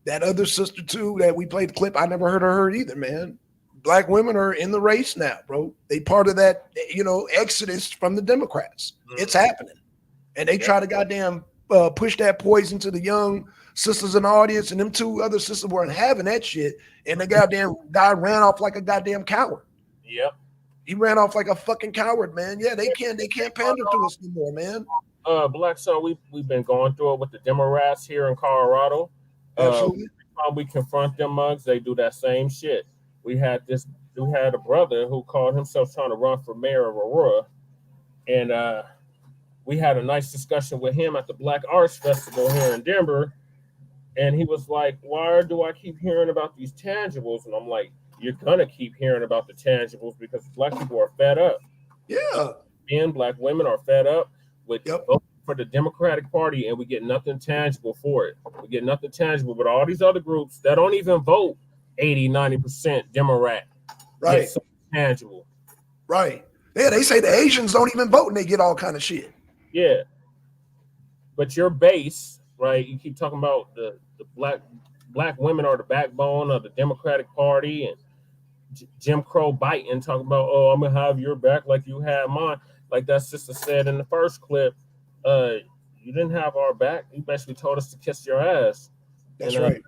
that other sister too that we played the clip, I never heard of her either, man. Black women are in the race now, bro. They part of that, you know, exodus from the Democrats. It's happening. And they try to goddamn push that poison to the young sisters in the audience, and them two other sisters weren't having that shit. And the goddamn guy ran off like a goddamn coward. Yep. He ran off like a fucking coward, man. Yeah, they can't pander to us anymore, man. Black Son, we've been going through it with the Democrats here in Colorado. Absolutely. Every time we confront them mugs, they do that same shit. We had a brother who called himself trying to run for mayor of Aurora, and we had a nice discussion with him at the Black Arts Festival here in Denver, and he was like, why do I keep hearing about these tangibles? And I'm like, you're gonna keep hearing about the tangibles because Black people are fed up. Yeah. Men, Black women are fed up with voting for the Democratic Party, and we get nothing tangible for it. We get nothing tangible, but all these other groups that don't even vote 80-90% Democrat, right? Tangible, right? Yeah, they say the Asians don't even vote and they get all kind of shit. Yeah, but your base, right? You keep talking about the black women are the backbone of the Democratic Party, and Jim Crow biting, talking about, oh, I'm gonna have your back like you had mine. Like that sister said in the first clip, you didn't have our back. You basically told us to kiss your ass. That's right.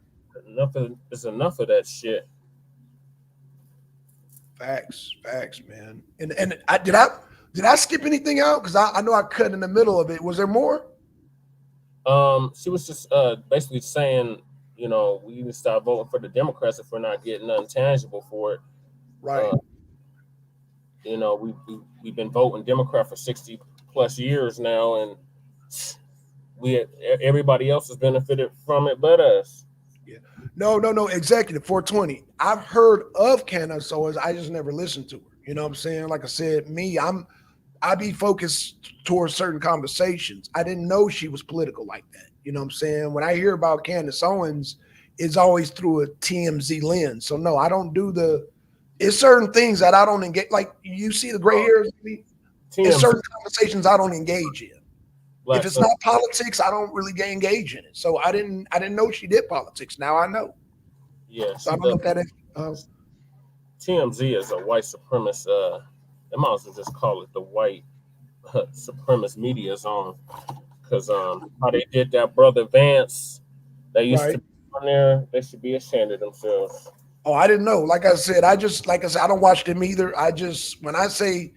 Enough of that shit. Facts, man. And did I skip anything out? Because I know I cut in the middle of it. Was there more? She was just basically saying, you know, we need to start voting for the Democrats if we're not getting nothing tangible for it. Right. You know, we've been voting Democrat for 60 plus years now, and everybody else has benefited from it but us. No, Executive 420. I've heard of Candace Owens. I just never listened to her. You know what I'm saying? Like I said, I be focused towards certain conversations. I didn't know she was political like that. You know what I'm saying? When I hear about Candace Owens, it's always through a TMZ lens. So no, I don't do it's certain things that I don't engage. Like you see the gray hairs, it's certain conversations I don't engage in. If it's not politics, I don't really engage in it. So I didn't know she did politics. Now I know. Yeah. So I don't know if that is. TMZ is a white supremacist. They might as well just call it the white supremacist media zone, because how they did that brother Vance, they used to be on there. They should be ashamed of themselves. Oh, I didn't know. Like I said, I don't watch them either. When I say,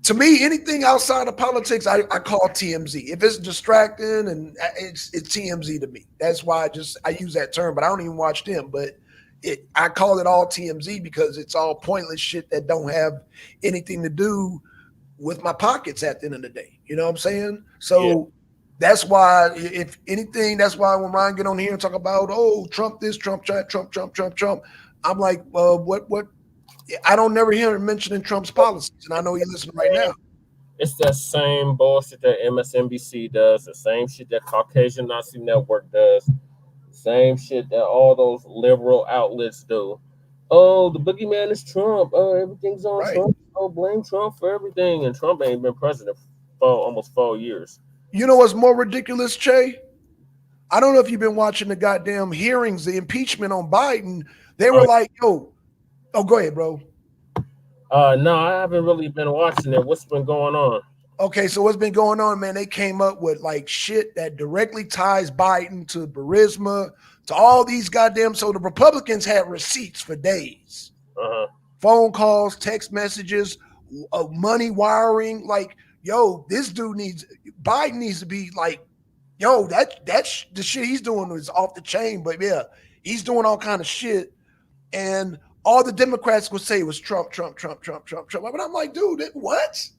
to me, anything outside of politics, I call TMZ. If it's distracting, and it's TMZ to me. That's why I use that term, but I don't even watch them. But I call it all TMZ because it's all pointless shit that don't have anything to do with my pockets at the end of the day. You know what I'm saying? So that's why, if anything, that's why when Ryan get on here and talk about, oh, Trump this, Trump that, Trump, I'm like, what? I don't never hear him mentioning Trump's policies, and I know he's listening right now. It's that same bullshit that MSNBC does, the same shit that Caucasian Nazi Network does, same shit that all those liberal outlets do. Oh, the boogeyman is Trump. Oh, everything's on Trump. Oh, blame Trump for everything. And Trump ain't been president for almost 4 years. You know what's more ridiculous, Che? I don't know if you've been watching the goddamn hearings, the impeachment on Biden. They were like, yo, go ahead, bro. No, I haven't really been watching it. What's been going on? Okay, so what's been going on, man? They came up with like shit that directly ties Biden to Burisma, to all these goddamn. So the Republicans had receipts for days, phone calls, text messages, money wiring. Like, yo, this dude Biden needs to be like, yo, that's the shit he's doing is off the chain. But yeah, he's doing all kind of shit, and all the Democrats would say was Trump. But I'm like, dude, what?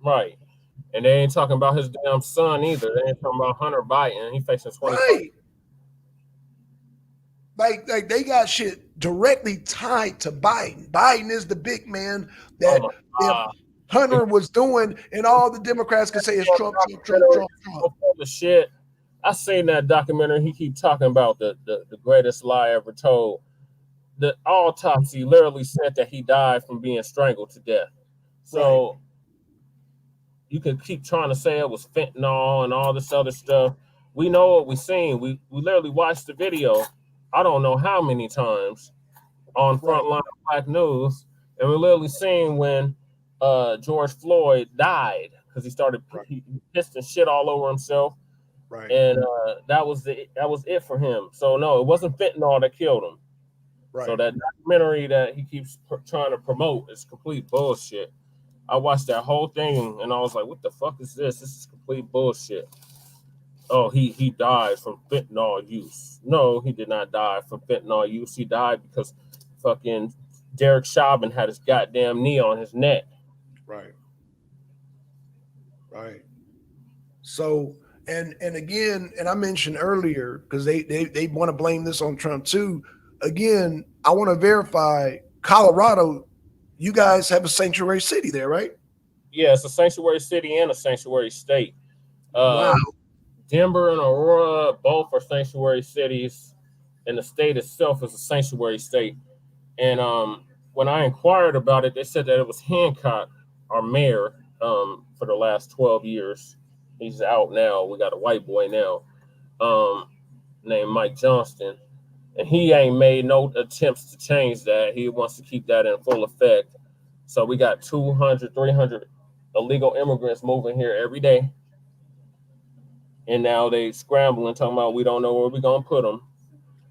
Right. And they ain't talking about his damn son either. They ain't talking about Hunter Biden. He facing 20. Right. Like they got shit directly tied to Biden. Biden is the big man that Hunter was doing, and all the Democrats can say is Trump. The shit. I seen that documentary. He keep talking about the greatest lie ever told. The autopsy literally said that he died from being strangled to death. So you can keep trying to say it was fentanyl and all this other stuff. We know what we seen. We literally watched the video, I don't know how many times, on Frontline Black News, and we literally seen when George Floyd died because he started he pissed and shit all over himself. Right. And that was it for him. So no, it wasn't fentanyl that killed him. Right. So that documentary that he keeps trying to promote is complete bullshit. I watched that whole thing and I was like, what the fuck is this? This is complete bullshit. Oh, he died from fentanyl use. No, he did not die from fentanyl use. He died because fucking Derek Chauvin had his goddamn knee on his neck. Right. So, and again, and I mentioned earlier, because they want to blame this on Trump too. Again, I want to verify Colorado, you guys have a sanctuary city there, right? Yeah, it's a sanctuary city and a sanctuary state. Wow. Denver and Aurora both are sanctuary cities, and the state itself is a sanctuary state. And when I inquired about it, they said that it was Hancock, our mayor, for the last 12 years. He's out now. We got a white boy now named Mike Johnston. And he ain't made no attempts to change that. He wants to keep that in full effect. So we got 200, 300 illegal immigrants moving here every day. And now they scrambling, talking about we don't know where we're going to put them.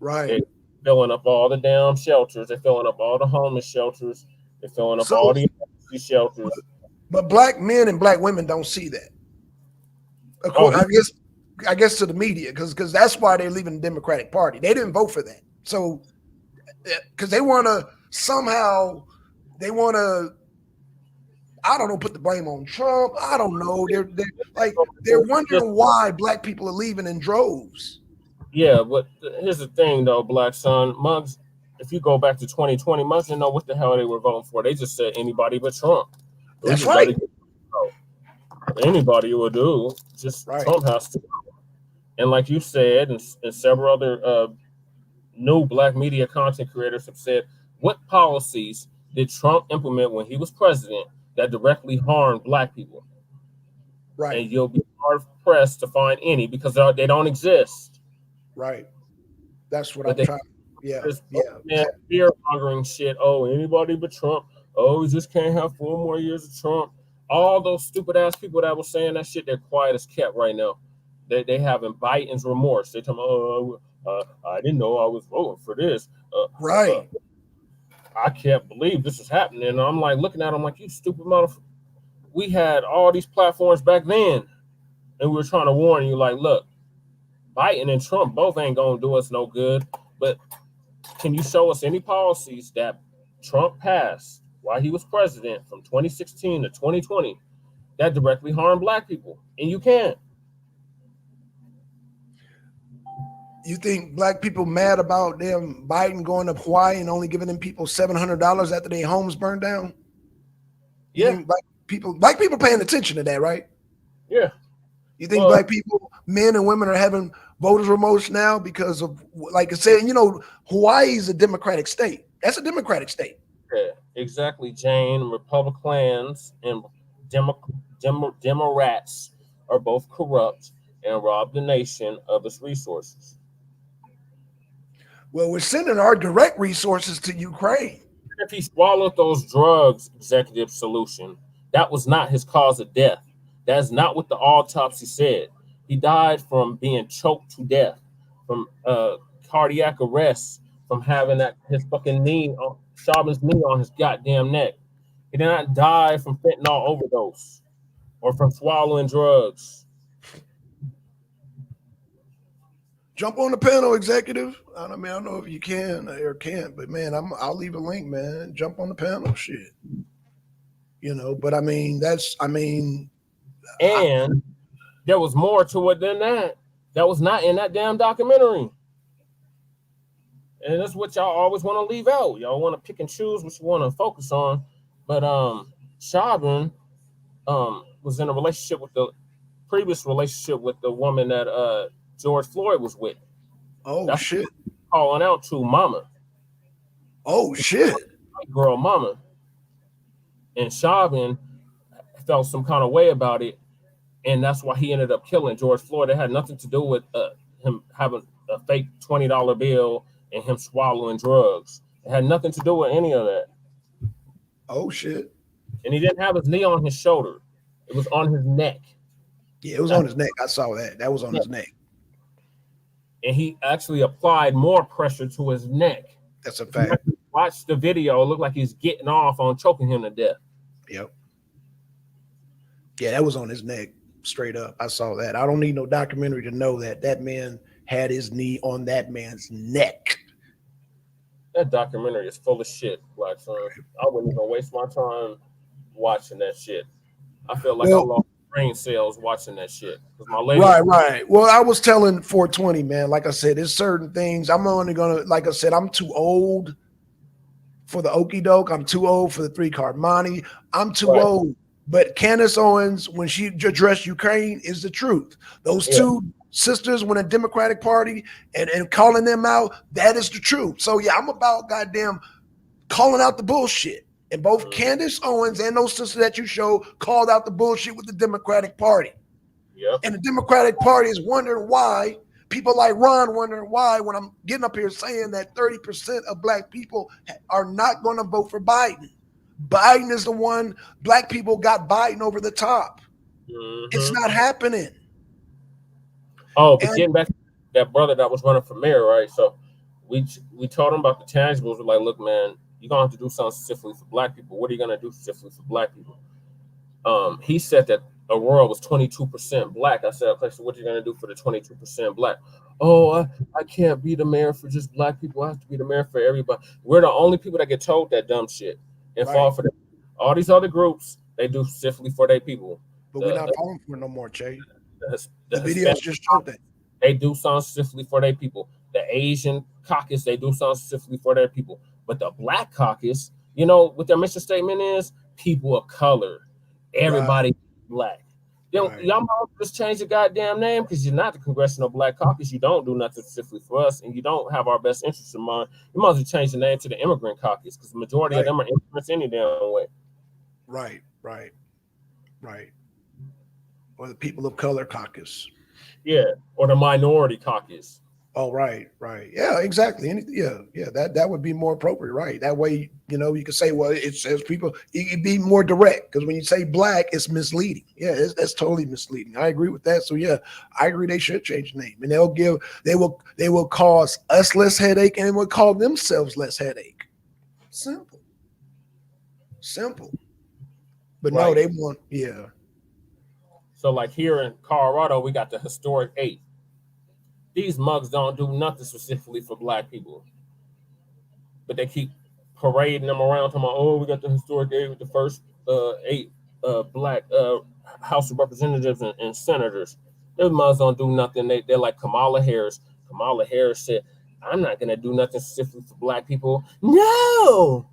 Right. They're filling up all the damn shelters. They're filling up all the homeless shelters. They're filling up all the shelters. But black men and black women don't see that. Of course, I guess to the media, because that's why they're leaving the Democratic Party. They didn't vote for that. So, because they want to somehow, I don't know, put the blame on Trump. I don't know. They're wondering why black people are leaving in droves. Yeah, but here's the thing, though, Black Son. Muggs, if you go back to 2020, Muggs didn't know what the hell they were voting for. They just said anybody but Trump. That's right. Anybody will do. Just Trump has to. And like you said, and several other new black media content creators have said, what policies did Trump implement when he was president that directly harmed black people? Right. And you'll be hard pressed to find any because they don't exist. Right. That's what I'm trying. Yeah. Fear mongering shit. Oh, anybody but Trump. Oh, we just can't have 4 more years of Trump. All those stupid ass people that were saying that shit, they're quiet as kept right now. They having Biden's remorse. They tell me, I didn't know I was voting for this. Right. I can't believe this is happening. And I'm like looking at them like, you stupid motherfucker. We had all these platforms back then, and we were trying to warn you, like, look, Biden and Trump both ain't gonna do us no good. But can you show us any policies that Trump passed while he was president from 2016 to 2020 that directly harm black people, and you can't. You think black people mad about them Biden going to Hawaii and only giving them people $700 after their homes burned down? You think black people paying attention to that, right? Yeah. You think black people, men and women, are having voters remorse now because of, like I said, Hawaii is a Democratic state. That's a Democratic state. Yeah, exactly, Jane. Republicans and Democrats are both corrupt and rob the nation of its resources. Well, we're sending our direct resources to Ukraine. If he swallowed those drugs, executive solution, that was not his cause of death. That's not what the autopsy said. He died from being choked to death, from cardiac arrest, from having his fucking Chauvin's knee on his goddamn neck. He did not die from fentanyl overdose or from swallowing drugs. Jump on the panel, executive. I don't know if you can or can't, but man, I'll leave a link, man. Jump on the panel, shit. But and there was more to it than that. That was not in that damn documentary. And that's what y'all always want to leave out. Y'all want to pick and choose what you want to focus on. But Chauvin was in a relationship with the previous relationship with the woman that George Floyd was with. Oh, that's shit. Calling out to mama. Oh, shit. Girl mama. And Chauvin felt some kind of way about it. And that's why he ended up killing George Floyd. It had nothing to do with him having a fake $20 bill and him swallowing drugs. It had nothing to do with any of that. Oh, shit. And he didn't have his knee on his shoulder. It was on his neck. Yeah, it was on his neck. I saw that. That was on his neck. And he actually applied more pressure to his neck. That's a fact. Watch the video. It looked like he's getting off on choking him to death. Yep. Yeah, that was on his neck, straight up. I saw that. I don't need no documentary to know that man had his knee on that man's neck. That documentary is full of shit, Black Son. I wouldn't even waste my time watching that shit. I feel like I lost brain cells watching that shit. My lady Right. Well, I was telling 420, man, like I said, there's certain things I'm only gonna, like I said, I'm too old for the okie doke. I'm too old for the 3-card money. I'm too old. But Candace Owens, when she addressed Ukraine, is the truth. Those two sisters when a Democratic Party and calling them out, that is the truth. So yeah, I'm about goddamn calling out the bullshit. And both Candace Owens and those sisters that you show called out the bullshit with the Democratic Party. Yep. And the Democratic Party is wondering why, people like Ron wondering why, when I'm getting up here saying that 30% of black people are not going to vote for Biden. Biden is the one, black people got Biden over the top. It's not happening. Oh, but getting back to that brother that was running for mayor, right? So we told him about the tangibles. We're like, look, man, you're going to have to do something specifically for black people. What are you going to do specifically for black people? He said that Aurora was 22% black. I said, okay, so what are you going to do for the 22% black? Oh, I can't be the mayor for just black people. I have to be the mayor for everybody. We're the only people that get told that dumb shit and fall for them. All these other groups, they do specifically for their people. But we're not falling for it no more, Jay. The videos just showed that. They do something specifically for their people. The Asian caucus, they do something specifically for their people. But the Black caucus, what their mission statement is? People of color. Everybody black. Y'all might just change the goddamn name because you're not the Congressional Black Caucus. You don't do nothing specifically for us, and you don't have our best interests in mind. You might as well change the name to the Immigrant Caucus because the majority of them are immigrants any damn way. Right. Or the People of Color Caucus. Yeah, or the Minority Caucus. Oh, right. Yeah, exactly. That would be more appropriate, right? That way, you could say, well, it says people, it'd be more direct because when you say black, it's misleading. Yeah, that's totally misleading. I agree with that. So yeah, I agree they should change the name, and they will cause us less headache and it will cause themselves less headache. Simple. But no, they want, So like here in Colorado, we got the Historic 8. These mugs don't do nothing specifically for black people. But they keep parading them around talking about, we got the Historic 8 with the first 8 black House of Representatives and senators. Those mothers don't do nothing. They're like Kamala Harris. Kamala Harris said, I'm not going to do nothing specifically for black people. No!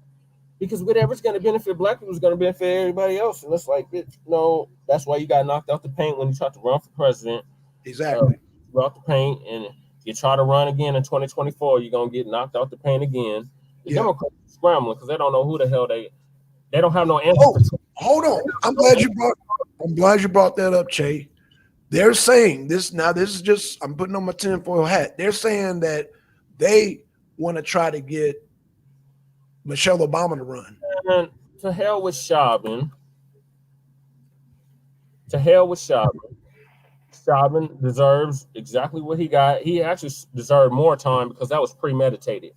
Because whatever's going to benefit black people is going to benefit everybody else. And it's like, no, that's why you got knocked out the paint when you tried to run for president. Exactly. Out the paint, and you try to run again in 2024, you're going to get knocked out the paint again. The Democrats are scrambling because they don't know who the hell they don't have no answer. Oh, hold on. I'm glad you brought that up, Che. They're saying this now. This is just, I'm putting on my tinfoil hat. They're saying that they want to try to get Michelle Obama to run. And to hell with Chauvin. To hell with Chauvin. Chauvin deserves exactly what he got. He actually deserved more time because that was premeditated.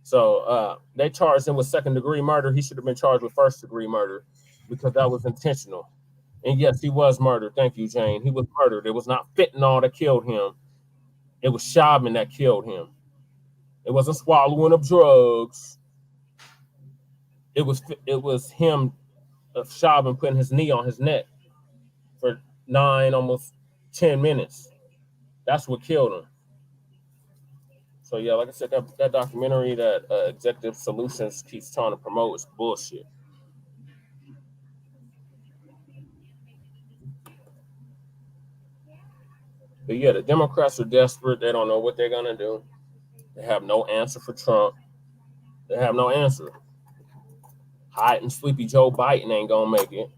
So they charged him with second-degree murder. He should have been charged with first-degree murder because that was intentional. And yes, he was murdered. Thank you, Jane. He was murdered. It was not fentanyl that killed him. It was Chauvin that killed him. It wasn't swallowing of drugs. It was him, Chauvin, putting his knee on his neck for 9, almost 10 minutes. That's what killed him. So yeah, like I said, that documentary that Executive Solutions keeps trying to promote is bullshit. But yeah, the Democrats are desperate. They don't know what they're gonna do. They have no answer for Trump. They have no answer. Hot and sleepy Joe Biden ain't gonna make it.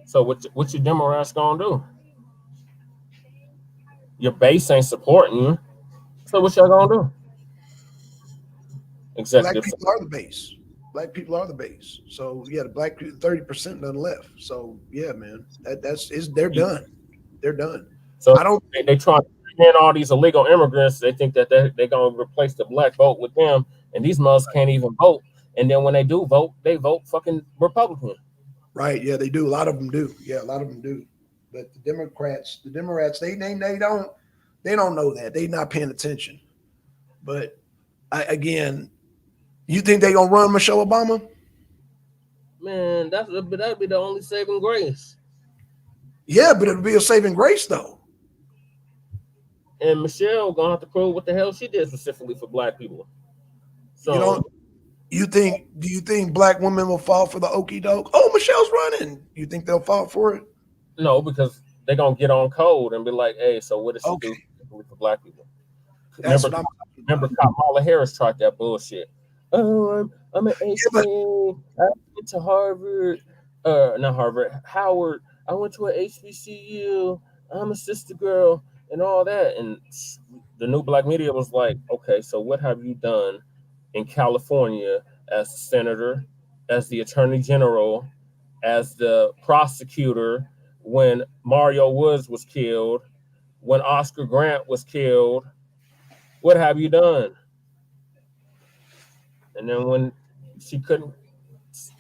So what your Democrats gonna do? Your base ain't supporting you. So what y'all gonna do? Black people are the base. Black people are the base. So yeah, the black people, 30% done left. So yeah, man, they're done. They're done. So they try to bring in all these illegal immigrants. They think that they're gonna replace the black vote with them, and these mothers can't even vote. And then when they do vote, they vote fucking Republican. Right? Yeah, they do. A lot of them do. Yeah, a lot of them do. But the Democrats, they don't know that. They're not paying attention. But again, you think they gonna run Michelle Obama? Man, that'd be the only saving grace. Yeah, but it'll be a saving grace though. And Michelle gonna have to prove what the hell she did specifically for black people. So do you think black women will fall for the okie doke? Oh, Michelle's running. You think they'll fall for it? No, because they're gonna get on code and be like, hey, so what does she do for black people? Remember Kamala Harris tried that bullshit. Oh, I'm an HBCU. I went to Harvard, not Harvard, Howard. I went to an HBCU. I'm a sister girl and all that. And the new black media was like, okay, so what have you done in California as senator, as the attorney general, as the prosecutor, when Mario Woods was killed, when Oscar Grant was killed? What have you done? And then when she couldn't,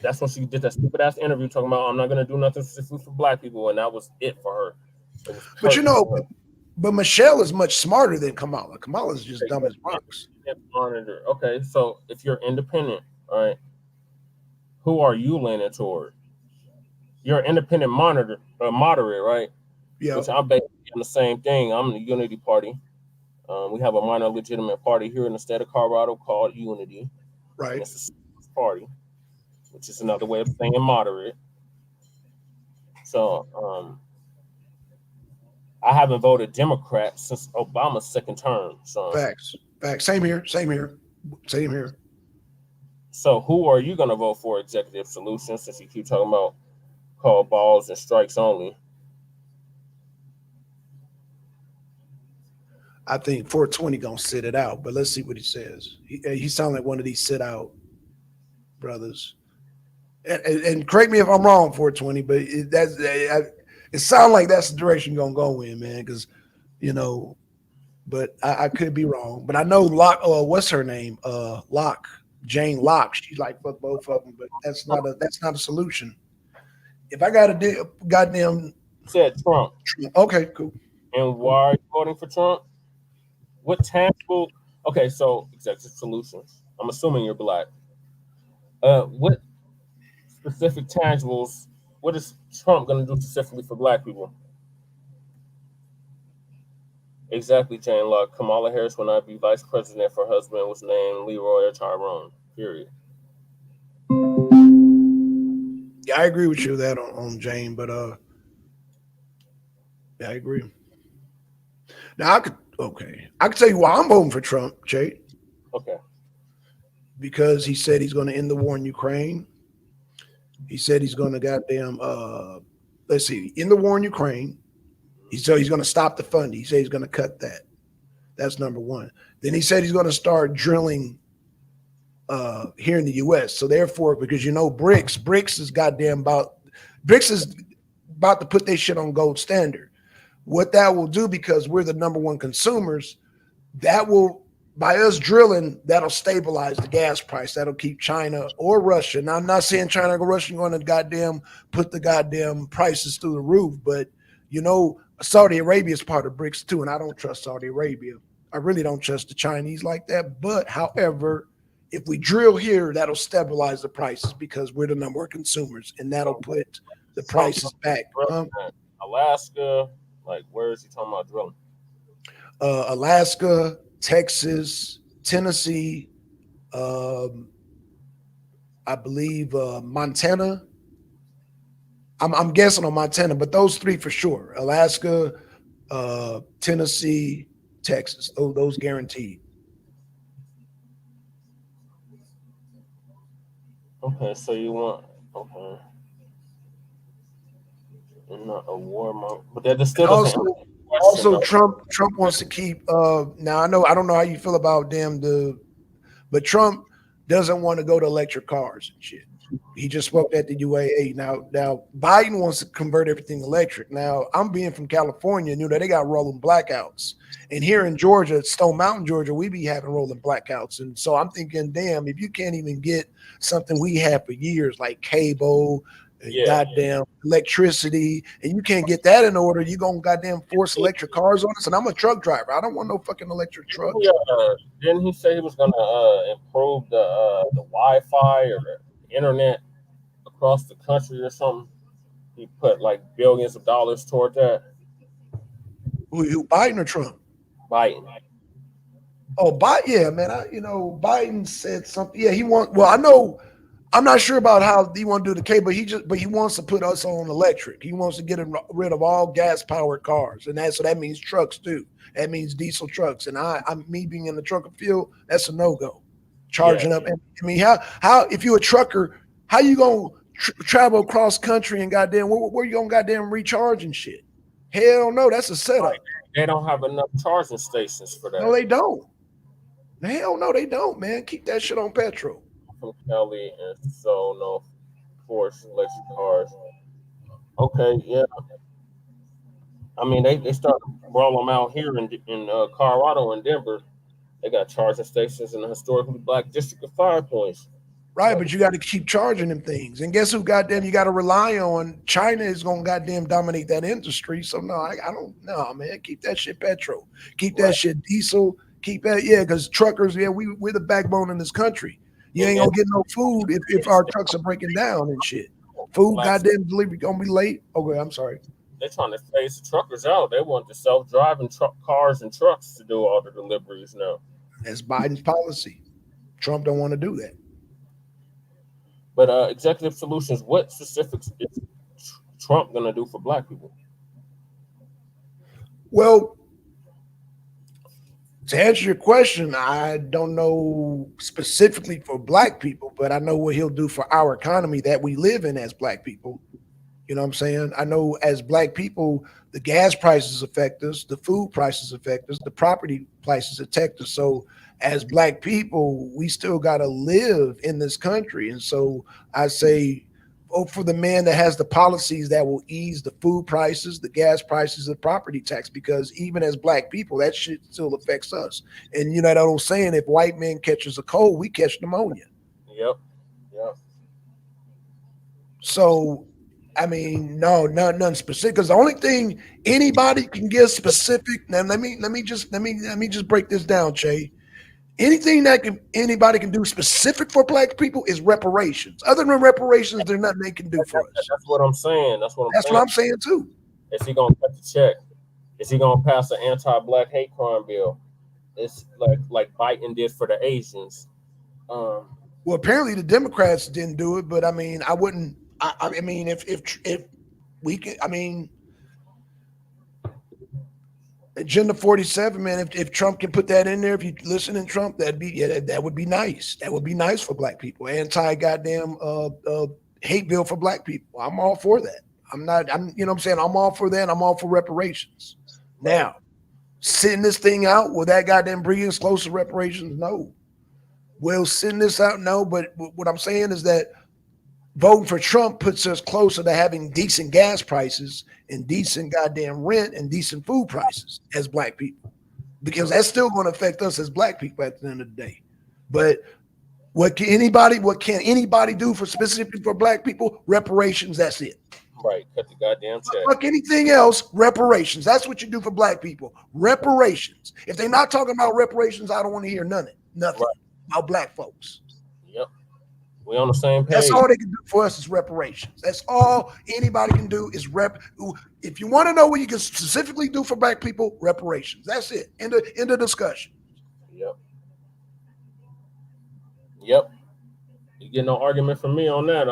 that's when she did that stupid ass interview talking about, I'm not going to do nothing specifically for black people. And that was it for her. But but Michelle is much smarter than Kamala. Kamala's just dumb as rocks. Okay, so if you're independent, all right, who are you leaning toward? You're an independent moderate, right? Yeah. Which I'm basically on the same thing. I'm the Unity Party. We have a minor legitimate party here in the state of Colorado called Unity. Right. It's a party, which is another way of saying moderate. So I haven't voted Democrat since Obama's second term. So Facts. Same here. So who are you going to vote for, Executive Solutions, since you keep talking about call balls and strikes only? I think 420 gonna sit it out, but let's see what he says. He sounds like one of these sit out brothers. And correct me if I'm wrong, 420, but it sounds like that's the direction you're gonna go in, man. Because but I could be wrong. But I know Locke. What's her name? Locke, Jane Locke. She's like fuck both of them, but that's not a solution. If I got a goddamn said Trump. Okay, cool. And why are you voting for Trump? What tangible? Okay, so Executive Solutions. I'm assuming you're black. What specific tangibles. What is Trump going to do specifically for black people? Exactly, Jane Locke. Kamala Harris will not be vice president if her husband was named Leroy or Tyrone. Period. Yeah, I agree with you that on Jane, but yeah, I agree. Now I could tell you why I'm voting for Trump, Jay. Okay. Because he said he's going to end the war in Ukraine. He said he's going to end the war in Ukraine. He said he's going to stop the funding. He said he's going to cut that. That's number one. Then he said he's going to start drilling here in the U.S. So therefore, because BRICS is about to put their shit on gold standard. What that will do, because we're the number one consumers, that will, by us drilling, that'll stabilize the gas price. That'll keep China or Russia. Now, I'm not saying China or Russia going to goddamn put the goddamn prices through the roof, but Saudi Arabia is part of BRICS too, and I don't trust Saudi Arabia. I really don't trust the Chinese like that. But however, if we drill here, that'll stabilize the prices because we're the number one consumers, and that'll put the prices back. Alaska, like where is he talking about drilling? Alaska, Texas, Tennessee, I believe Montana. I'm guessing on Montana, but those three for sure: Alaska, Tennessee, Texas. Those guaranteed. Okay, so you want not a war, but that still also Trump wants to keep. Now I don't know how you feel about but Trump doesn't want to go to electric cars and shit. He just spoke at the UAA. Now Biden wants to convert everything electric. Now I'm being from California, knew that they got rolling blackouts, and here in Georgia, Stone Mountain, Georgia, we be having rolling blackouts. And so I'm thinking, damn, if you can't even get something we have for years like cable, goddamn electricity, and you can't get that in order, you gonna goddamn force electric cars on us. And I'm a truck driver. I don't want no fucking electric truck. Didn't he say he was gonna improve the Wi-Fi or the internet across the country or something? He put like billions of dollars toward that. Who Biden or Trump? Biden. Oh, Biden, yeah, man. Biden said something. Yeah, he wants. Well, I know. I'm not sure about how he want to do the cable. But he wants to put us on electric. He wants to get rid of all gas-powered cars, and that means trucks too. That means diesel trucks. And me being in the trucker field, that's a no-go. Charging up. I mean, how if you're a trucker, how you gonna travel across country and goddamn where you gonna goddamn recharge and shit? Hell no, that's a setup. They don't have enough charging stations for that. No, they don't. Hell no, they don't, man. Keep that shit on petrol. From Kelly, and so no Porsche electric cars. Okay, yeah. I mean, they start rolling them out here in Colorado and Denver. They got charging stations in the historically black district of Five Points. Right, but you got to keep charging them things. And guess who goddamn you got to rely on? China is going to goddamn dominate that industry. So no, I don't know, man. Keep that shit petrol. Keep that shit diesel. Keep that, because truckers, we're the backbone in this country. You ain't gonna get no food if our trucks are breaking down and shit. Food, goddamn delivery gonna be late. Okay, I'm sorry. They're trying to phase the truckers out. They want the self-driving cars and trucks to do all the deliveries now. That's Biden's policy. Trump don't want to do that. But Executive Solutions, what specifics is Trump gonna do for black people? Well, to answer your question, I don't know specifically for black people, but I know what he'll do for our economy that we live in as black people. You know what I'm saying? I know as black people, the gas prices affect us, the food prices affect us, the property prices affect us. So as black people, we still got to live in this country. And so I say, vote for the man that has the policies that will ease the food prices, the gas prices, the property tax, because even as black people, that shit still affects us. And you know that old saying, if white man catches a cold, we catch pneumonia. Yep. So, I mean, no, none specific. Because the only thing anybody can give specific. Now, let me just break this down, Jay. Anything that anybody can do specific for black people is reparations. Other than reparations, there's nothing they can do for us. That's what I'm saying. That's what I'm saying too. Is he gonna cut the check? Is he gonna pass an anti-black hate crime bill? It's like Biden did for the Asians. Well, apparently the Democrats didn't do it, but I mean, I wouldn't. I mean, if we can, I mean, Agenda 47, man. If Trump can put that in there, if you listen to Trump, that would be nice. That would be nice for black people. Anti-goddamn hate bill for black people. I'm all for that. You know what I'm saying? I'm all for that. I'm all for reparations. Now, sitting this thing out, will that goddamn bring us closer to reparations? No. Will sitting this out? No. But what I'm saying is that voting for Trump puts us closer to having decent gas prices and decent goddamn rent and decent food prices as black people, because that's still going to affect us as black people at the end of the day. But what can anybody do for specifically for black people? Reparations. That's it. Right. Cut the goddamn check. Fuck anything else. Reparations. That's what you do for black people. Reparations. If they're not talking about reparations, I don't want to hear nothing about black folks. Yep. We on the same page. That's all they can do for us is reparations. That's all anybody can do is If you want to know what you can specifically do for black people, reparations. That's it. End of discussion. Yep. You get no argument from me on that.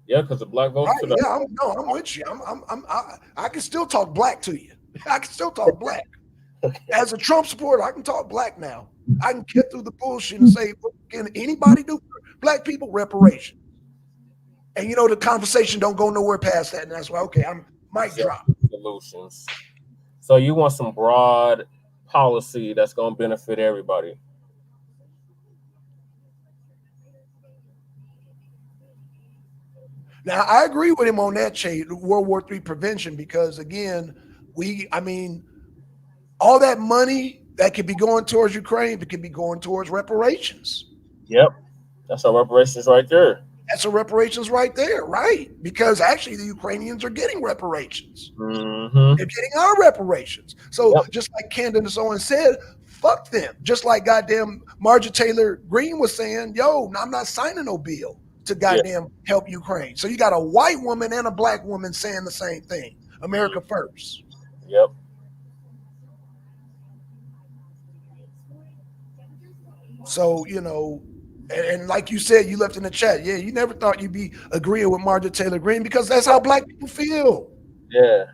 Yeah, because the black votes. I'm with you. I can still talk black to you. I can still talk black. As a Trump supporter, I can talk black now. I can get through the bullshit and say, what can anybody do for black people? Reparations. And the conversation don't go nowhere past that. And that's why, okay, I'm mic drop. Solutions. So you want some broad policy that's going to benefit everybody. Now, I agree with him on that, Che, World War III prevention, because again, all that money that could be going towards Ukraine, it could be going towards reparations. Yep. That's our reparations right there. That's a reparations right there, right? Because actually the Ukrainians are getting reparations. Mm-hmm. They're getting our reparations. So just like Candace Owens said, fuck them. Just like goddamn Marjorie Taylor Greene was saying, yo, I'm not signing no bill to goddamn help Ukraine. So you got a white woman and a black woman saying the same thing. America first. Yep. So, and like you said, you left in the chat. Yeah, you never thought you'd be agreeing with Marjorie Taylor Greene because that's how black people feel. Yeah.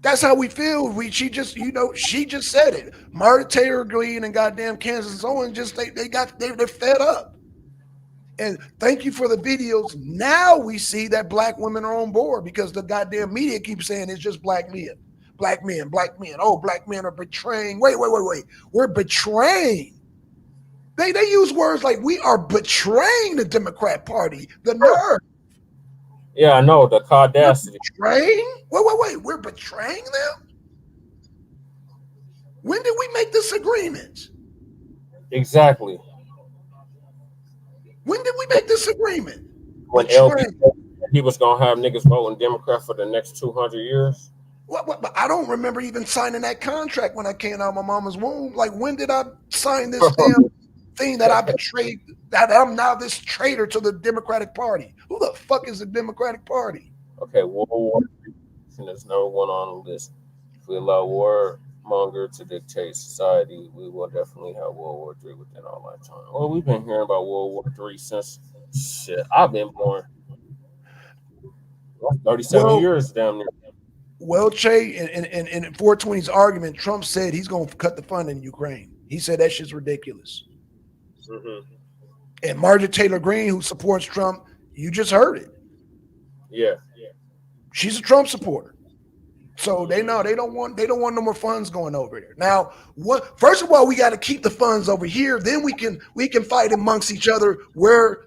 That's how we feel. She just said it. Marjorie Taylor Greene and goddamn Candace Owens they're fed up. And thank you for the videos. Now we see that black women are on board because the goddamn media keeps saying it's just black men. Black men. Oh, black men are betraying. Wait. We're betraying. They use words like we are betraying the Democrat Party. The nerve. Yeah, I know, the audacity. Betraying? Wait. We're betraying them? When did we make this agreement? Exactly. When did we make this agreement? When he was going to have niggas voting Democrat for the next 200 years? What? I don't remember even signing that contract when I came out of my mama's womb. Like, when did I sign this damn thing that I betrayed, that I'm now this traitor to the Democratic Party? Who the fuck is the Democratic Party? Okay, World War III is number one on the list. If we allow warmonger to dictate society, we will definitely have World War III within our lifetime. Well, we've been hearing about World War III since I've been born. 37 years down there. Well, Che, in 420's argument, Trump said he's going to cut the fund in Ukraine. He said that shit's ridiculous. Mm-hmm. And Marjorie Taylor Greene, who supports Trump, you just heard it. Yeah. She's a Trump supporter. So they don't want no more funds going over there. Now, first of all, we got to keep the funds over here. Then we can fight amongst each other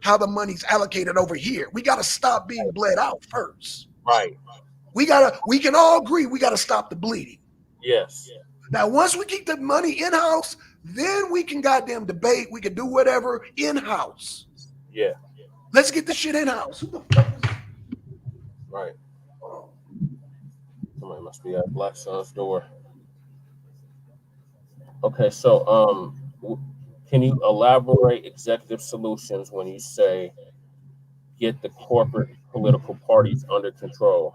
how the money's allocated over here. We got to stop being bled out first. Right. We can all agree we got to stop the bleeding. Yes. Now, once we keep the money in-house, then we can goddamn debate. We can do whatever in-house. Yeah. Let's get the shit in-house. Who the fuck is that? Right. Somebody must be at Black Son's door. Okay, so can you elaborate executive solutions when you say get the corporate political parties under control?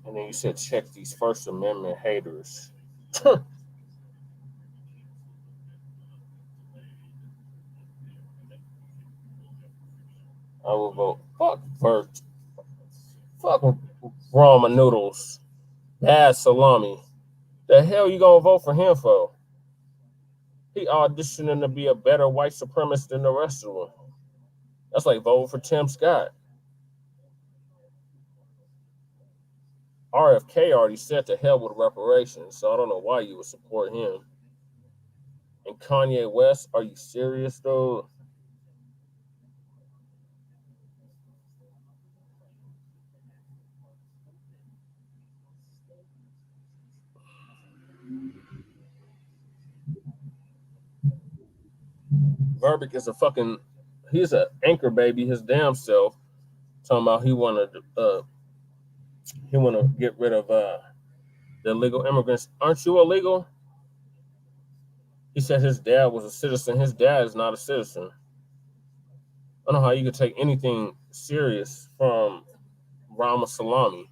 And then you said check these First Amendment haters. I will vote. Fuck Bert. Fuck ramen noodles. Bad salami. The hell you gonna vote for him for? He auditioning to be a better white supremacist than the rest of them. That's like voting for Tim Scott. RFK already said to hell with reparations, so I don't know why you would support him. And Kanye West, are you serious, though? Verbic is he's an anchor baby, his damn self. Talking about he wanted to get rid of the illegal immigrants. Aren't you illegal? He said his dad was a citizen. His dad is not a citizen. I don't know how you could take anything serious from Rama Salami.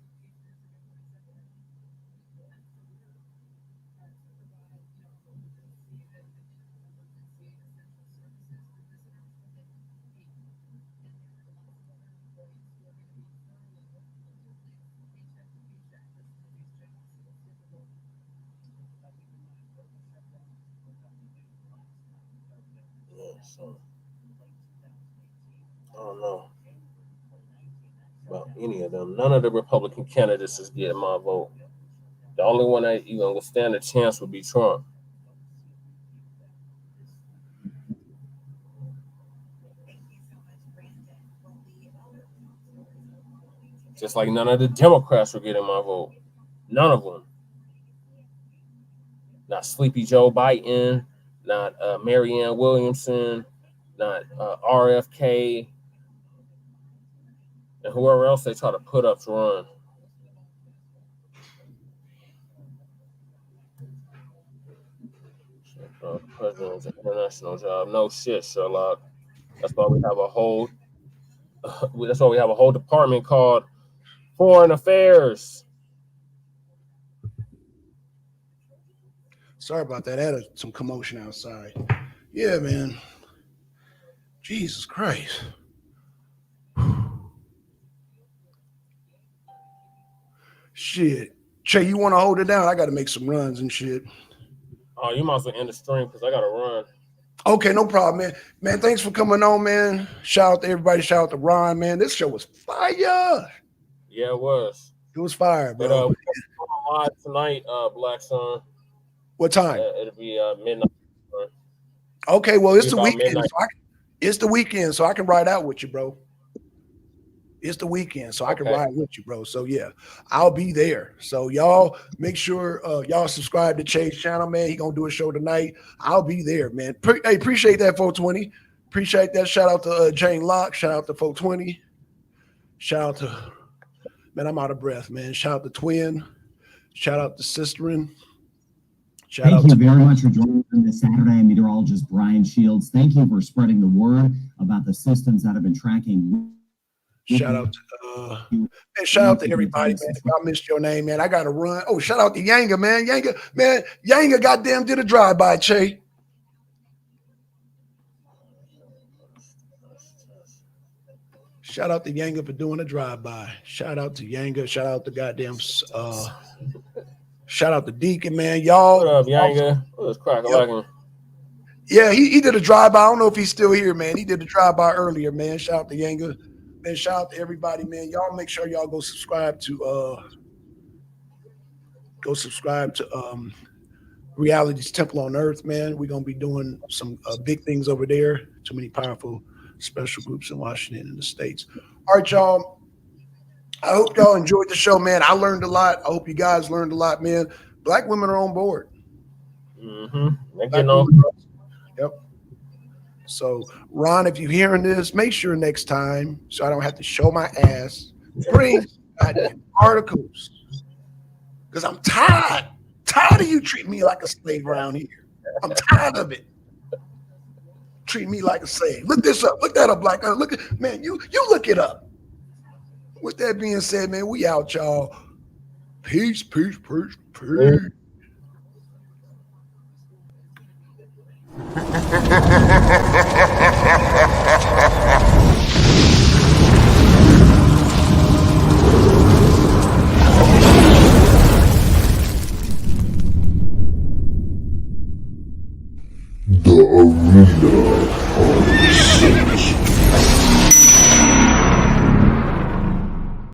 So, I don't know about any of them. None of the Republican candidates is getting my vote. The only one that even will stand a chance would be Trump. Just like none of the Democrats were getting my vote. None of them. Not Sleepy Joe Biden, not Marianne Williamson, not RFK, and whoever else they try to put up to run. President's an international job. No shit, Sherlock. That's why we have a whole. That's why we have a whole department called Foreign Affairs. Sorry about that. I had some commotion outside. Yeah, man. Jesus Christ. Shit. Che, you want to hold it down? I got to make some runs and shit. Oh, you might as well end the stream because I got to run. Okay, no problem, man. Man, thanks for coming on, man. Shout out to everybody. Shout out to Ron, man. This show was fire. Yeah, it was. It was fire, bro. But live tonight, Black Sun. What time? It'll be midnight. Okay, well, it's the weekend. Midnight. It's the weekend, so I can ride out with you, bro. It's the weekend, so I can ride with you, bro. So yeah, I'll be there. So y'all make sure y'all subscribe to Chase channel, man. He gonna do a show tonight. I'll be there, man. Hey, appreciate that, 420. Appreciate that. Shout out to Jane Locke. Shout out to 420. Shout out to, man, I'm out of breath, man. Shout out to Twin. Shout out to Sisterin. Thank you very much for joining us this Saturday. I'm meteorologist Brian Shields. Thank you for spreading the word about the systems that have been tracking. Shout out to man, shout out to everybody, man. If I missed your name, man, I gotta run. Oh, shout out to Yanga, man. Yanga goddamn did a drive-by, Che. Shout out to Yanga for doing a drive-by. Shout out to Yanga. Shout out to goddamn shout out to Deacon, man. Y'all. What up, Yanga? What's cracking? Yeah, he did a drive-by. I don't know if he's still here, man. He did a drive-by earlier, man. Shout out to Yanga. Man, shout out to everybody, man. Y'all make sure y'all go subscribe to Reality's Temple on Earth, man. We're gonna be doing some big things over there. Too many powerful special groups in Washington and the States. All right, y'all. I hope y'all enjoyed the show, man. I learned a lot. I hope you guys learned a lot, man. Black women are on board. They're getting on. Yep. So, Ron, if you're hearing this, make sure next time, so I don't have to show my ass, bring articles. Because I'm tired of you treating me like a slave around here. I'm tired of it. Treat me like a slave. Look this up. Look that up, Black. Look at, man, you look it up. With that being said, man, we out, y'all. Peace, peace, peace, peace. The Arena of Six.